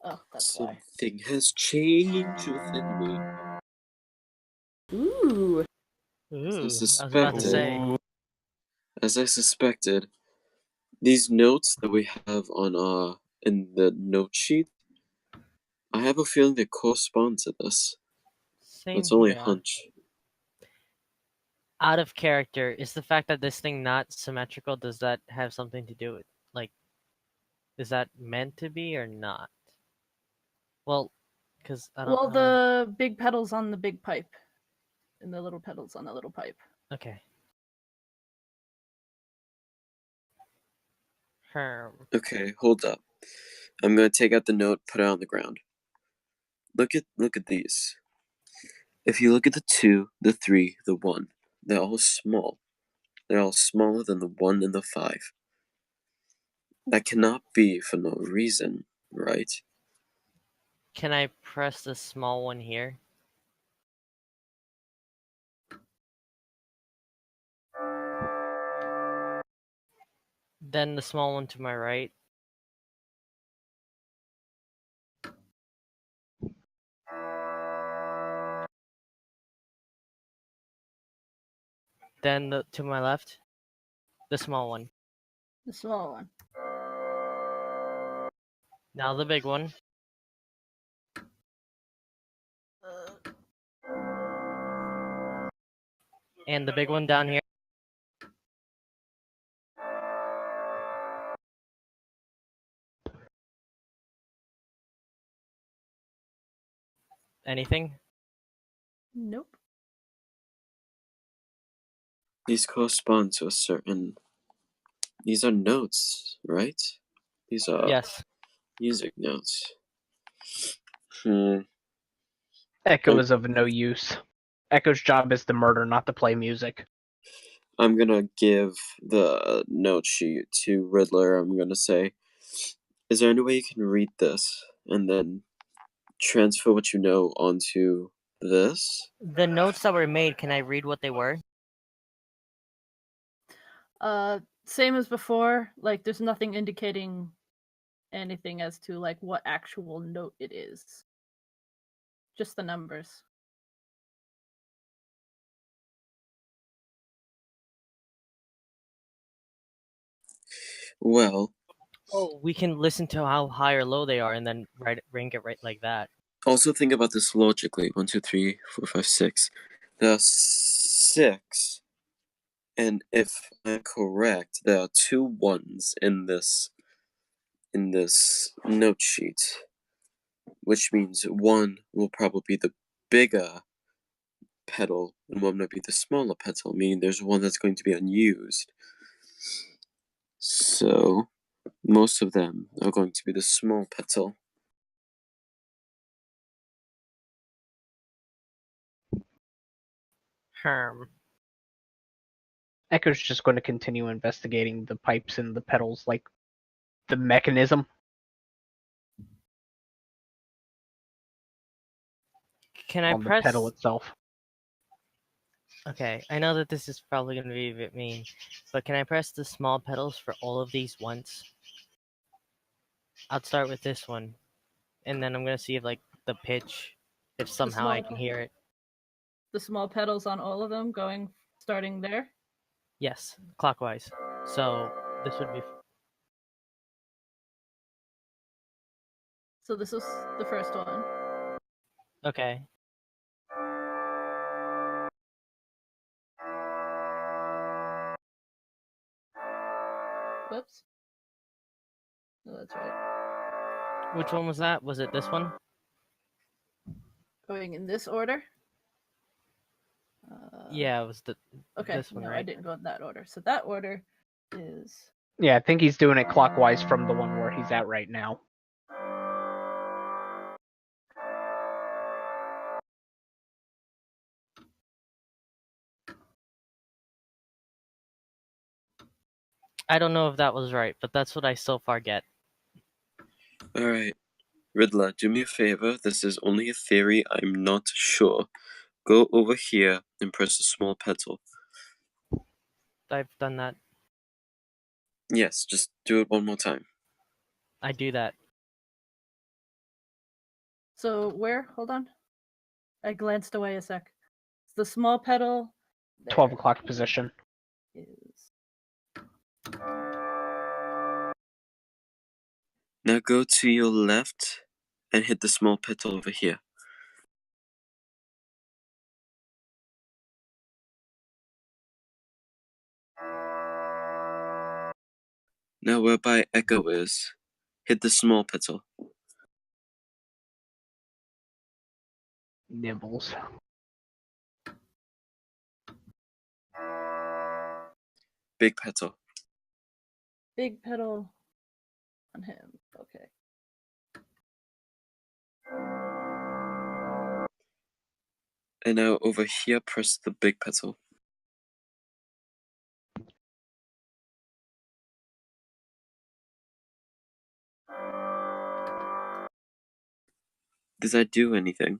Oh, that's why. Something has changed within me. Ooh. Ooh, I was about to say. As I suspected, these notes that we have on in the note sheet, I have a feeling they correspond to this. Same It's only a here. hunch. Out of character, is the fact that this thing not symmetrical, does that have something to do with, like, is that meant to be or not? Well, because I don't know. The big pedals on the big pipe. And the little pedals on the little pipe. Okay. Okay, hold up. I'm gonna take out the note, put it on the ground. Look at these. If you look at the 2, the 3, the 1, they're all small. They're all smaller than the 1 and the 5. That cannot be for no reason, right? Can I press the small one here? Then the small one to my right. Then to my left, the small one. The small one. Now the big one. And the big one down here. Anything? Nope. These correspond to a certain... These are notes, right? These are yes. Music notes. Echo is of no use. Echo's job is to murder, not to play music. I'm gonna give the note sheet to Riddler. I'm gonna say, is there any way you can read this and then transfer what you know onto this? The notes that were made, can I read what they were? Same as before. Like, there's nothing indicating anything as to, like, what actual note it is. Just the numbers. Well... Oh, we can listen to how high or low they are and then rank it right like that. Also think about this logically. 1, 2, 3, 4, 5, 6. There are 6. And if I'm correct, there are 2 1s in this note sheet. Which means 1 will probably be the bigger pedal and 1 might be the smaller pedal, meaning there's 1 that's going to be unused. So most of them are going to be the small pedal. Echo's just going to continue investigating the pipes and the pedals, like the mechanism. Can I on press the pedal itself? Okay, I know that this is probably going to be a bit mean, but can I press the small pedals for all of these once? I'll start with this one, and then I'm going to see if, like, the pitch, if somehow I can hear it. The small pedals on all of them starting there? Yes, clockwise. So this would be... So this is the first one. Okay. Whoops. Oh, that's right. Which one was that? Was it this one? Going in this order? Yeah, it was this one, right? I didn't go in that order. So that order is... Yeah, I think he's doing it clockwise from the one where he's at right now. I don't know if that was right, but that's what I so far get. Alright. Riddler, do me a favor. This is only a theory. I'm not sure. Go over here and press the small petal. I've done that. Yes, just do it one more time. I do that. So where? Hold on. I glanced away a sec. The small petal. 12 o'clock position. Is... Now go to your left and hit the small petal over here. Now whereby Echo is, hit the small petal. Nibbles. Big petal. Big petal on him. Okay. And now over here, press the big petal. Does that do anything?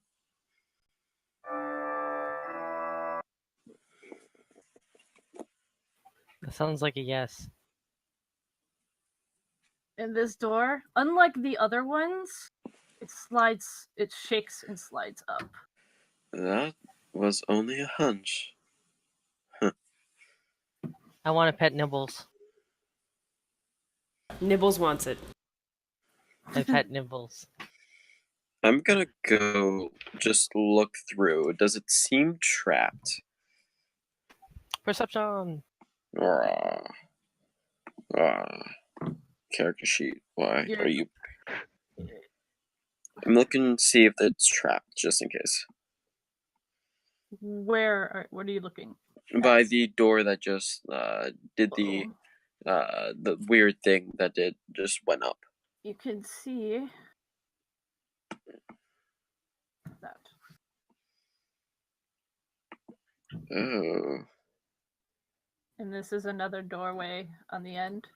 That sounds like a yes. And this door, unlike the other ones, it shakes and slides up. That was only a hunch. I want to pet Nibbles. Nibbles wants it. I pet Nibbles. I'm gonna go just look through. Does it seem trapped? Perception. Character sheet. Why You're- are you? I'm looking to see if it's trapped, just in case. What are you looking? By the door that just did the weird thing that just went up. You can see that. Oh. And this is another doorway on the end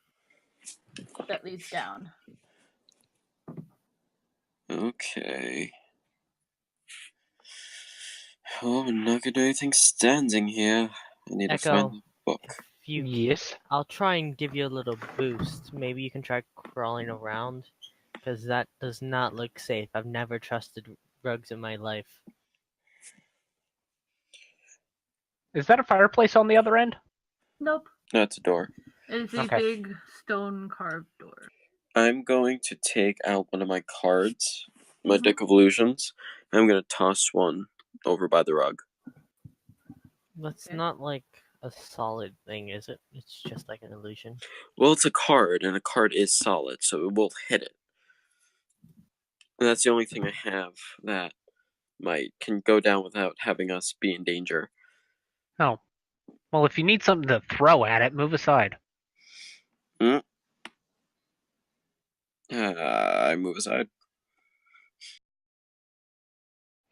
that leads down. Okay. Oh, I'm not gonna do anything standing here. I need to find Echo. the book. Yes. I'll try and give you a little boost. Maybe you can try crawling around, because that does not look safe. I've never trusted rugs in my life. Is that a fireplace on the other end? Nope. No, it's a door. It's a Okay. big stone carved door. I'm going to take out one of my cards, my deck of illusions. And I'm gonna toss one over by the rug. That's Okay. not like a solid thing, is it? It's just like an illusion. Well, it's a card, and a card is solid, so it will hit it. And that's the only thing I have that can go down without having us be in danger. Oh. Well, if you need something to throw at it, move aside. I move aside.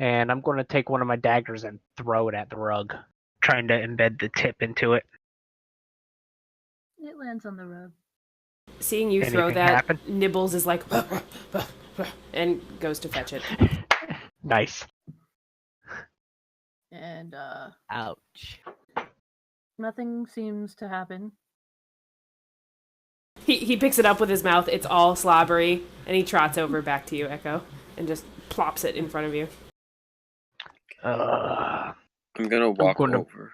And I'm going to take one of my daggers and throw it at the rug, trying to embed the tip into it. It lands on the rug. Seeing you throw Anything that, happen? Nibbles is like, and goes to fetch it. Nice. And Ouch. nothing seems to happen. He picks it up with his mouth. It's all slobbery, and he trots over back to you, Echo, and just plops it in front of you. I'm gonna walk over.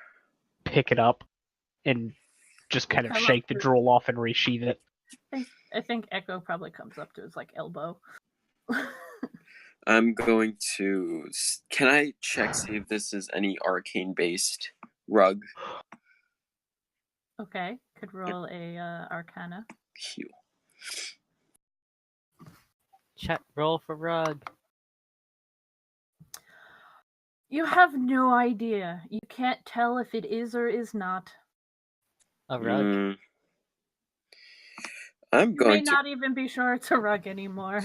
Pick it up and just kind of shake the drool off and resheath it. I think Echo probably comes up to his elbow. I'm going to. Can I check see if this is any arcane based rug? Okay, could roll a Arcana. Phew. Chat roll for rug. You have no idea. You can't tell if it is or is not. A rug. I'm You going may not even be sure it's a rug anymore.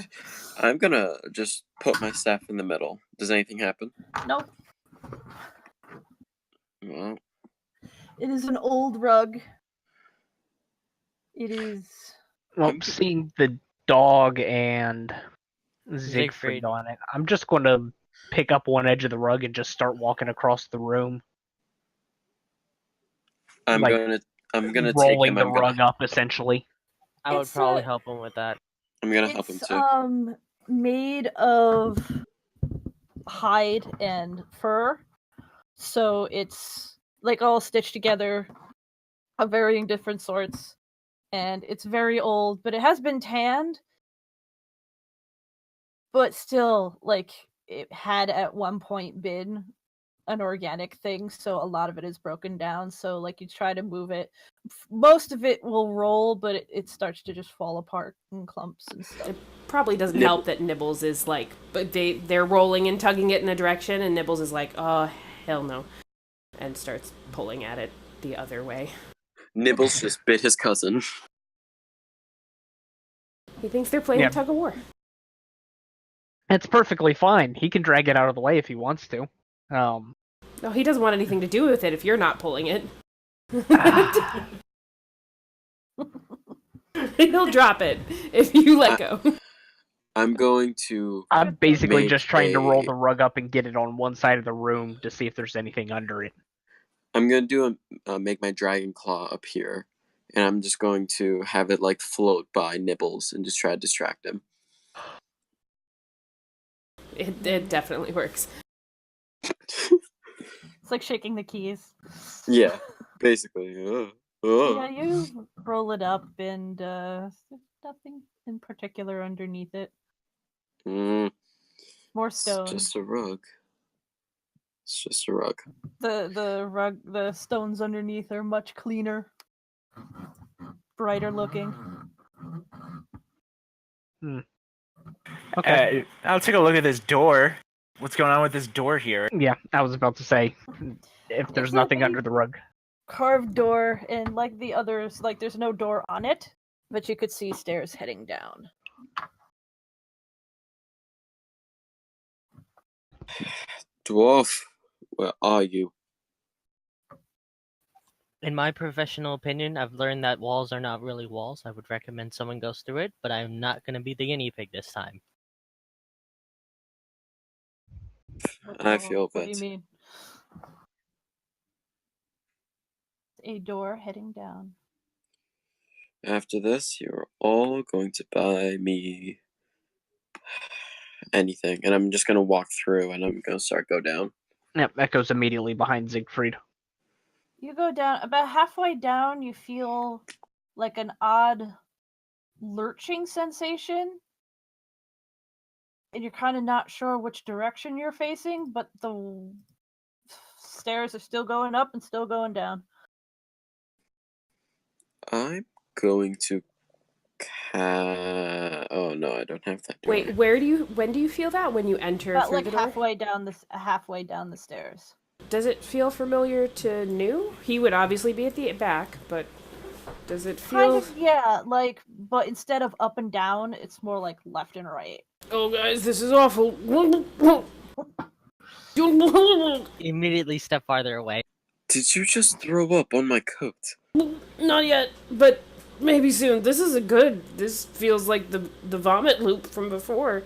I'm gonna just put my staff in the middle. Does anything happen? Nope. Well, It is an old rug. It is. Well, seeing the dog and Siegfried Siegfried. on it, I'm just going to pick up one edge of the rug and just start walking across the room. I'm like, gonna rolling take him. the rug up, essentially. I would probably help him with that. I'm gonna help him too. Made of hide and fur, so it's like all stitched together of varying different sorts, and it's very old, but it has been tanned, but still, like, it had at one point been an organic thing, so a lot of it is broken down, so like you try to move it, most of it will roll, but it starts to just fall apart in clumps and stuff. It probably doesn't help that Nibbles is like, but they're rolling and tugging it in a direction, and Nibbles is like, oh, hell no, and starts pulling at it the other way. Nibbles just bit his cousin. He thinks they're playing tug of war. It's perfectly fine. He can drag it out of the way if he wants to. No, he doesn't want anything to do with it if you're not pulling it. He'll drop it if you let go. I'm going to... I'm basically just trying to roll the rug up and get it on one side of the room to see if there's anything under it. I'm going to do make my dragon claw up here, and I'm just going to have it like float by Nibbles and just try to distract him. It definitely works. It's like shaking the keys. Yeah, basically. Yeah, you roll it up, and nothing in particular underneath it. More stone. It's just a rug. It's just a rug. The rug, the stones underneath are much cleaner, brighter looking. Okay. I'll take a look at this door. What's going on with this door here? Yeah, I was about to say, if there's nothing under the rug. Carved door, and like the others, like there's no door on it, but you could see stairs heading down. Dwarf, where are you? In my professional opinion, I've learned that walls are not really walls. I would recommend someone goes through it, but I'm not going to be the guinea pig this time. I feel What do you mean? A door heading down. After this, you're all going to buy me anything, and I'm just going to walk through, and I'm going to go down. Yep, that goes immediately behind Siegfried. You go down, about halfway down, you feel like an odd lurching sensation, and you're kind of not sure which direction you're facing, but the stairs are still going up and still going down. I'm going to oh no, I don't have that door. Wait, when do you feel that? When you enter about through like the door? halfway down the stairs. Does it feel familiar to New? He would obviously be at the back, but does it feel... Kind of, yeah, like, but instead of up and down, it's more like left and right. Oh guys, this is awful. Immediately step farther away. Did you just throw up on my coat? Not yet, but maybe soon. This feels like the vomit loop from before.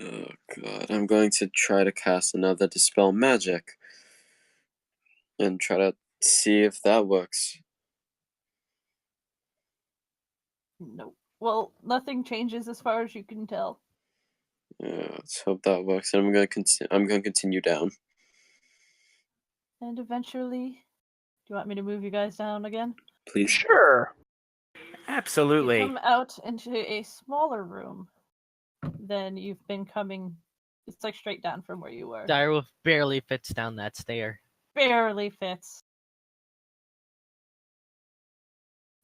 Oh god, I'm going to try to cast another Dispel Magic. And try to see if that works. Nope. Well, nothing changes as far as you can tell. Yeah, let's hope that works. And I'm going to continue down. And eventually, do you want me to move you guys down again? Please. Sure. Absolutely. You come out into a smaller room than you've been coming. It's like straight down from where you were. Direwolf barely fits down that stair. Barely fits.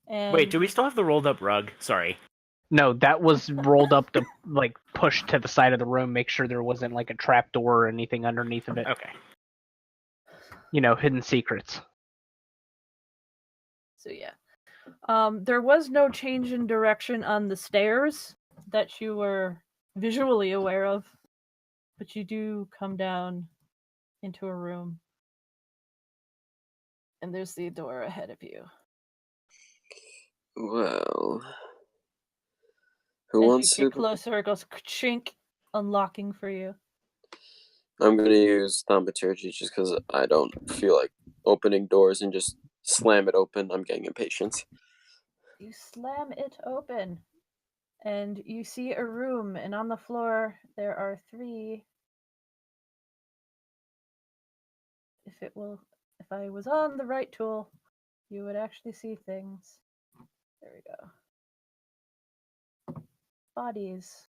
And Wait, do we still have the rolled up rug? Sorry. No, that was rolled up to like push to the side of the room, make sure there wasn't like a trap door or anything underneath of it. Okay. You know, hidden secrets. So yeah. There was no change in direction on the stairs that you were visually aware of, but you do come down into a room. And there's the door ahead of you. Well, who As wants you get to? closer, it goes chink, unlocking for you. I'm gonna use thaumaturgy just because I don't feel like opening doors and just slam it open. I'm getting impatient. You slam it open, and you see a room, and on the floor there are 3. If I was on the right tool, you would actually see things. There we go. Bodies.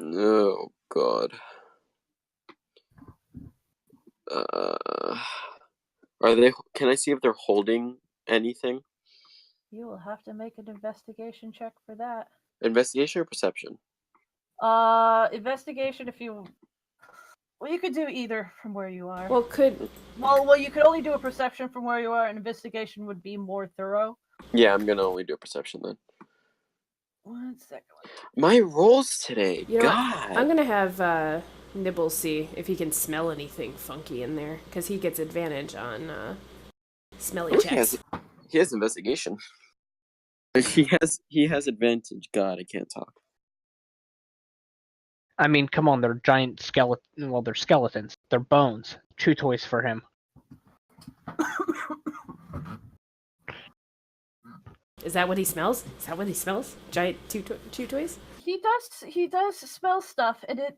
Oh God. Are they? Can I see if they're holding anything? You will have to make an investigation check for that. Investigation or perception? Investigation if you. Well, you could do either from where you are. Well, you could only do a perception from where you are, and investigation would be more thorough. Yeah, I'm gonna only do a perception then. 1 second. My rolls today. You know God. what? I'm gonna have Nibbles see if he can smell anything funky in there, because he gets advantage on smelly checks. He has investigation. He has advantage. God, I can't talk. I mean, come on, they're giant skeleton. Well, they're skeletons. They're bones. 2 toys for him. Is that what he smells? Is that what he smells? Giant two toys? He does smell stuff, and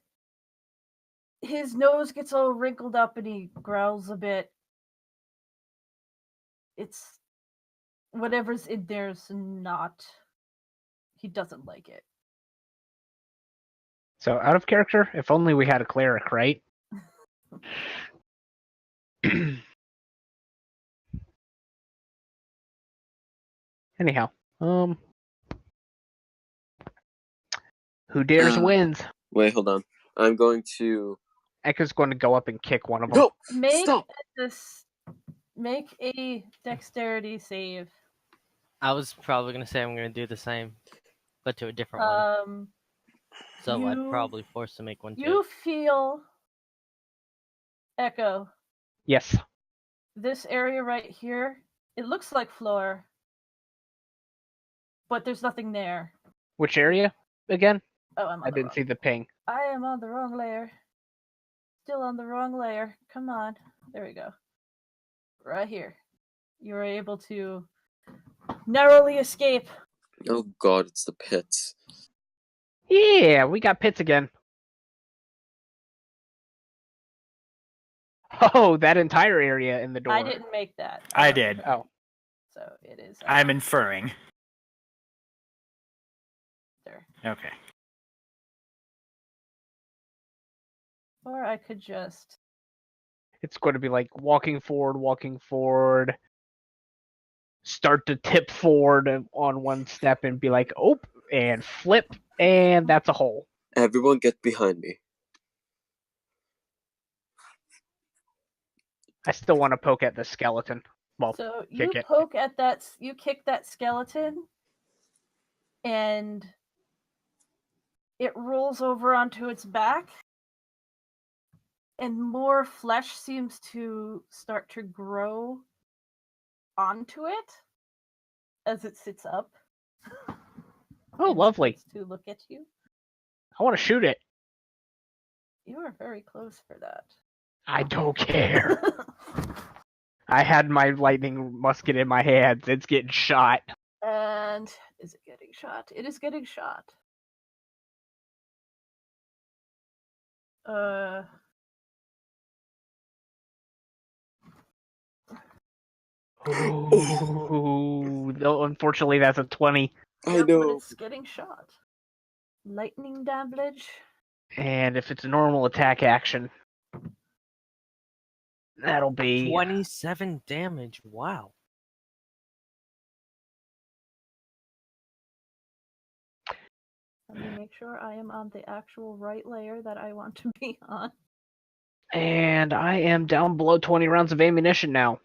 his nose gets all wrinkled up, and he growls a bit. It's whatever's in there's not. He doesn't like it. So, out of character, if only we had a cleric, right? Anyhow, who dares wins? Wait, hold on. I'm going to. Ekka's going to go up and kick one of them. No! Stop! Make a dexterity save. I was probably going to say I'm going to do the same, but to a different one. So I'd probably force to make one too. You feel, Echo. Yes. This area right here, it looks like floor, but there's nothing there. Which area again? Oh, I didn't see the ping. I am on the wrong layer. Still on the wrong layer. Come on. There we go. Right here. You were able to narrowly escape. Oh God, it's the pits. Yeah, we got pits again. Oh, that entire area in the door. I didn't make that. I did. Oh. So it is. I'm inferring. There. Okay. Or I could just. It's going to be like walking forward, start to tip forward on one step and be like, oh, and flip, and that's a hole. Everyone get behind me. I still want to poke at the skeleton. Well, so kick you it. poke at that. You kick that skeleton, and it rolls over onto its back, and more flesh seems to start to grow onto it as it sits up. Oh, lovely. To look at you. I want to shoot it. You are very close for that. I don't care. I had my lightning musket in my hands. It's getting shot. And is it getting shot? It is getting shot. Ooh, unfortunately, that's a 20. I know. But it's getting shot. Lightning damage. And if it's a normal attack action, that'll be 27 damage. Wow. Let me make sure I am on the actual right layer that I want to be on. And I am down below 20 rounds of ammunition now.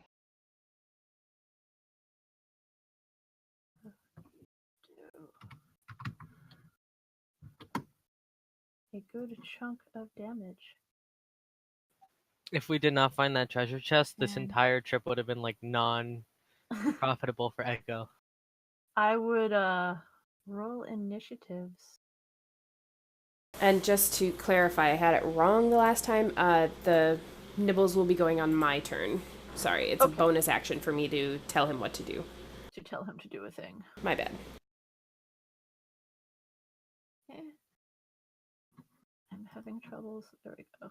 A good chunk of damage. If we did not find that treasure chest, this entire trip would have been like Profitable for Echo. I would roll initiatives. And just to clarify, I had it wrong the last time. The nibbles will be going on my turn. Sorry, it's a bonus action for me to tell him what to do. To tell him to do a thing. My bad. Okay. I'm having troubles. There we go.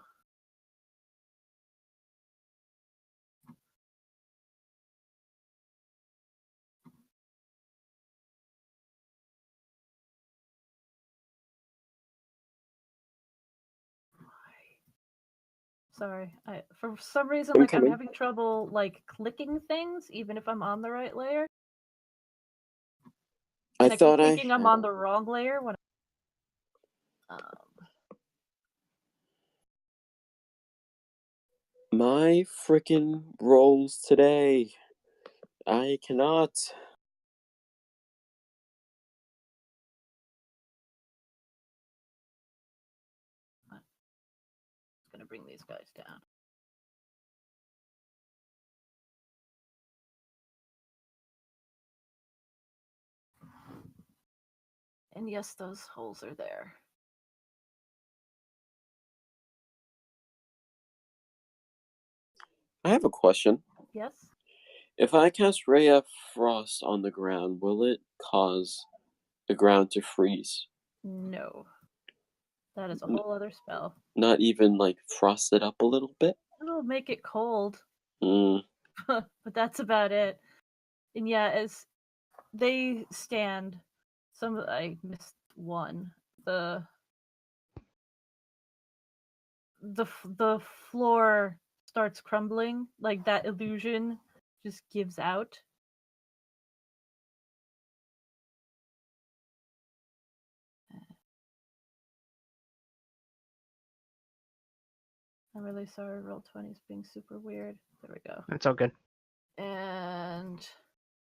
Sorry, for some reason I'm having trouble clicking things, even if I'm on the right layer. I thought thinking I'm on the wrong layer when. My frickin' rolls today. I cannot. I'm gonna bring these guys down. And yes, those holes are there. I have a question. Yes? If I cast Ray of Frost on the ground, will it cause the ground to freeze? No. That is a whole other spell. Not even frost it up a little bit? It'll make it cold. Mm. But that's about it. And yeah, as they stand, I missed one. The floor starts crumbling, that illusion just gives out. I'm really sorry, Roll20 is being super weird. There we go. It's all good. And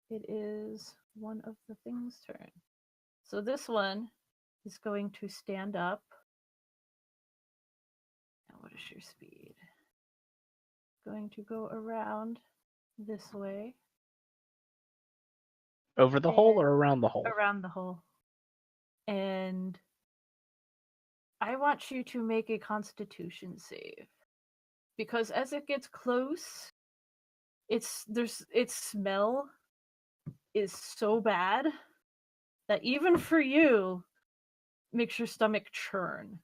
it is one of the things' turn. So this one is going to stand up. Now, what is your speed? Going to go around this way. Over the hole or around the hole? Around the hole. And I want you to make a Constitution save. Because as it gets close, its smell is so bad that even for you, makes your stomach churn.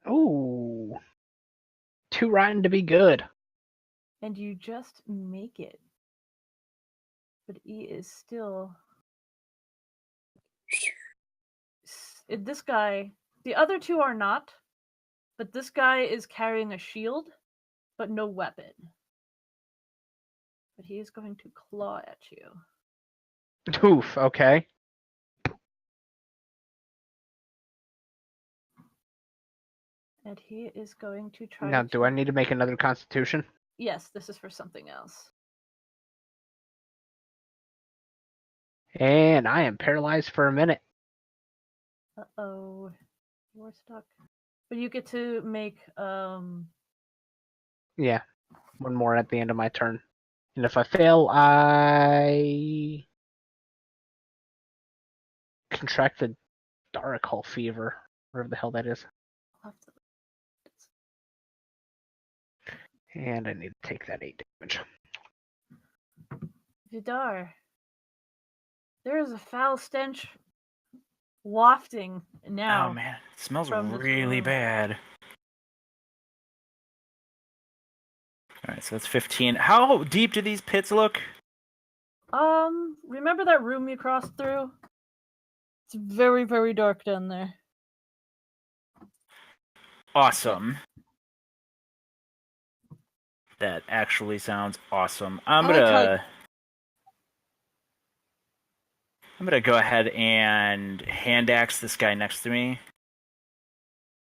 Ooh. Too rotten to be good. And you just make it. But he is still... This guy... The other two are not. But this guy is carrying a shield, but no weapon. But he is going to claw at you. Oof, okay. And he is going to try Now, do I need to make another Constitution? Yes, this is for something else. And I am paralyzed for a minute. Uh-oh. You're stuck. But you get to make, Yeah, one more at the end of my turn. And if I fail, I contracted Dark Hole Fever, whatever the hell that is. And I need to take that 8 damage. Vidar, there is a foul stench wafting now. Oh man, it smells really bad. Alright, so that's 15. How deep do these pits look? Remember that room you crossed through? It's very, very dark down there. Awesome. That actually sounds awesome. I'm gonna go ahead and hand axe this guy next to me.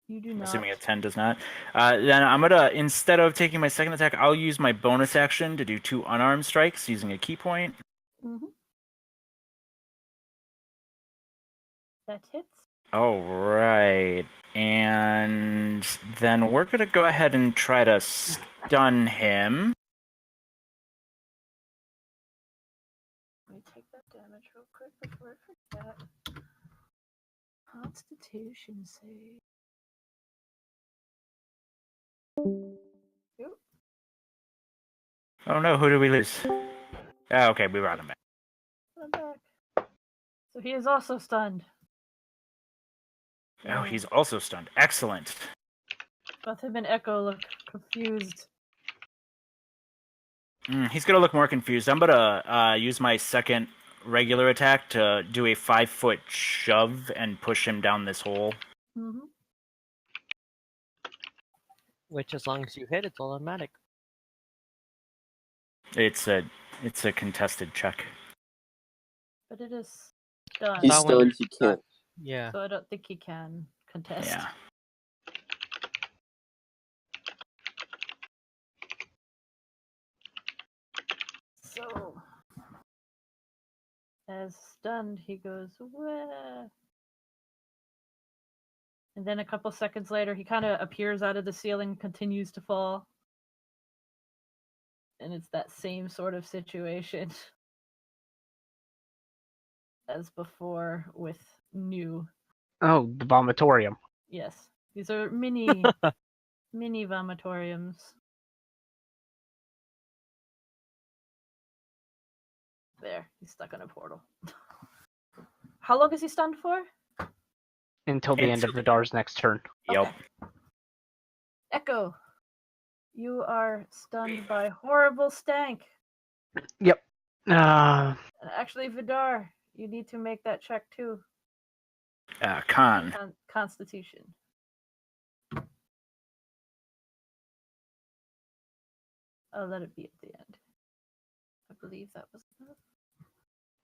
You do not. Assuming a 10 does not. Then I'm gonna, instead of taking my second attack, I'll use my bonus action to do 2 unarmed strikes using a key point. Mm-hmm. That hits. All right. And then we're gonna go ahead and try to stun him. me take that damage real quick before I forget. Constitution save. Yep. Oh no, who did we lose? Oh, okay, we brought him back. I'm back. So he is also stunned. Oh, he's also stunned. Excellent. Both him and Echo look confused. He's gonna look more confused. I'm gonna use my second regular attack to do a 5-foot shove and push him down this hole. Mm-hmm. Which, as long as you hit, it's automatic. It's a contested check. But it is stunned. He's stunned. He can't. Yeah. So I don't think he can contest. Yeah. So, as stunned, he goes, wah. And then a couple seconds later, he kind of appears out of the ceiling, continues to fall. And it's that same sort of situation as before with new. Oh, the vomitorium. Yes, these are mini vomitoriums. There, he's stuck on a portal. How long is he stunned for? Until the end of Vidar's next turn. Yep. Okay. Echo, you are stunned by horrible stank. Yep. Actually, Vidar, you need to make that check too. Con. Constitution. I'll let it be at the end. I believe that was enough.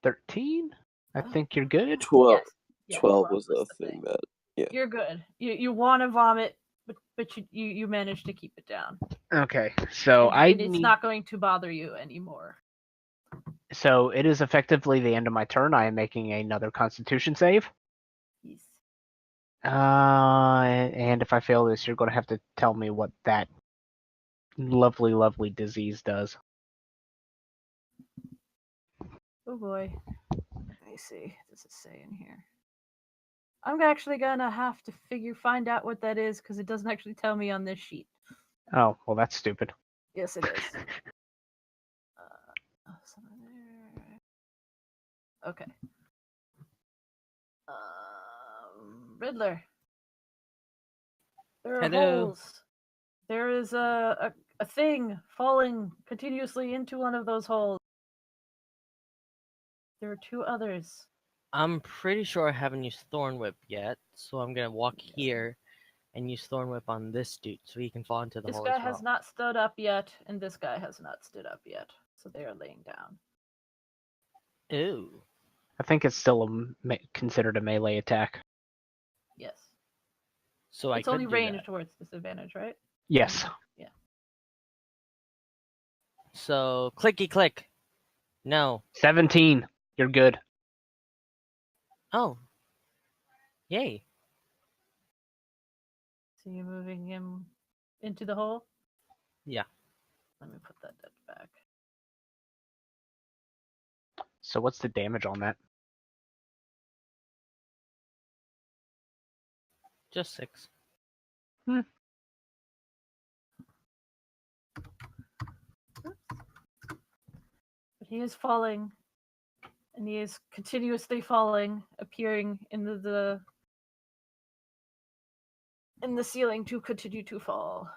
13? I think you're good. 12. Yes. Yeah, 12 was the thing that. Yeah. You're good. You want to vomit, but you managed to keep it down. Okay, so it's not going to bother you anymore. So it is effectively the end of my turn. I am making another Constitution save. Yes. And if I fail this, you're going to have to tell me what that lovely, lovely disease does. Oh boy. Let me see. What does it say in here? I'm actually gonna have to find out what that is because it doesn't actually tell me on this sheet. Oh, well, that's stupid. Yes, it is. Okay. Riddler. There are Hello. holes. There is a thing falling continuously into one of those holes. There are two others. I'm pretty sure I haven't used Thorn Whip yet, so I'm gonna walk here and use Thorn Whip on this dude so he can fall into the This hole guy as well. has not stood up yet, and this guy has not stood up yet. So they are laying down. Ooh. I think it's still considered a melee attack. Yes. So It's I only could do ranged that. towards disadvantage, right? Yes. Yeah. So clicky click. No. 17. You're good. Oh. Yay. So you're moving him into the hole? Yeah. Let me put that back. So what's the damage on that? Just 6. But he is falling, and he is continuously falling, appearing in the ceiling to continue to fall.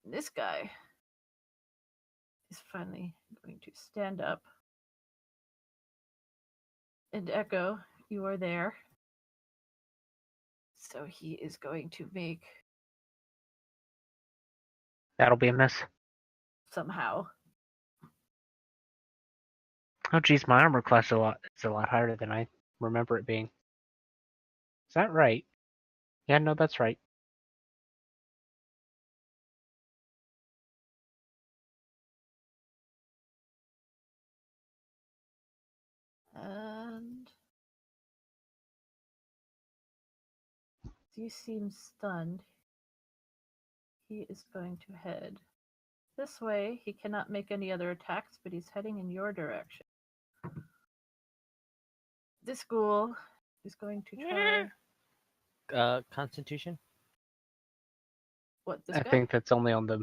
And this guy is finally going to stand up. And Echo, you are there. So he is going to make That'll be a miss. somehow. Oh, geez, my armor class is a lot higher than I remember it being. Is that right? Yeah, no, that's right. And you seem stunned. He is going to head this way. He cannot make any other attacks, but he's heading in your direction. this ghoul is going to try. Constitution? What, this I guy? think that's only on the.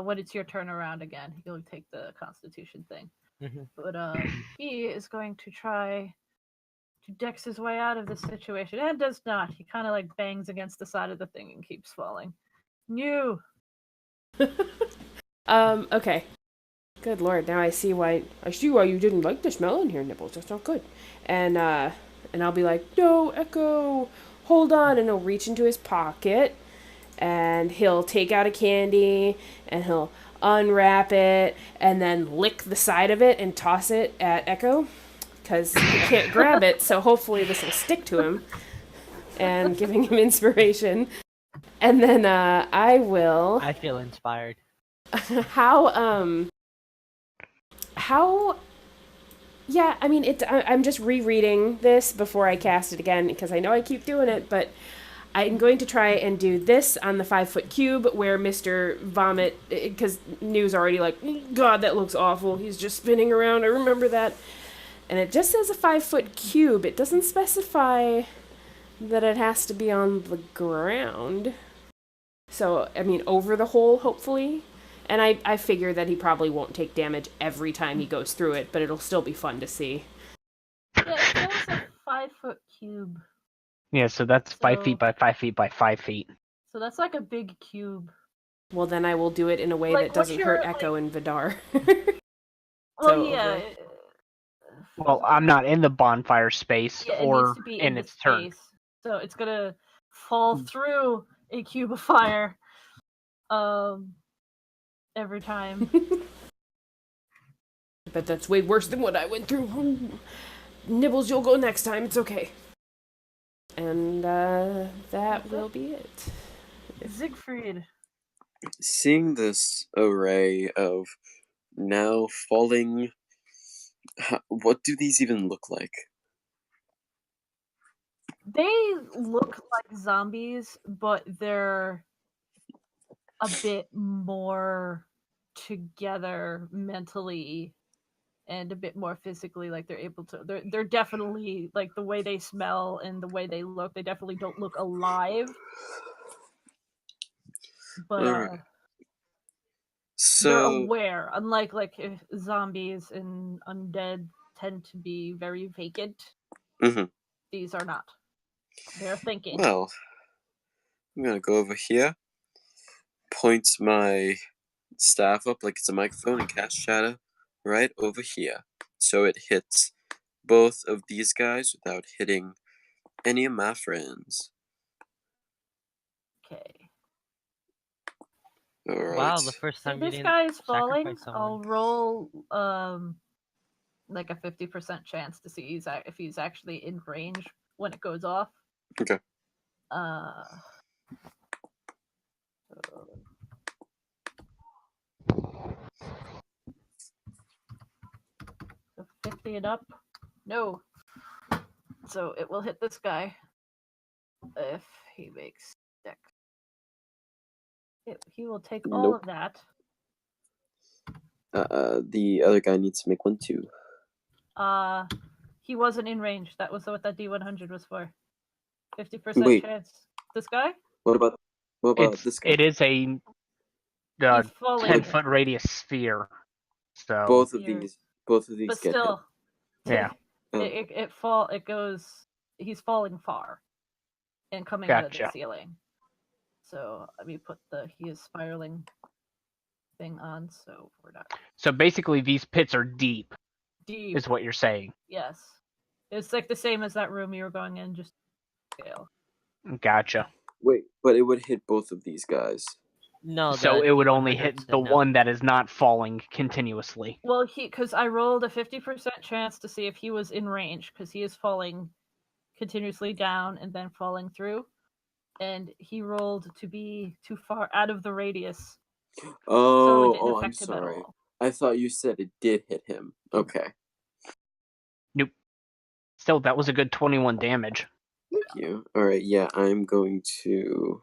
When it's your turn around again, you'll take the Constitution thing. Mm-hmm. But he is going to try to dex his way out of this situation, and does not. He kind of like bangs against the side of the thing and keeps falling. New. Okay. Good lord, now I see why you didn't like the smell in here, Nibbles. That's not good. And I'll be like, no, Echo, hold on, and he'll reach into his pocket, and he'll take out a candy, and he'll unwrap it, and then lick the side of it and toss it at Echo, because he can't grab it, so hopefully this will stick to him, and giving him inspiration. And then I will... I feel inspired. Yeah, I mean, I'm just rereading this before I cast it again, because I know I keep doing it, but I'm going to try and do this on the 5-foot cube where Mr. Vomit, because New's already like, God, that looks awful. He's just spinning around. I remember that. And it just says a 5-foot cube. It doesn't specify that it has to be on the ground. So, I mean, over the hole, hopefully. And I figure that he probably won't take damage every time he goes through it, but it'll still be fun to see. Yeah, it says a 5-foot cube. Yeah, so that's 5 feet by 5 feet by 5 feet. So that's like a big cube. Well, then I will do it in a way that doesn't hurt Echo and Vidar. Yeah. Well, I'm not in the bonfire space or needs to be in its turn. So it's gonna fall through a cube of fire. Every time. But that's way worse than what I went through. Nibbles, you'll go next time. It's okay. And that will be it. Siegfried. Seeing this array of now falling... What do these even look like? They look like zombies, but they're a bit more together mentally and a bit more physically. Like they're able to, they're definitely, like, the way they smell and the way they look, they definitely don't look alive, but so they're aware, unlike like if zombies and undead tend to be very vacant. These are not. They're thinking. Well, I'm gonna go over here, point my staff up like it's a microphone, and cast shadow right over here, so it hits both of these guys without hitting any of my friends. Okay. All right. Wow, the first time this guy is falling, I'll roll like a 50% chance to see if he's actually in range when it goes off. Okay. So 50 and up. No. So it will hit this guy if he makes dex. He will take all of that. The other guy needs to make one too. He wasn't in range. That was what that D100 was for. 50% chance. This guy? What about this guy? It is a 10-foot radius sphere. So both of these but get still, hit. Yeah. He's falling far and coming out of the ceiling. So let me put he is spiraling thing on, so we're not. So basically these pits are deep. Deep is what you're saying. Yes. It's like the same as that room you were going in, just scale. Gotcha. Wait, but it would hit both of these guys. No, so it would only hit the one that is not falling continuously. Well, because I rolled a 50% chance to see if he was in range, because he is falling continuously down and then falling through, and he rolled to be too far out of the radius. Oh, I'm sorry. I thought you said it did hit him. Okay. Nope. Still, that was a good 21 damage. Thank you. Alright, yeah, I'm going to...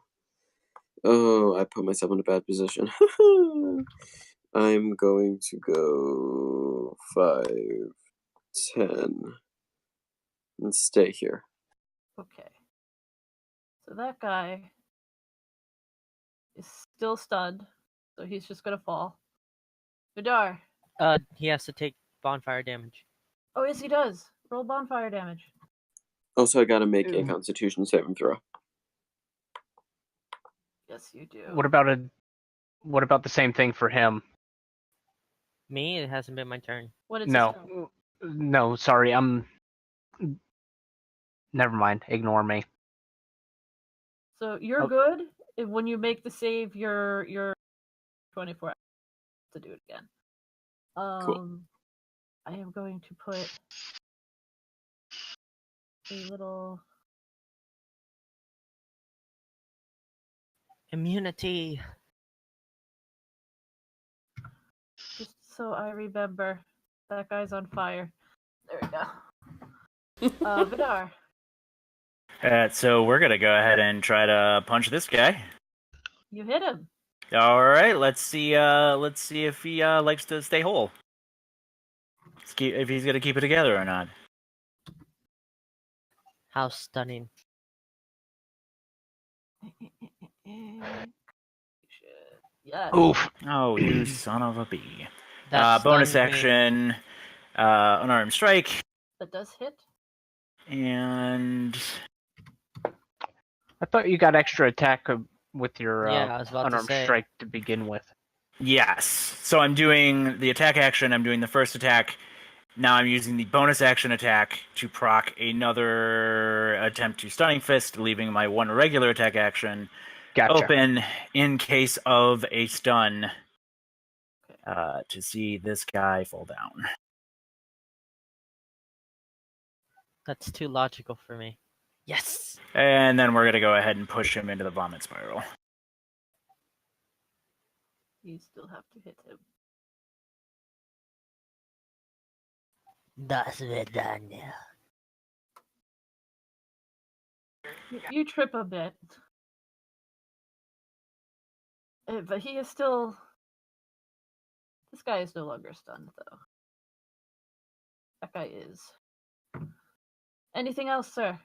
Oh, I put myself in a bad position. I'm going to go 5, 10. And stay here. Okay. So that guy is still stunned, so he's just gonna fall. Vidar. He has to take bonfire damage. Oh, yes, he does. Roll bonfire damage. Also, I gotta make a Constitution saving throw. Yes, you do. What about the same thing for him? Me? It hasn't been my turn. What is No, sorry. Never mind. Ignore me. So you're good. When you make the save, you're 24 hours to do it again. Cool. I am going to put a little immunity. Just so I remember. That guy's on fire. There we go. Vidar. So we're gonna go ahead and try to punch this guy. You hit him. All right, let's see if he likes to stay whole. If he's gonna keep it together or not. How stunning. Yes. Oof. Oh, you son of a bee. That Bonus stuns me. action, unarmed strike, That does hit. and I thought you got extra attack with your Yeah, I was about to unarmed say. strike to begin with. yes. So I'm doing the attack action. I'm doing the first attack. Now I'm using the bonus action attack to proc another attempt to stunning fist, leaving my one regular attack action open in case of a stun. To see this guy fall down. That's too logical for me. Yes! And then we're going to go ahead and push him into the vomit spiral. You still have to hit him. Das wird dann. You trip a bit. But he is still... This guy is no longer stunned, though. That guy is. Anything else, sir?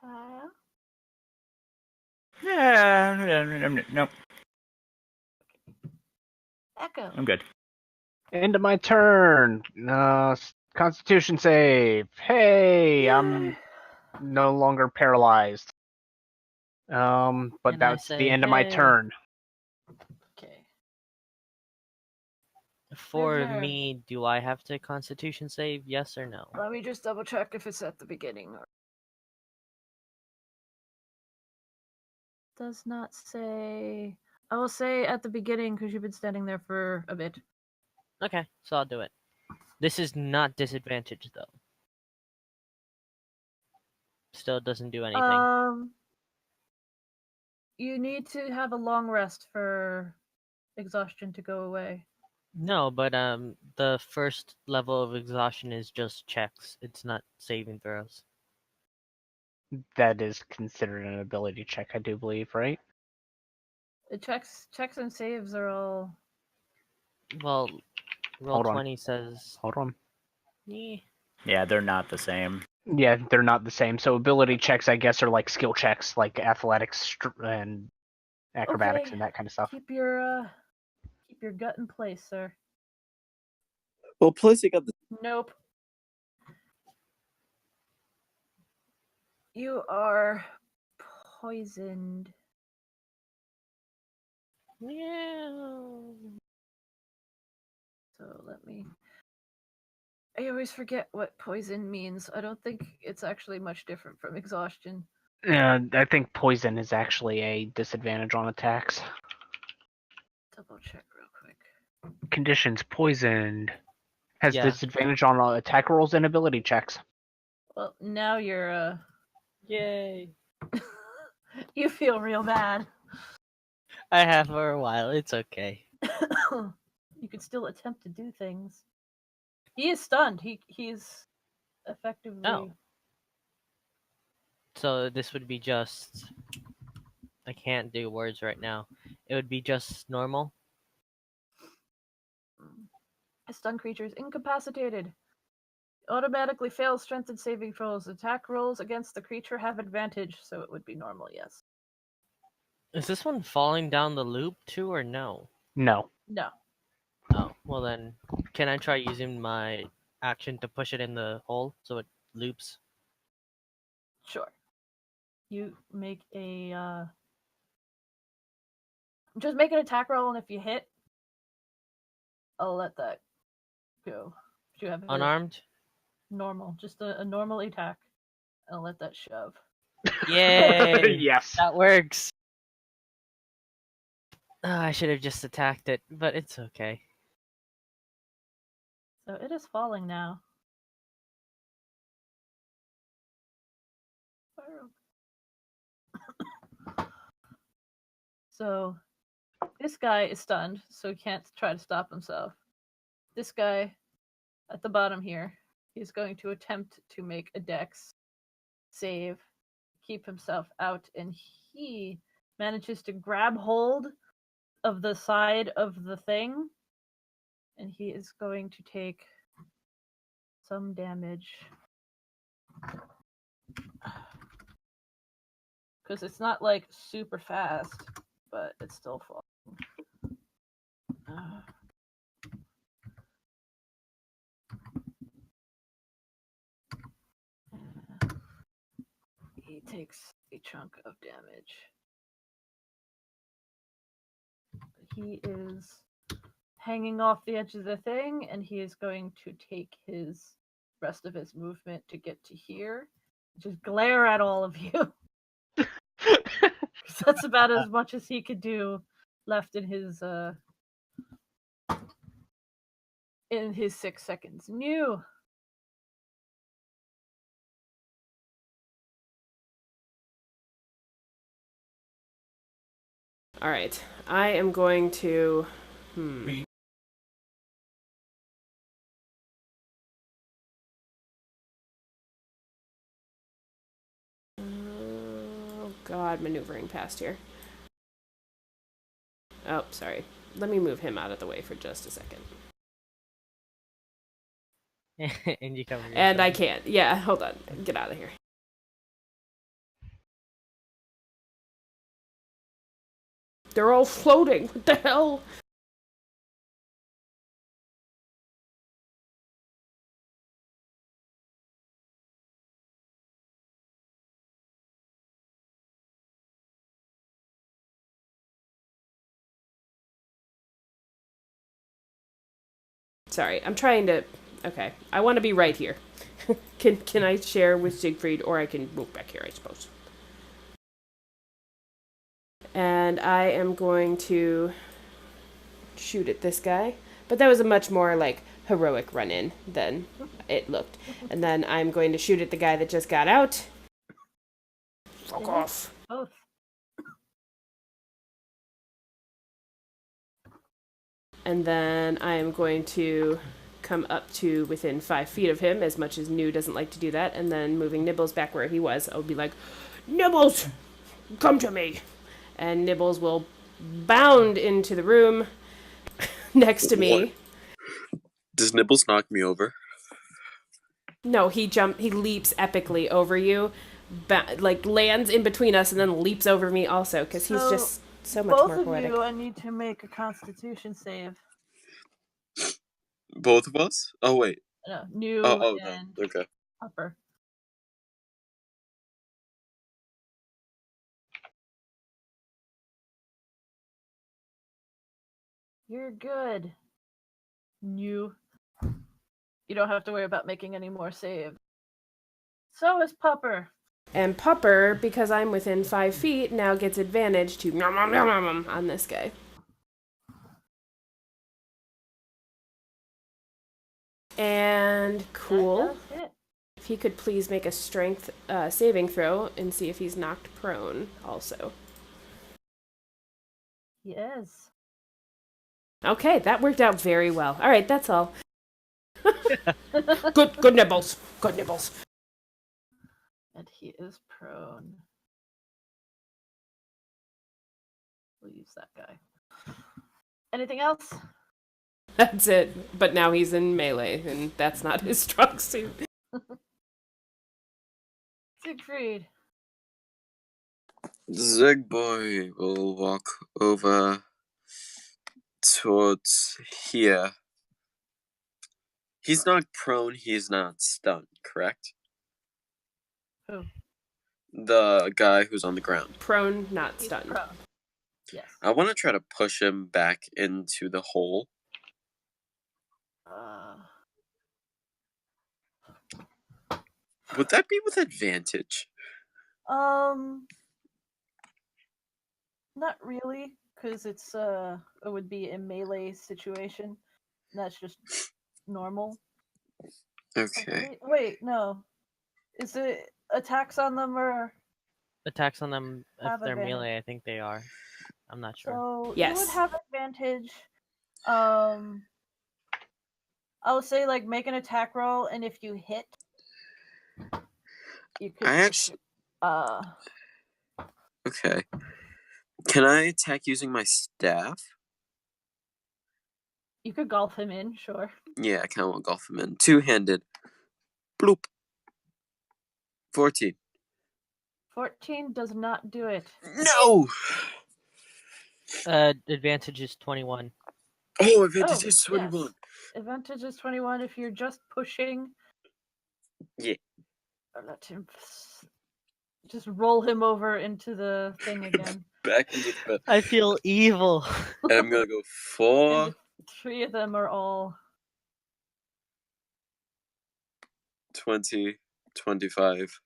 Kyle? Yeah, no. Echo. I'm good. End of my turn. Constitution save. Hey, I'm no longer paralyzed. But And that's the end of my hey. turn. Okay. For Riddler. me, do I have to Constitution save? Yes or no? Let me just double check if it's at the beginning. Does not say. I will say at the beginning because you've been standing there for a bit. Okay, so I'll do it. This is not disadvantaged though. Still doesn't do anything. You need to have a long rest for exhaustion to go away. No, but the first level of exhaustion is just checks. It's not saving throws. That is considered an ability check, I do believe, right? The checks and saves are all. Well, roll Hold on. 20 says. Hold on. Yeah, they're not the same. Yeah, they're not the same. So ability checks, I guess, are like skill checks, like athletics and acrobatics Okay. and that kind of stuff. Keep your gut in place, sir. Well, plus you got the. Nope. You are poisoned. Yeah. So let me. I always forget what poison means. I don't think it's actually much different from exhaustion. I think poison is actually a disadvantage on attacks. Double check real quick. Conditions poisoned has Yeah. disadvantage on attack rolls and ability checks. Well, now you're Yay. you feel real bad. I have for a while. It's okay. You could still attempt to do things. He is stunned. He's effectively. Oh. So this would be just. I can't do words right now. It would be just normal. A stunned creature is incapacitated. Automatically fails strength and saving throws. Attack rolls against the creature have advantage, so it would be normal, yes. Is this one falling down the loop too, or no? No. No. Oh, well then, can I try using my action to push it in the hole so it loops? Sure. You make a just make an attack roll, and if you hit, I'll let that go. If you have Unarmed? Normal, just a normal attack. I'll let that shove. Yay! Yes. That works. Oh, I should have just attacked it, but it's okay. So it is falling now. So this guy is stunned, so he can't try to stop himself. This guy at the bottom here, he's going to attempt to make a dex save, keep himself out, and he manages to grab hold of the side of the thing, and he is going to take some damage. Because it's not like super fast, but it's still falling. He takes a chunk of damage. He is hanging off the edge of the thing, and he is going to take his rest of his movement to get to here. Just glare at all of you. That's about as much as he could do left in his 6 seconds. New. All right, I am going to. Oh God, maneuvering past here. Oh, sorry. Let me move him out of the way for just a second. And you cover. And I can't. Yeah, hold on. Get out of here. They're all floating. What the hell? Sorry, I'm trying to. Okay, I want to be right here. Can I share with Siegfried, or I can move back here, I suppose. And I am going to shoot at this guy. But that was a much more, like, heroic run-in than it looked. And then I'm going to shoot at the guy that just got out. Fuck off. Both. And then I'm going to come up to within 5 feet of him, as much as New doesn't like to do that, and then moving Nibbles back where he was, I'll be like, Nibbles, come to me! And Nibbles will bound into the room next to me. What? Does Nibbles knock me over? No, he leaps epically over you, like lands in between us, and then leaps over me also, because he's just so much more poetic. Both of you, I need to make a Constitution save. Both of us? Oh, wait. No, New and no. Okay. Upper. You're good. New. You don't have to worry about making any more saves. So is Pupper. And Pupper, because I'm within 5 feet, now gets advantage to nom, nom, nom, nom, nom, on this guy. And cool. If he could please make a strength saving throw and see if he's knocked prone also. Yes. Okay, that worked out very well. All right, that's all. Good nibbles. Good nibbles. And he is prone. We'll use that guy. Anything else? That's it. But now he's in melee, and that's not his strong suit. Siegfried. Zigboy will walk over towards here. He's not prone, he's not stunned, correct? Who? The guy who's on the ground. Prone, not He's stunned. prone. Yes. I want to try to push him back into the hole. Would that be with advantage? Not really, because it would be a melee situation. That's just normal. Okay. Wait, no. Is it attacks on them or Attacks on them if have they're advantage? melee, I think they are. I'm not sure. So Yes. you would have advantage. I'll say like make an attack roll, and if you hit, you could. Okay. Can I attack using my staff? You could golf him in, sure. Yeah, I kind of want to golf him in. Two-handed. Bloop. 14. 14 does not do it. No! Advantage is 21. Oh, advantage is 21. Yes. Advantage is 21 if you're just pushing. Yeah. Let him just roll him over into the thing again. Back into the pit. I feel evil. And I'm going to go 4. And 3 of them are all 20, 25,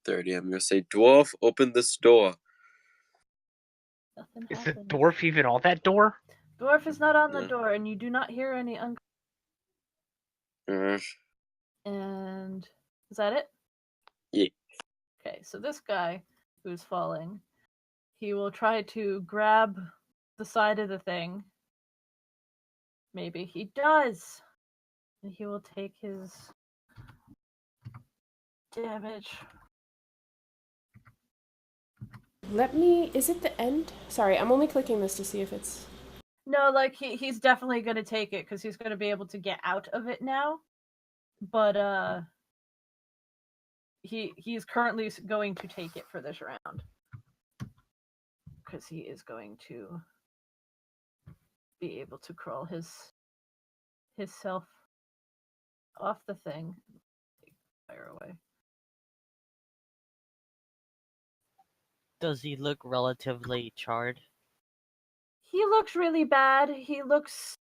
30. I'm going to say, Dwarf, open this door. nothing Is the happened. dwarf even on that door? Dwarf is not on the No. door, and you do not hear any Uh, And is that it? Yeah. Okay, so this guy who's falling, he will try to grab the side of the thing. Maybe he does. And he will take his damage. Is it the end? Sorry, I'm only clicking this to see if it's... No, like he's definitely going to take it because he's going to be able to get out of it now. But he's currently going to take it for this round because he is going to be able to crawl himself off the thing. Take fire away. Does he look relatively charred? He looks really bad. He looks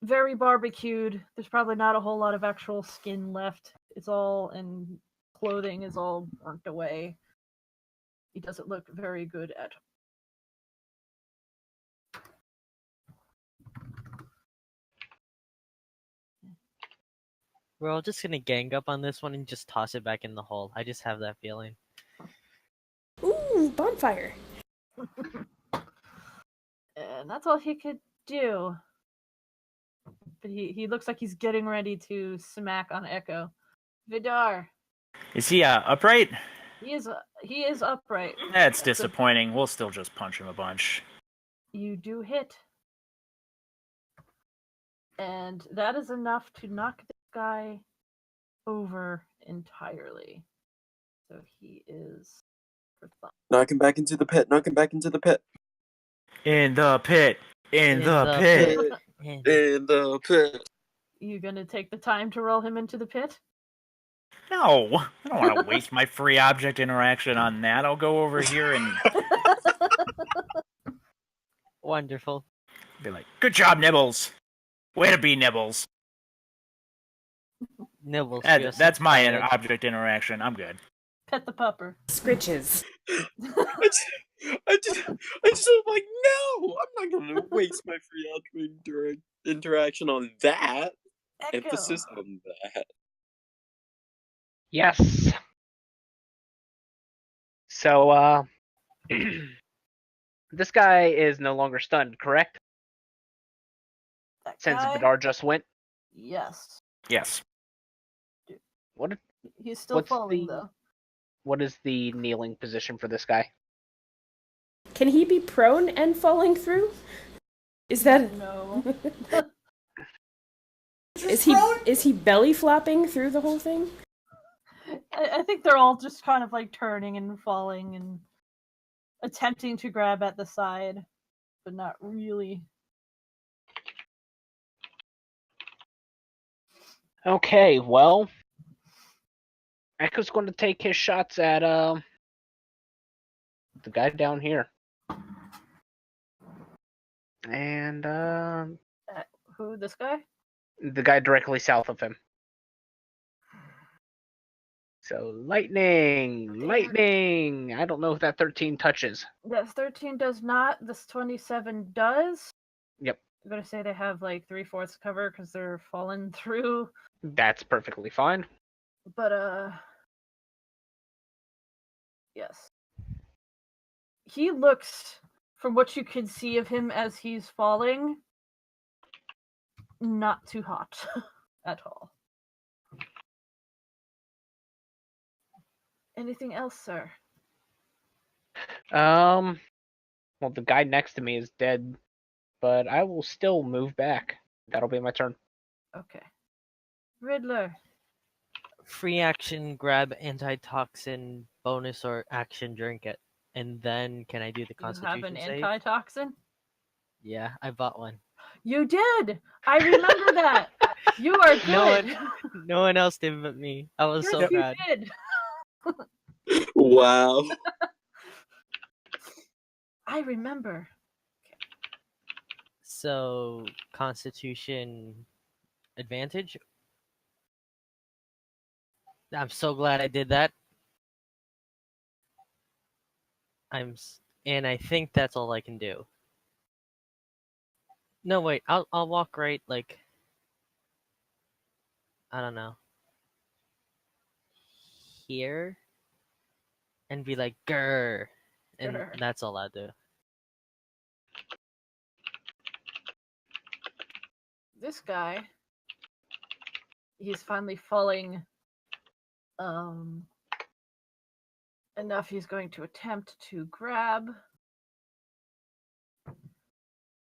very barbecued. There's probably not a whole lot of actual skin left. It's all, and clothing is all burnt away. He doesn't look very good at We're all just gonna gang up on this one and just toss it back in the hole. I just have that feeling. Ooh, bonfire. And that's all he could do. But he looks like he's getting ready to smack on Echo. Vidar. Is he upright? He is upright. That's disappointing. We'll still just punch him a bunch. You do hit. And that is enough to knock this guy over entirely. So he is... Knock him back into the pit. Knock him back into the pit. In the pit. In the pit. In the pit. You gonna take the time to roll him into the pit? No, I don't want to waste my free object interaction on that. I'll go over here and Wonderful. be like, "Good job, Nibbles. Way to be, Nibbles." Nibbles. That's my object interaction. I'm good. Pet the pupper. Scritches. I just am like, no, I'm not gonna waste my free object interaction on that. Echo. Emphasis on that. Yes. So, this guy is no longer stunned, correct? That Since guy? Vidar just went. Yes. Yes. What? He's still What's falling, the- though. What is the kneeling position for this guy? Can he be prone and falling through? Is that... No. Is he belly flopping through the whole thing? I think they're all just kind of like turning and falling and attempting to grab at the side, but not really. Okay, well, Echo's going to take his shots at the guy down here. And Who? This guy? the guy directly south of him. So lightning. I don't know if that 13 touches. Yes, 13 does not. This 27 does. Yep. I'm gonna say they have like 3/4 cover because they're falling through. That's perfectly fine. But yes. He looks, from what you can see of him as he's falling, not too hot at all. Anything else, sir? Well, the guy next to me is dead, but I will still move back. That'll be my turn. Okay. Riddler. Free action, grab antitoxin bonus or action, drink it. And then can I do the You have Constitution an save? antitoxin? Yeah, I bought one. You did! I remember that! You are good! No one else did but me. I was Yes, so you proud. did! Wow. I remember. So, Constitution advantage? I'm so glad I did that. And I think that's all I can do. No, wait. I'll walk right, like, I don't know, here, and be like, grr, and Grr. that's all I do. This guy, he's finally falling enough. He's going to attempt to grab.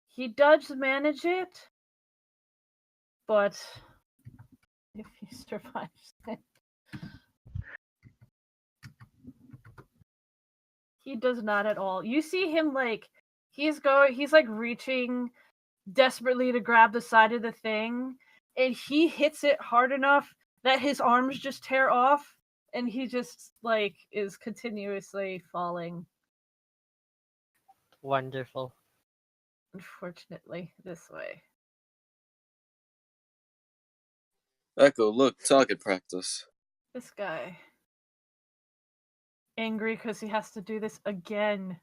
He does manage it, but if he survives it, he does not at all. You see him like he's like reaching desperately to grab the side of the thing, and he hits it hard enough that his arms just tear off, and he just like is continuously falling. Wonderful. Unfortunately, this way. Echo, look, target practice. This guy. Angry because he has to do this again.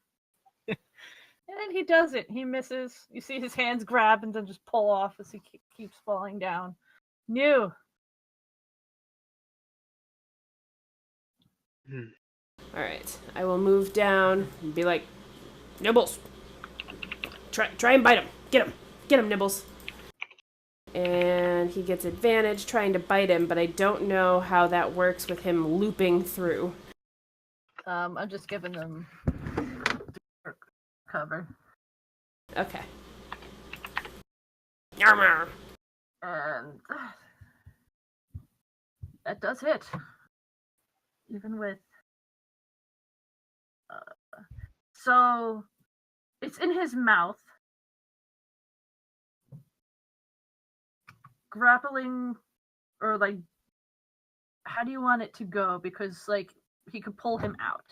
And he does it. He misses. You see his hands grab and then just pull off as he keeps falling down. New. All right, I will move down and be like, Nibbles, try and bite him. Get him, Nibbles. And he gets advantage trying to bite him, but I don't know how that works with him looping through. I'm just giving them cover. Okay. And that does hit. Even with so it's in his mouth. Grappling, or like, how do you want it to go? Because like he could pull him out.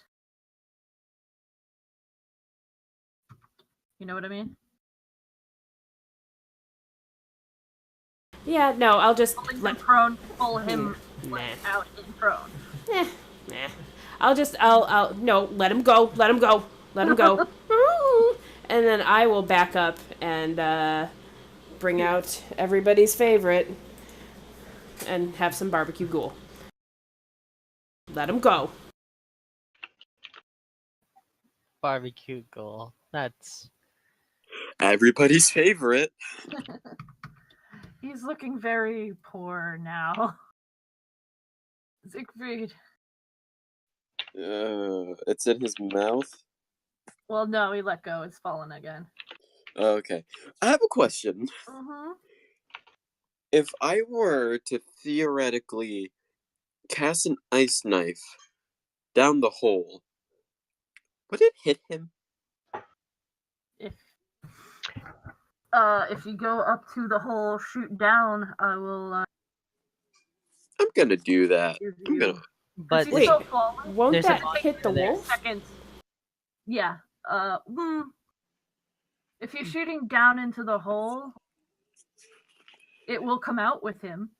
You know what I mean? Yeah, no, I'll just Pulling him prone, pull him out in prone. Nah. I'll let him go. And then I will back up and bring out everybody's favorite and have some barbecue ghoul. Let him go. Barbecue goal. That's Everybody's favorite. He's looking very poor now. Siegfried. It's in his mouth. Well, no, he let go. It's fallen again. Okay. I have a question. Mm-hmm. if I were to theoretically cast an ice knife down the hole, would it hit him? If you go up to the hole, shoot down, I will. I'm gonna do that. I'm gonna. But Wait, falling. won't There's a that monster hit the there. wolf? Seconds. Yeah. If you're shooting down into the hole, it will come out with him.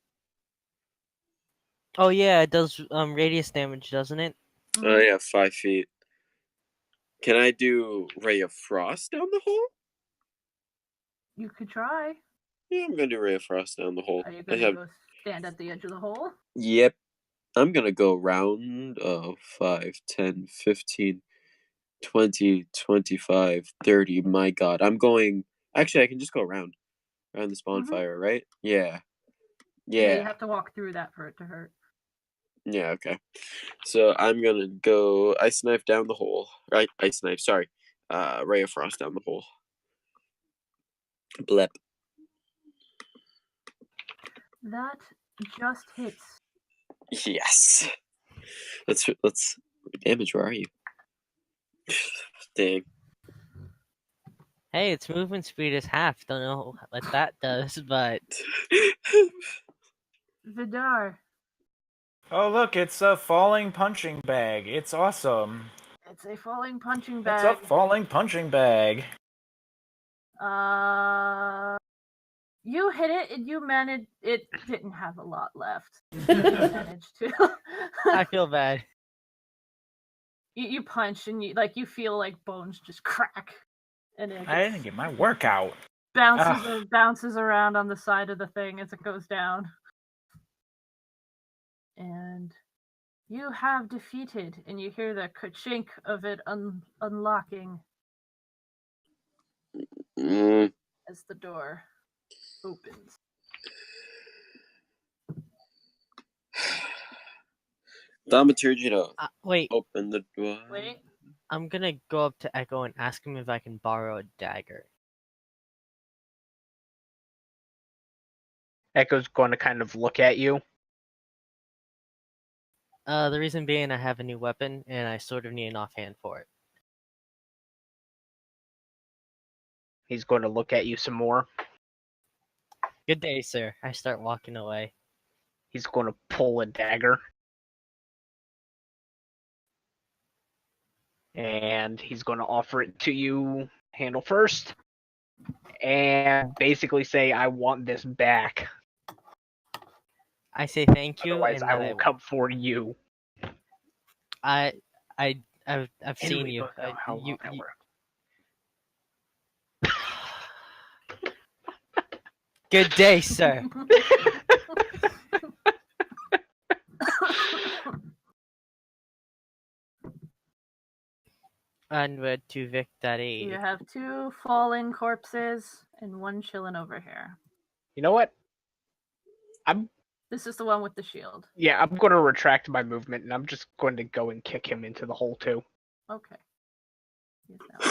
Oh yeah, it does radius damage, doesn't it? Oh yeah, 5 feet. Can I do Ray of Frost down the hole? You could try. Yeah, I'm gonna do Ray of Frost down the hole. Are you gonna go stand at the edge of the hole? Yep. I'm gonna go round 5, 10, 15, 20, 25, 30. My god. I'm going. Actually, I can just go around the bonfire, right? Yeah. Yeah, you have to walk through that for it to hurt. Yeah, okay. So I'm gonna go Ice Knife down the hole. Right, Ice Knife, sorry. Ray of Frost down the hole. Blep. That just hits. Yes. Let's damage, where are you? Dang. Hey, its movement speed is half. Don't know what that does, but Vidar. Oh, look, it's a falling punching bag. It's awesome. It's a falling punching bag. It's a falling punching bag. You hit it and you managed. It didn't have a lot left. You managed to. I feel bad. You punch and you feel like bones just crack, and I didn't get my workout. Bounces around on the side of the thing as it goes down. And you have defeated, and you hear the ka-chink of it unlocking as the door opens. Thaumaturgy to wait. Open the door. Wait. I'm gonna go up to Echo and ask him if I can borrow a dagger. Echo's going to kind of look at you. The reason being I have a new weapon and I sort of need an offhand for it. He's going to look at you some more. Good day, sir. I start walking away. He's going to pull a dagger. And he's going to offer it to you, handle first. And basically say, I want this back. I say thank you. Otherwise, and I will come for you. I've seen you. Good day, sir. Onward to victory. You have 2 fallen corpses and 1 chilling over here. You know what? This is the one with the shield. Yeah, I'm going to retract my movement, and I'm just going to go and kick him into the hole, too. Okay.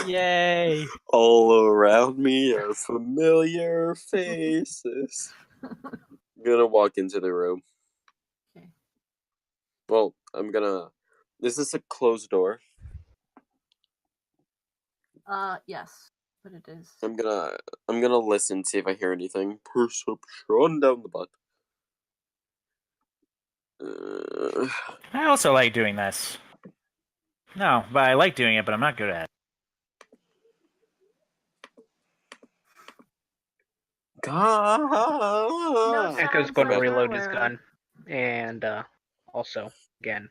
Yay! All around me are familiar faces. I'm gonna walk into the room. Okay. Well, is this a closed door? Yes, but it is. I'm gonna listen, see if I hear anything. Perception down the butt. I also like doing this. No, but I like doing it, but I'm not good at it. God. Echo's going to reload his gun. And also, again.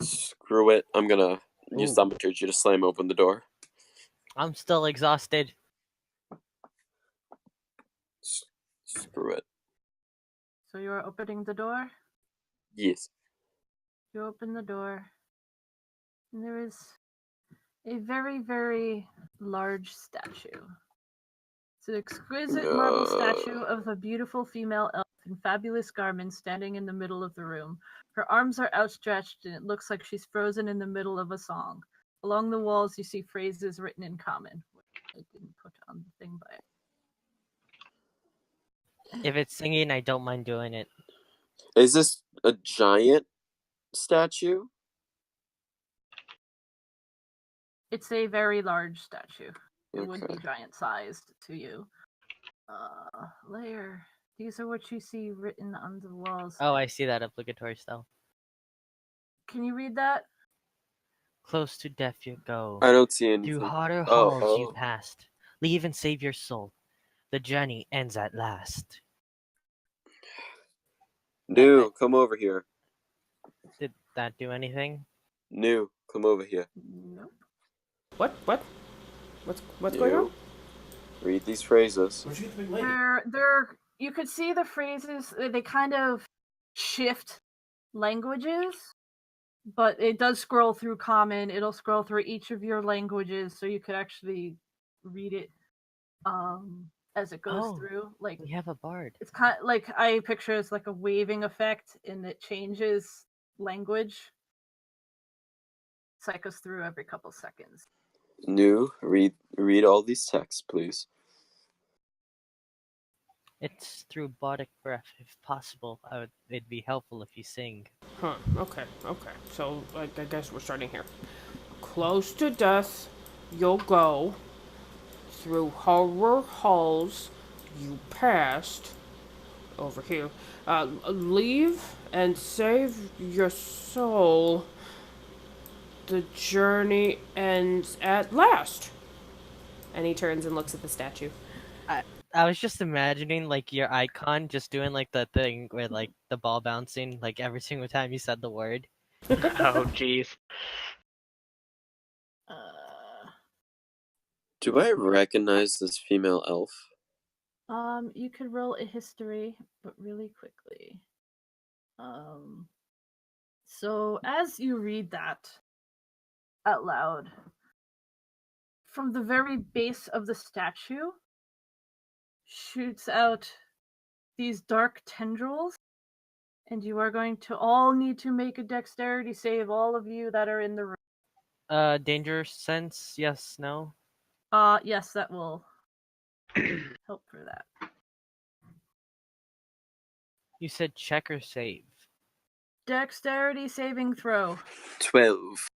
Screw it. I'm gonna use thaumaturgy to slam open the door. I'm still exhausted. Screw it. So you are opening the door? Yes. You open the door, and there is a very, very large statue. It's an exquisite marble statue of a beautiful female elf in fabulous garments standing in the middle of the room. Her arms are outstretched, and it looks like she's frozen in the middle of a song. Along the walls, you see phrases written in common. I didn't put on the thing by If it's singing, I don't mind doing it. Is this a giant statue? It's a very large statue. It would be Okay. giant-sized to you. Layer. These are what you see written on the walls. Oh, I see that obligatory spell. Can you read that? Close to death you go. I don't see anything. Through hotter Oh, halls oh. you passed. Leave and save your soul. The journey ends at last. New, come over here. Did that do anything? New, come over here. Nope. What? What's going on? Read these phrases. They're you could see the phrases, they kind of shift languages, but it does scroll through common. It'll scroll through each of your languages, so you could actually read it as it goes through. Like, we have a bard. it's kind of like, I picture it's like a waving effect, and it changes language. Cycles through every couple seconds. New, read all these texts, please. It's through bardic breath. If possible, it'd be helpful if you sing. Huh. Okay. So I guess we're starting here. Close to death, you'll go. Through horror halls you passed. Over here. Leave and save your soul. The journey ends at last. And he turns and looks at the statue. I was just imagining like your icon just doing like the thing where like the ball bouncing like every single time you said the word. Oh, jeez. Do I recognize this female elf? You could roll a history, but really quickly. So as you read that out loud, from the very base of the statue shoots out these dark tendrils, and you are going to all need to make a dexterity save, all of you that are in the room. Danger sense, yes, no? Yes, that will help for that. You said check or save? Dexterity saving throw. 12.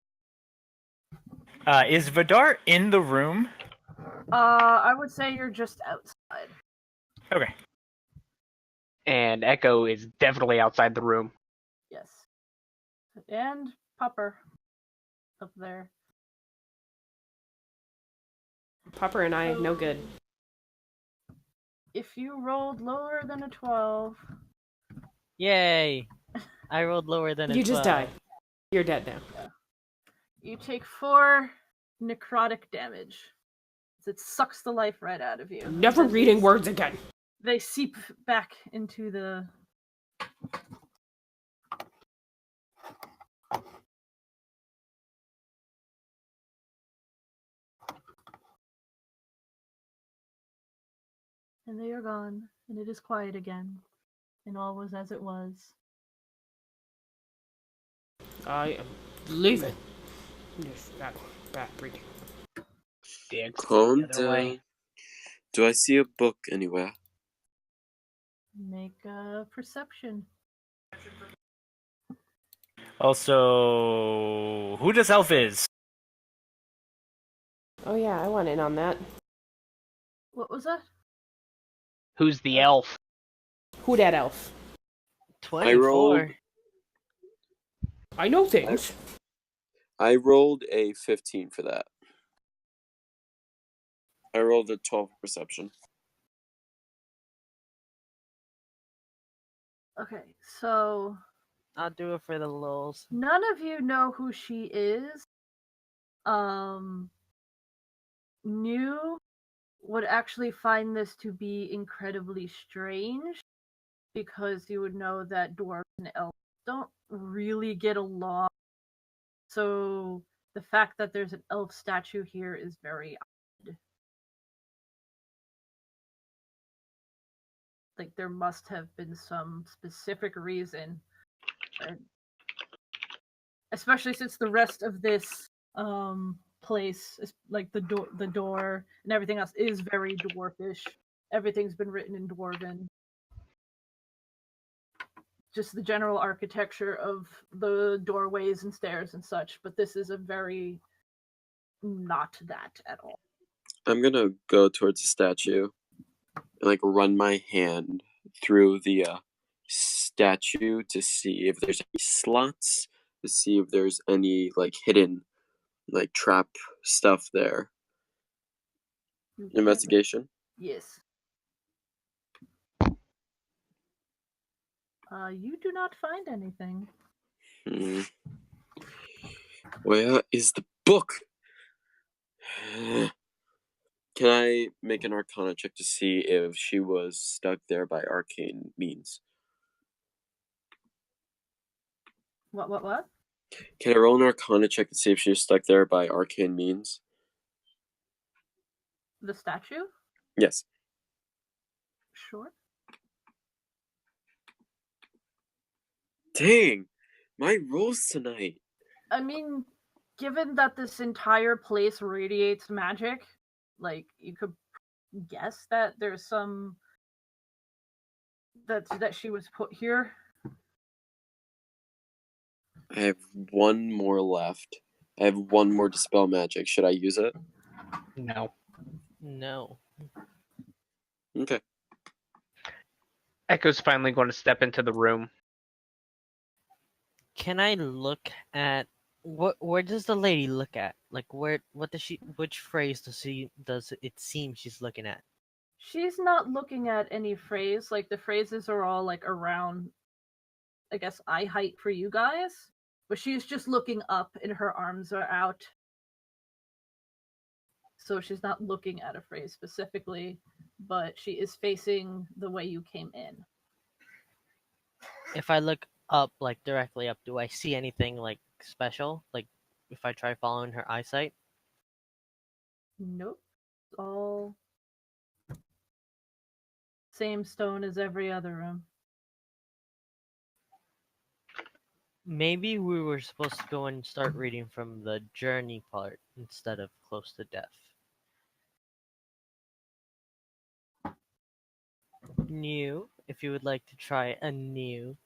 Is Vidar in the room? I would say you're just outside. Okay. And Echo is definitely outside the room. Yes. And Pupper. Up there. Popper and I, no good. If you rolled lower than a 12... Yay! I rolled lower than a 12. You just died. You're dead now. Yeah. You take 4 necrotic damage. It sucks the life right out of you. Never reading words again. They seep back into the... And they are gone, and it is quiet again, and all was as it was. I am leaving. Yes, bad breeding. Calm down. Do I see a book anywhere? Make a perception. Also, who this elf is? Oh yeah, I want in on that. What was that? Who's the elf? Who that elf? 24. I know things. I rolled a 15 for that. I rolled a 12 perception. Okay, so... I'll do it for the lulz. None of you know who she is. New would actually find this to be incredibly strange, because you would know that dwarves and elves don't really get along. So the fact that there's an elf statue here is very odd. Like, there must have been some specific reason. Especially since the rest of this place, like the door and everything else, is very dwarfish. Everything's been written in Dwarven. just the general architecture of the doorways and stairs and such, but this is a very not that at all. I'm gonna go towards the statue and run my hand through the statue to see if there's any slots, to see if there's any hidden trap stuff there. Investigation? Yes. You do not find anything. Where is the book? Can I make an Arcana check to see if she was stuck there by arcane means? What? Can I roll an Arcana check to see if she was stuck there by arcane means? The statue? Yes. Sure. Dang! My rolls tonight! I mean, given that this entire place radiates magic, you could guess that there's some... that she was put here. I have one more left. I have one more Dispel Magic. Should I use it? No. Okay. Echo's finally going to step into the room. Can I look at where does the lady look at? Which phrase does it seem she's looking at? She's not looking at any phrase. The phrases are all around, I guess, eye height for you guys. But she's just looking up and her arms are out. So she's not looking at a phrase specifically, but she is facing the way you came in. If I look up, directly up, do I see anything special? If I try following her eyesight? Nope. It's all same stone as every other room. Maybe we were supposed to go and start reading from the journey part instead of close to death. New, if you would like to try a new.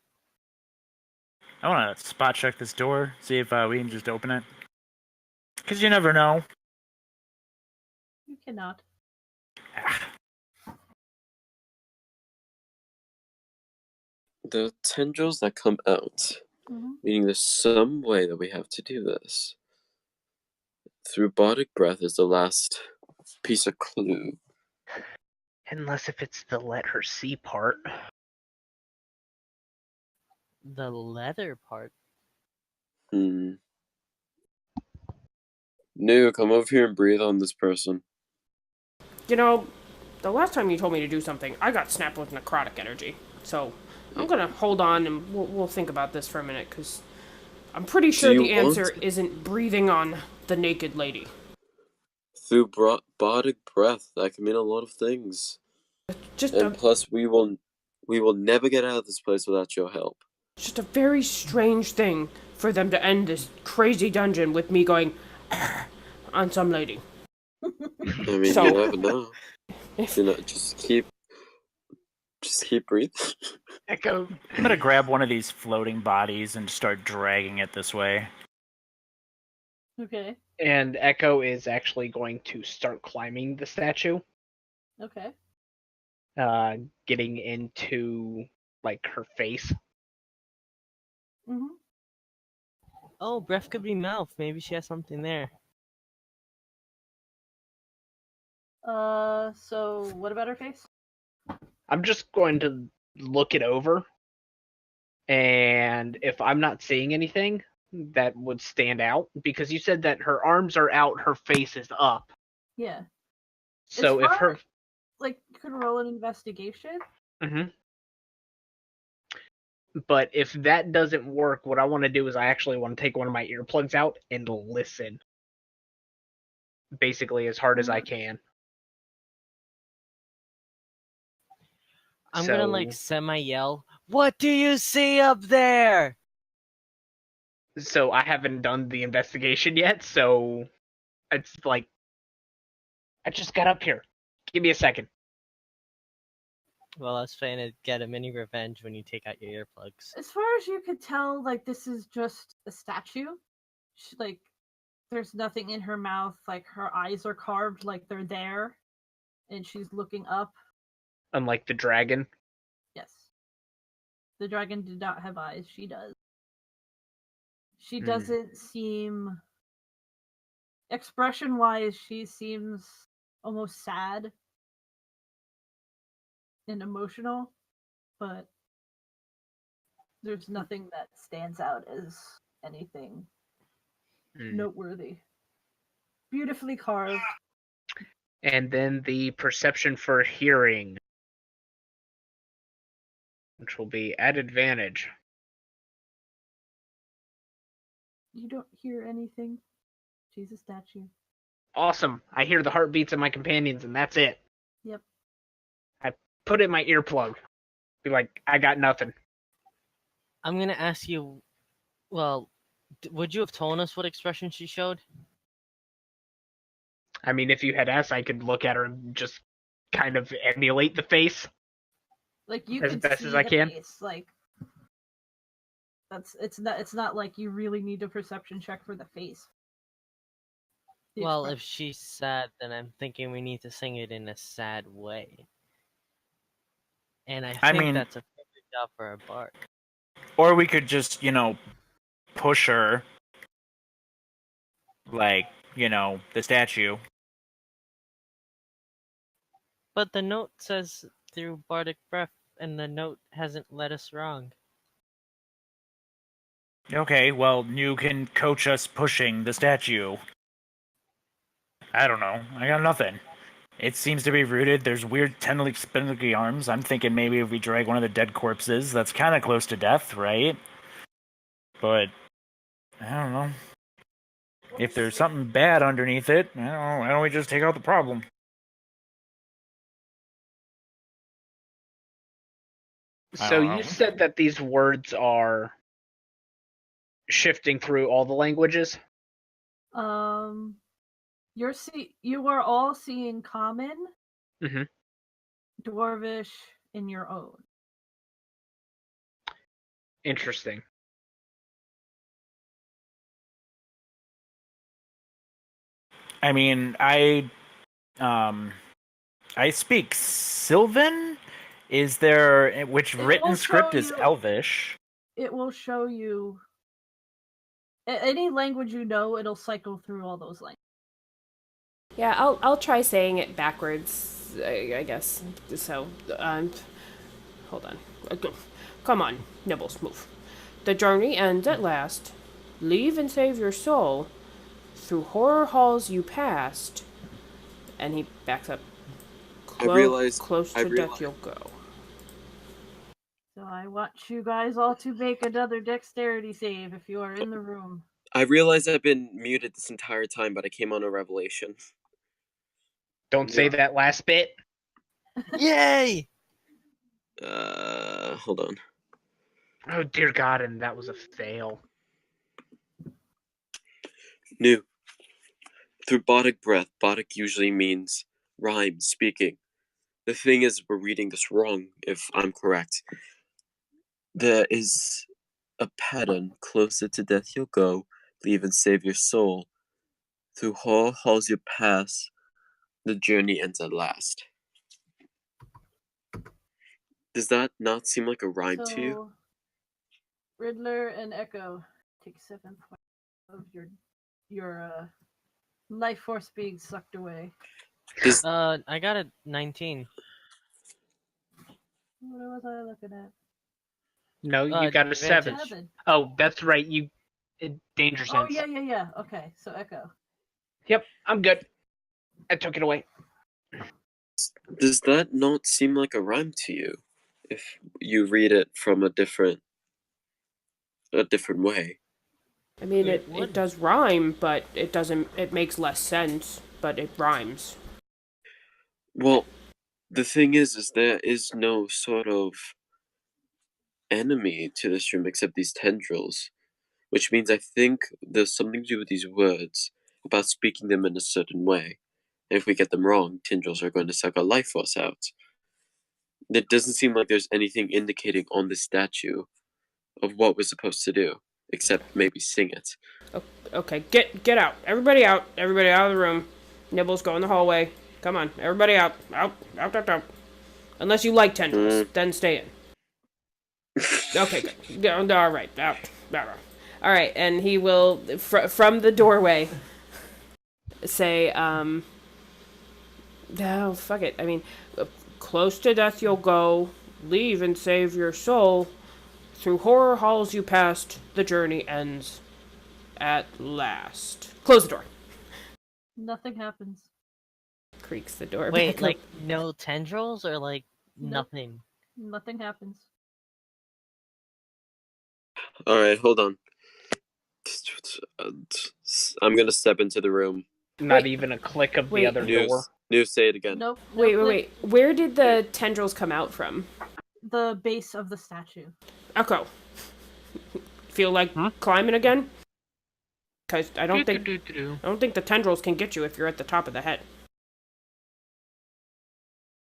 I want to spot check this door, see if we can just open it. Because you never know. You cannot. The tendrils that come out, meaning there's some way that we have to do this. Through bardic breath is the last piece of clue. Unless if it's the let her see part. The leather part? No, come over here and breathe on this person. The last time you told me to do something, I got snapped with necrotic energy. So I'm gonna hold on and we'll think about this for a minute, because I'm pretty sure the answer isn't breathing on the naked lady. Through bardic breath, that can mean a lot of things. Plus, we will never get out of this place without your help. Just a very strange thing for them to end this crazy dungeon with me going on some lady. I mean, you never know. Just keep breathing. Echo. I'm gonna grab one of these floating bodies and start dragging it this way. Okay. And Echo is actually going to start climbing the statue. Okay. Getting into her face. Mm-hmm. Oh, breath could be mouth. Maybe she has something there. So what about her face? I'm just going to look it over. And if I'm not seeing anything that would stand out, because you said that her arms are out, her face is up. Yeah. So if her... you could roll an investigation? Mm-hmm. But if that doesn't work, what I want to do is I actually want to take one of my earplugs out and listen. Basically as hard as I can. I'm gonna semi-yell, "What do you see up there?" So I haven't done the investigation yet, so it's I just got up here. Give me a second. Well, I was trying to get a mini revenge when you take out your earplugs. As far as you could tell, like, this is just a statue. Like, there's nothing in her mouth. Like, her eyes are carved like they're there, and she's looking up. Unlike the dragon. Yes. The dragon did not have eyes. She does. She doesn't seem... Expression-wise, she seems almost sad and emotional, but there's nothing that stands out as anything noteworthy. Beautifully carved. And then the perception for hearing, which will be at advantage. You don't hear anything. She's a statue. Awesome. I hear the heartbeats of my companions, and that's it. Yep. I put it in my earplug. Be like, I got nothing. I'm gonna ask you, well, would you have told us what expression she showed? I mean, if you had asked, I could look at her and just kind of emulate the face. Like, you as could best see as I the can. face. Like, it's not like you really need a perception check for the face. Well, if she's sad, then I'm thinking we need to sing it in a sad way. And I think that's a perfect job for a bark. Or we could just, push her like, the statue. But the note says through bardic breath, and the note hasn't led us wrong. Okay, well, you can coach us pushing the statue. I don't know. I got nothing. It seems to be rooted. There's weird tentacly arms. I'm thinking maybe if we drag one of the dead corpses, that's kind of close to death, right? But I don't know. If there's something bad underneath it, why don't we just take out the problem? So you said that these words are shifting through all the languages? You are all seeing Common, Dwarvish, and your own. Interesting. I mean, I speak Sylvan. Is there which written script is Elvish? It will show you any language you know. It'll cycle through all those languages. Yeah, I'll try saying it backwards, I guess. So, hold on. Come on, Nibbles, move. The journey ends at last. Leave and save your soul. Through horror halls you passed. And he backs up. Close to death you'll go. So I want you guys all to make another dexterity save if you are in the room. I realize I've been muted this entire time, but I came on a revelation. Don't say that last bit. Yay! Hold on. Oh, dear God, and that was a fail. New. Through bardic breath, bardic usually means rhyme, speaking. The thing is, we're reading this wrong, if I'm correct. There is a pattern. Closer to death you'll go, leave and save your soul. Through horror halls you pass, the journey ends at last. Does that not seem like a rhyme to you? Riddler and Echo take 7 points of your life force being sucked away. I got a 19. What was I looking at? No, you got a 7. Oh, that's right. Danger sense. Oh, yeah. Okay, so Echo. Yep, I'm good. I took it away. Does that not seem like a rhyme to you? If you read it from a different way. I mean, it does rhyme, but it makes less sense, but it rhymes. Well, the thing is there is no sort of enemy to this room except these tendrils, which means I think there's something to do with these words about speaking them in a certain way. And if we get them wrong, tendrils are going to suck our life force out. It doesn't seem like there's anything indicating on the statue of what we're supposed to do, except maybe sing it. Okay, get out. Everybody out. Everybody out of the room. Nibbles, go in the hallway. Come on, everybody out. Out. Unless you like tendrils, then stay in. Okay, good. All right, out. All right, and he will, from the doorway, say, oh, fuck it. I mean, close to death you'll go, leave and save your soul. Through horror halls you passed, the journey ends at last. Close the door. Nothing happens. Creaks the door. Wait, like no tendrils or like Nope. nothing? Nothing happens. Alright, hold on. I'm gonna step into the room. Not even a click of the other door. News, say it again. Nope. Wait. Where did the tendrils come out from? The base of the statue. Echo. Feel like climbing again? Because I don't think the tendrils can get you if you're at the top of the head.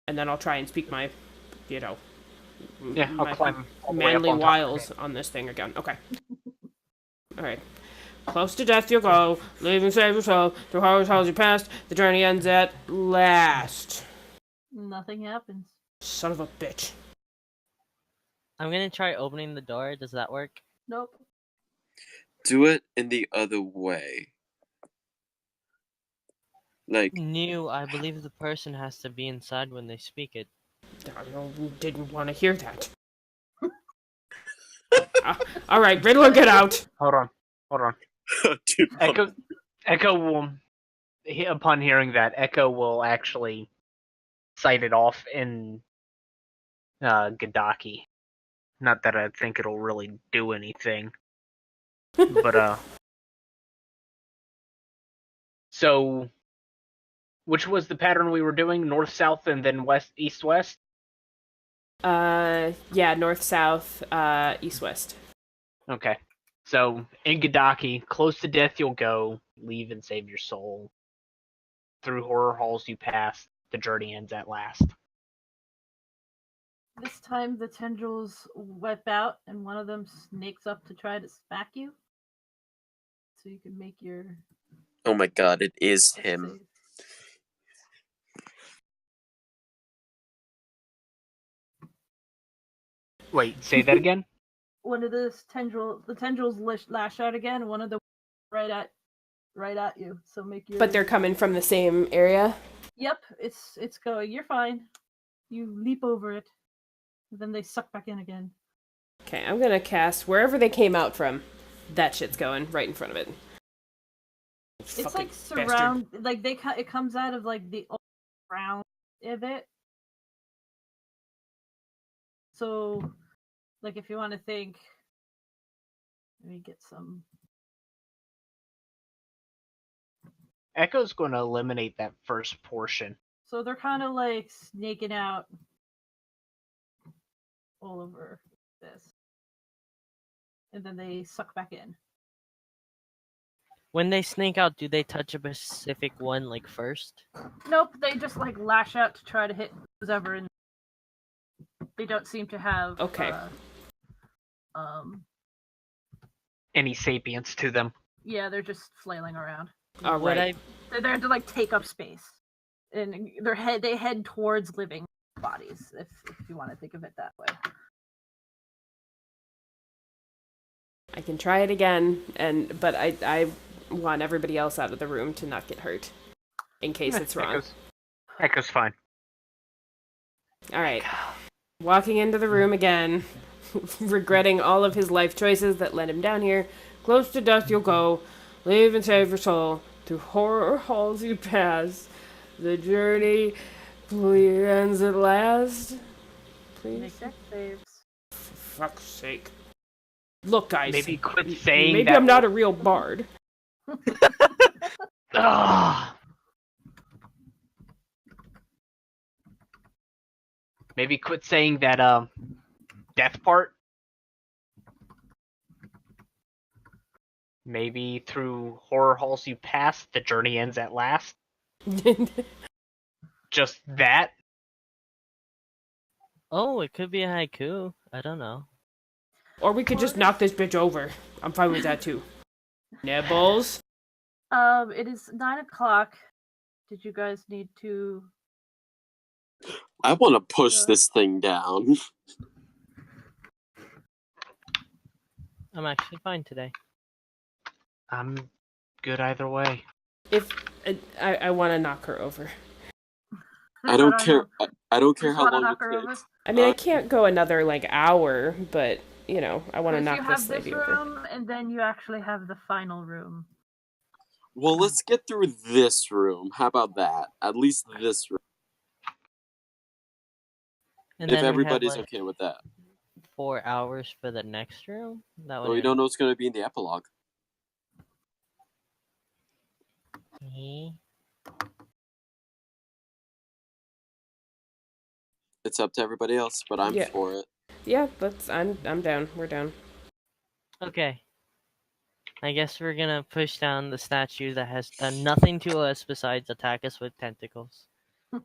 And then I'll try and speak my, I'll climb manly wiles on this thing again. Okay. All right. Close to death you'll go, leave and save your soul. Through horror halls you passed, the journey ends at last. Nothing happens. Son of a bitch. I'm gonna try opening the door. Does that work? Nope. Do it in the other way. Like, I believe the person has to be inside when they speak it. I didn't want to hear that. All right, Riddler, get out. Hold on. dude, Echo will, upon hearing that, Echo will actually sight it off in Gadaki. Not that I think it'll really do anything. But, so, which was the pattern we were doing? North, south, and then west, east, west? Yeah, north, south, east, west. Okay. So, in Gadaki, close to death you'll go, leave and save your soul. Through horror halls you pass, the journey ends at last. This time the tendrils wipe out and one of them snakes up to try to smack you. So you can make your... Oh my god, it is him. Wait, say that again? One of the tendrils lash out again, one of them right at you. So make your... But they're coming from the same area? Yep, it's going. You're fine. You leap over it. Then they suck back in again. Okay, I'm gonna cast wherever they came out from. That shit's going right in front of it. It's like surround, like it comes out of like the round of it. So, like if you want to think, let me get some. Echo's going to eliminate that first portion. So they're kind of like snaking out all over this. And then they suck back in. When they snake out, do they touch a specific one like first? Nope, they just like lash out to try to hit whoever, and they don't seem to have any sapience to them. Yeah, they're just flailing around. All right. They're there to like take up space, and they head towards living bodies, if you want to think of it that way. I can try it again, but I want everybody else out of the room to not get hurt, in case it's wrong. Echo's fine. All right. Walking into the room again, regretting all of his life choices that led him down here. Close to death you'll go, leave and save your soul. Through horror halls you pass, the journey ends at last. Please. Make dex saves. For fuck's sake. Look, guys. Maybe quit saying maybe that. I'm not a real bard. Maybe quit saying that death part. Maybe through horror halls you pass, the journey ends at last. Just that. Oh, it could be a haiku. I don't know. Or we could just knock this bitch over. I'm fine with that too. Nibbles? It is 9:00. Did you guys need to... I want to push this thing down. I'm actually fine today. I'm good either way. If I want to knock her over. I don't care. I don't care Just how wanna long knock it her over? takes. I mean, I can't go another hour, but I want to Because knock you this have this lady over. room, and then you actually have the final room. Well, let's get through this room. How about that? At least this room. And If then everybody's we have, okay with that. 4 hours for the next room? That Well, we don't know what's going to be in the epilogue. Okay. It's up to everybody else, but I'm for it. Yeah, I'm down. We're down. Okay. I guess we're gonna push down the statue that has done nothing to us besides attack us with tentacles. I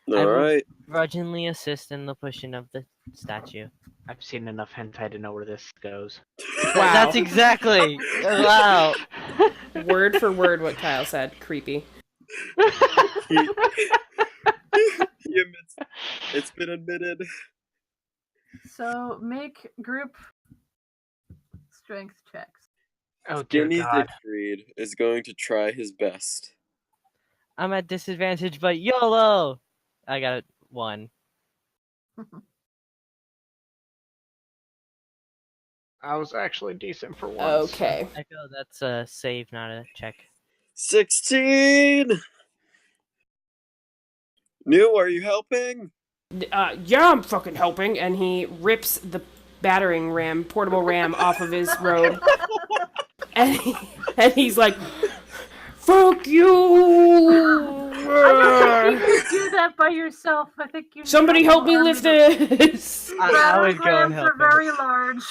will grudgingly assist in the pushing of the statue. I've seen enough hentai to know where this goes. Wow. That's exactly. Wow. Word for word what Kyle said. Creepy. He admits it's been admitted. So make group strength checks. Oh dear Skinny God. Siegfried is going to try his best. I'm at disadvantage, but YOLO! I got 1. I was actually decent for once. Okay. I feel that's a save, not a check. 16! New, are you helping? Yeah, I'm fucking helping. And he rips the battering ram, portable ram, off of his robe. and he's like, fuck you! I don't think you can do that by yourself. I think you. Somebody help me lift this! I would go and help are very large.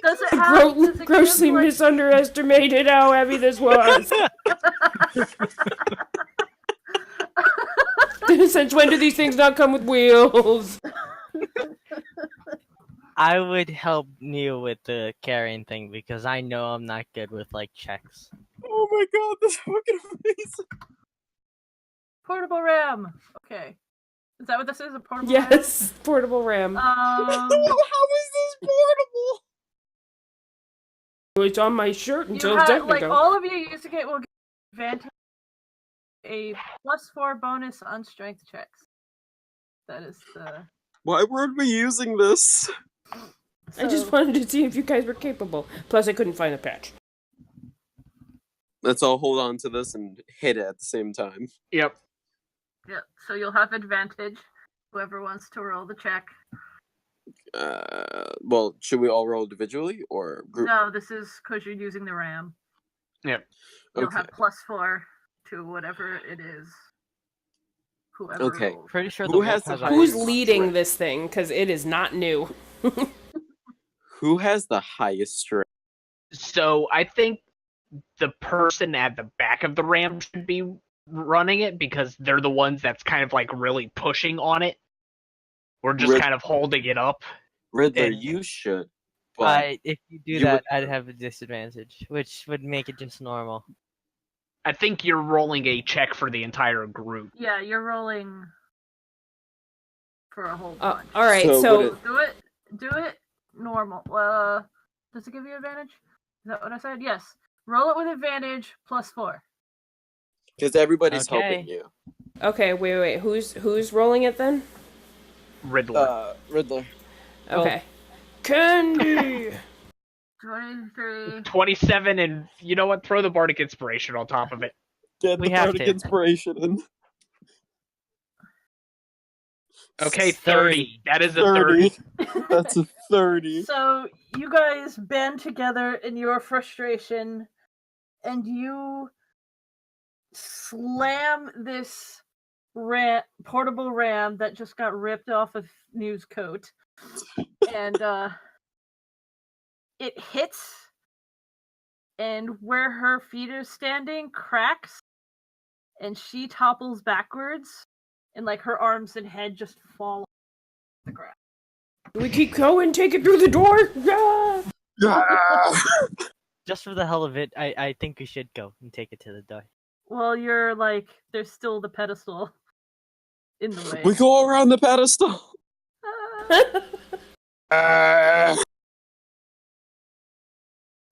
Does it have grossly misunderestimated how heavy this was. Since when do these things not come with wheels? I would help Neil with the carrying thing because I know I'm not good with checks. Oh my god, that's fucking amazing. Portable ram. Okay. Is that what this is? A portable ram? Yes, portable ram. How is this portable? It's on my shirt until it's technical. All of you used to get advantage a +4 bonus on strength checks. That is the... Why weren't we using this? I just wanted to see if you guys were capable. Plus, I couldn't find a patch. Let's all hold on to this and hit it at the same time. Yep. Yeah, so you'll have advantage. Whoever wants to roll the check. Well, should we all roll individually or group? No, this is because you're using the RAM. Yep. You'll have +4 to whatever it is. Whoever rolls. Pretty sure who's leading this thing? Because it is not new. Who has the highest strength? So I think the person at the back of the ram should be running it because they're the ones that's kind of really pushing on it. We're just kind of holding it up. Riddler, you should. But if you do that, I'd have a disadvantage, which would make it just normal. I think you're rolling a check for the entire group. Yeah, you're rolling for a whole bunch. All right, so do it normal. Does it give you advantage? Is that what I said? Yes. Roll it with advantage +4. Because everybody's helping you. Okay, wait. Who's rolling it then? Riddler. Riddler. Okay. Candy! 23. 27, and you know what? Throw the Bardic Inspiration on top of it. Get the Bardic Inspiration in. Okay, 30. That is a 30. That's a 30. So you guys band together in your frustration, and you slam this portable ram that just got ripped off of New's coat, and it hits, and where her feet are standing cracks, and she topples backwards, and like her arms and head just fall on the ground. We keep going, take it through the door. Just for the hell of it, I think we should go and take it to the door. Well, you're like, there's still the pedestal in the way. We go around the pedestal.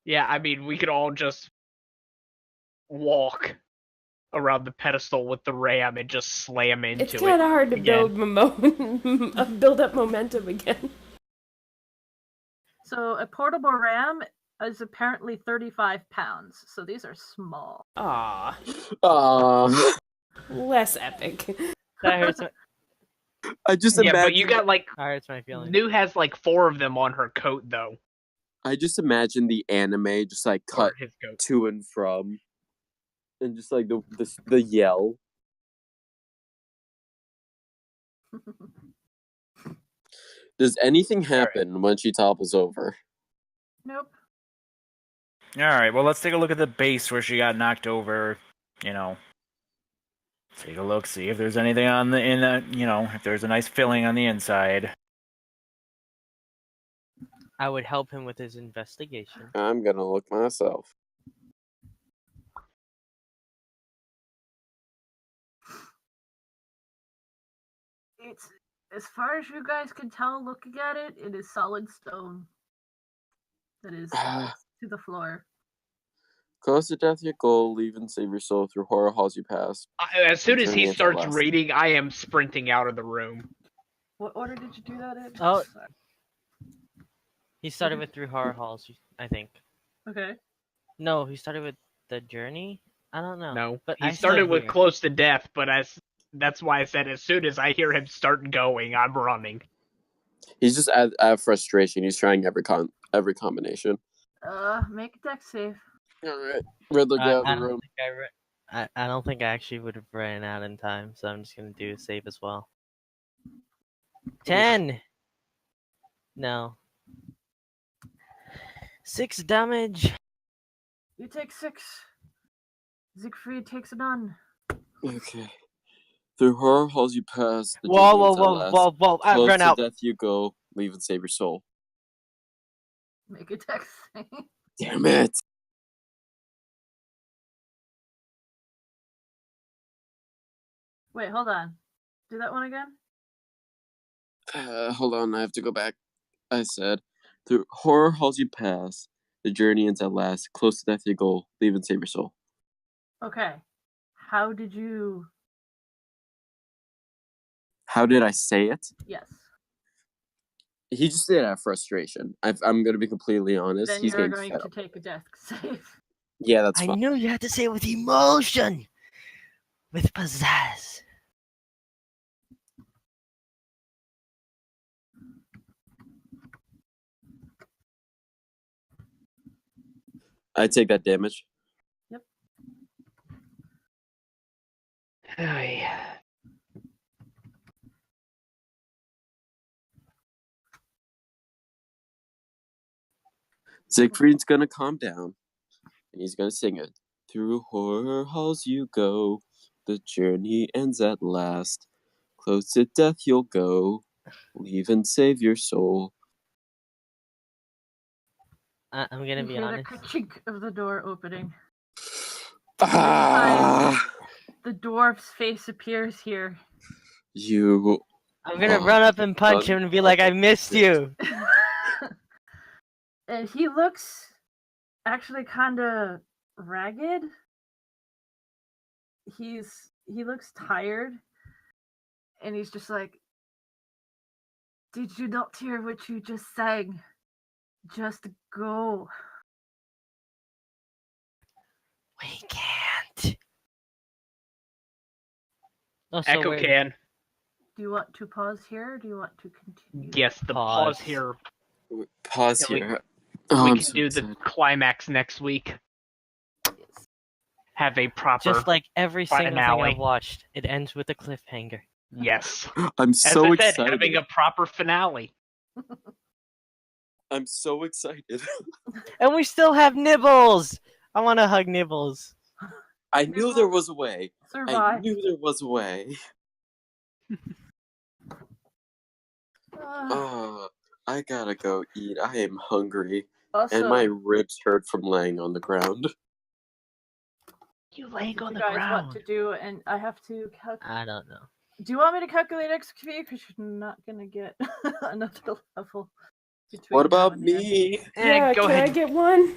Yeah, I mean, we could all just walk around the pedestal with the ram and just slam into it. It's kind of hard to again. build up momentum again. So a portable ram is apparently 35 pounds, so these are small. Ah, Um, less epic. That hurts. I just Yeah, imagine. but you got like That hurts my feelings. New has like 4 of them on her coat though. I just imagine the anime just like cut Or his coat. to and from, and just like the yell. Does anything happen when she topples over? Nope. Alright, well, let's take a look at the base where she got knocked over. You know, take a look, see if there's anything on if there's a nice filling on the inside. I would help him with his investigation. I'm gonna look myself. It's, as far as you guys can tell looking at it, it is solid stone. That is to the floor. Close to death, your goal. Leave and save your soul through horror halls you pass. As soon as he Returning at starts last. reading, I am sprinting out of the room. What order did you do that in? Oh. He started with Through Horror Halls, I think. Okay. No, he started with The Journey? I don't know. No, but he I started still with hear. Close to Death, but that's why I said as soon as I hear him start going, I'm running. He's just out of frustration. He's trying every combination. Make a deck save. All right, Riddler, get out I of the don't room. think I don't think I actually would have ran out in time, so I'm just gonna do a save as well. 10. No. 6 damage. You take 6. Siegfried takes a none. Okay. Through horror halls you pass. The Whoa, journey whoa, ends at whoa, last. whoa, whoa! I Close ran to out. death you go. Leave and save your soul. Make a deck save. Damn it! Wait, hold on. Do that one again? Hold on, I have to go back. I said, through horror halls you pass. The journey ends at last. Close to death you go. Leave and save your soul. Okay. How did you... How did I say it? Yes. He just did it out of frustration. I'm going to be completely honest. Then He's you're getting going fed to up. take a deck save. Yeah, that's I fine. knew you had to say it with emotion, with pizzazz. I take that damage. Siegfried's gonna calm down, and he's gonna sing it. Through horror halls you go, the journey ends at last. Close to death you'll go, leave and save your soul. I'm gonna You be hear honest. the chink of the door opening. Ah, The dwarf's face appears here. you. I'm gonna run up and punch him and be like, "I missed you." And he looks actually kind of ragged. He looks tired, and he's just like, "Did you not hear what you just sang? Just go." We can't. Oh, so Echo we're- can. Do you want to pause here, or do you want to continue? Yes, the Pause. pause here. Pause Yeah, here. We I'm can so do excited. the climax next week. Yes. Have a proper. Just like every single thing finale. I've watched, it ends with a cliffhanger. Yes. I'm As so I said, excited. having a proper finale. I'm so excited. And we still have Nibbles! I want to hug Nibbles. I knew there was a way. I Survive. knew there was a way. I gotta go eat. I am hungry. Also, and my ribs hurt from laying on the ground. You laying on you the guys ground. what to do, and I have to calculate. I don't know. Do you want me to calculate XP? Because you're not gonna get another level. What about now and the me? Yeah, go can ahead. I get one?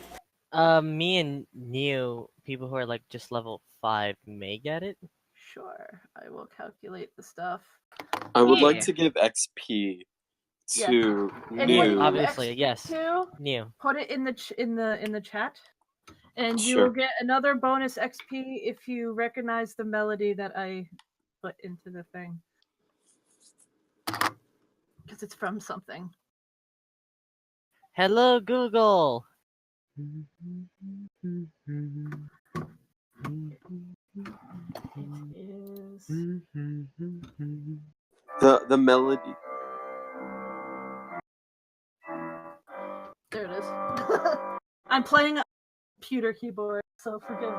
Me and Neo, people who are like just level 5 may get it. Sure, I will calculate the stuff. I would like Yeah. to give XP Yeah. to And when you New. Obviously, XP yes. to, Neo. put it in the chat, and you Sure. will get another bonus XP if you recognize the melody that I put into the thing, because it's from something. Hello, Google. It is The melody. there. It is. I'm playing a computer keyboard, so forgive me.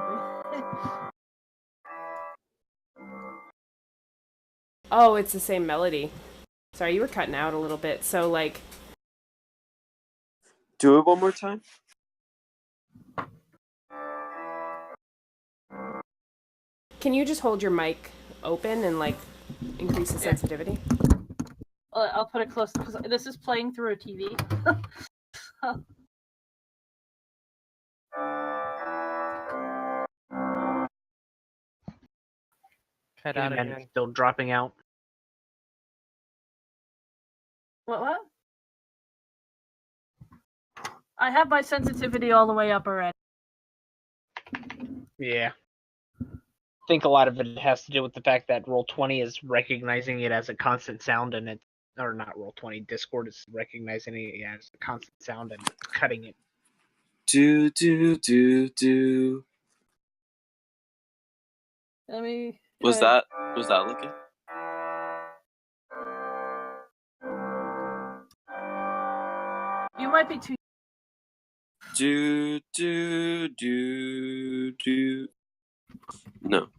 Oh, it's the same melody. Sorry, you were cutting out a little bit. So, like, Do it one more time. can you just hold your mic open and, like, increase the sensitivity? I'll put it close because this is playing through a TV. Cut out And again. still dropping out. What? I have my sensitivity all the way up already. Yeah. I think a lot of it has to do with the fact that Roll20 is recognizing it as a constant sound, and it, or not Roll20, Discord is recognizing it as a constant sound and cutting it. Do. Let me. Was that looking? You might be too. Do. No.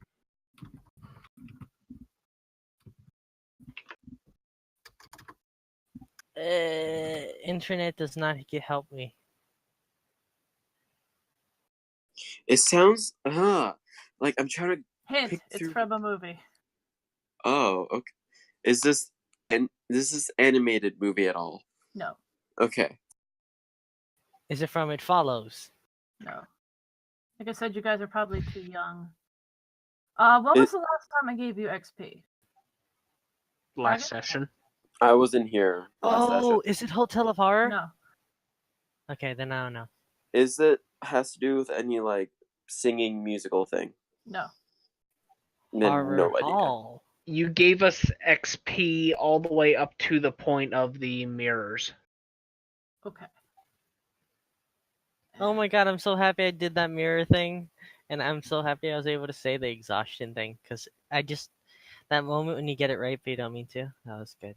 Internet does not help me. It sounds like I'm trying to Hint, pick it's through. from a movie. Oh, okay. Is this animated movie at all? No. Okay. Is it from It Follows? No. Like I said, you guys are probably too young. When was the last time I gave you XP? Last session. I wasn't here last session. Is it Hotel of Horror? No. Okay, then I don't know. Is it has to do with any like singing musical thing? No. Then Horror no idea. Hall. You gave us XP all the way up to the point of the mirrors. Okay. Oh my god, I'm so happy I did that mirror thing. And I'm so happy I was able to say the exhaustion thing. Because that moment when you get it right, but you don't mean to, that was good.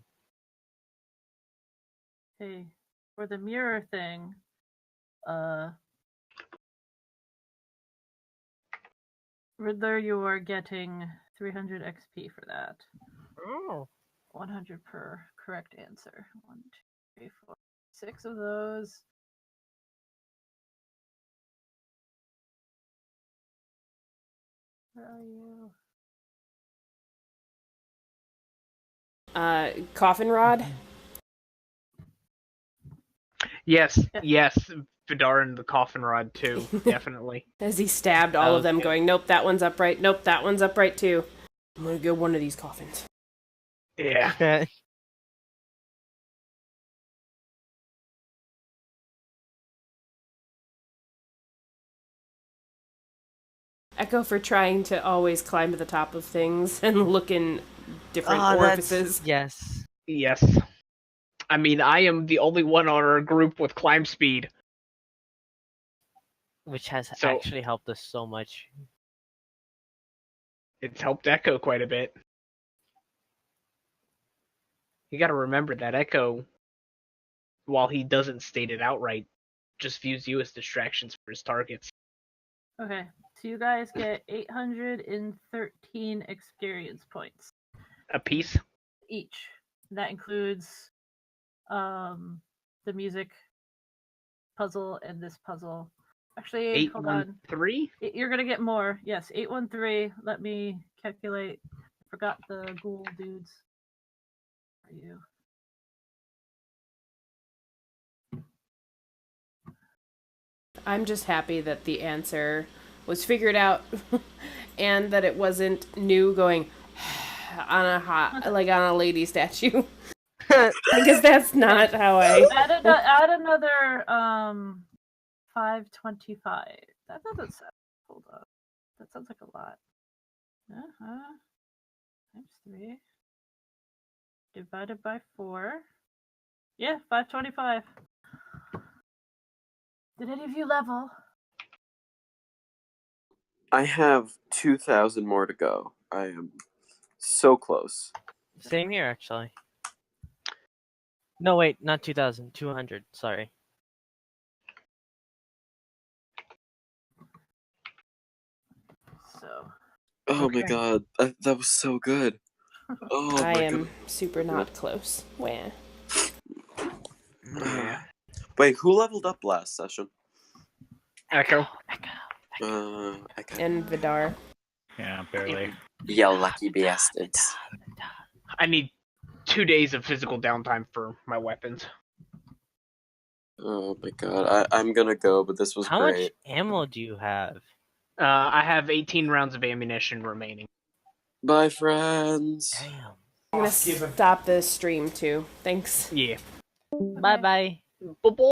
Hey, for the mirror thing, Riddler, you are getting 300 XP for that. Oh. 100 per correct answer. 1, 2, 3, 4, 6 of those. Where are you? Coffin rod? Yes, Vidar and the coffin rod too, definitely. As he stabbed all of them, good. going, nope, that one's upright. Nope, that one's upright too. I'm gonna go one of these coffins. Yeah. Echo for trying to always climb to the top of things and look in different orifices. Yes. Yes. I mean, I am the only one on our group with climb speed. Which has actually helped us so much. It's helped Echo quite a bit. You gotta remember that Echo, while he doesn't state it outright, just views you as distractions for his targets. Okay, so you guys get 813 experience points. A piece? each. That includes the music puzzle and this puzzle. Actually, hold on. 813? You're gonna get more. Yes, 813. Let me calculate. I forgot the ghoul dudes. Where are you? I'm just happy that the answer was figured out and that it wasn't new going on a lady statue. Because that's not how I add another 525. That doesn't sound, hold on. That sounds like a lot. Times 3 divided by 4. Yeah, 525. Did any of you level? I have 2,000 more to go. I am so close. Same here, actually. No, wait, not 2,000. 200. Sorry. So. Oh my god, that was so good. Oh I my am god. super not close. Where? Wait, who leveled up last session? Echo. Echo. And Vidar. Yeah, barely. You lucky bastards. I need 2 days of physical downtime for my weapons. Oh my god, I'm gonna go, but this was How great. much ammo do you have? I have 18 rounds of ammunition remaining. Bye, friends. Damn. I'm gonna stop this stream too. Thanks. Yeah. Bye-bye. Bye-bye.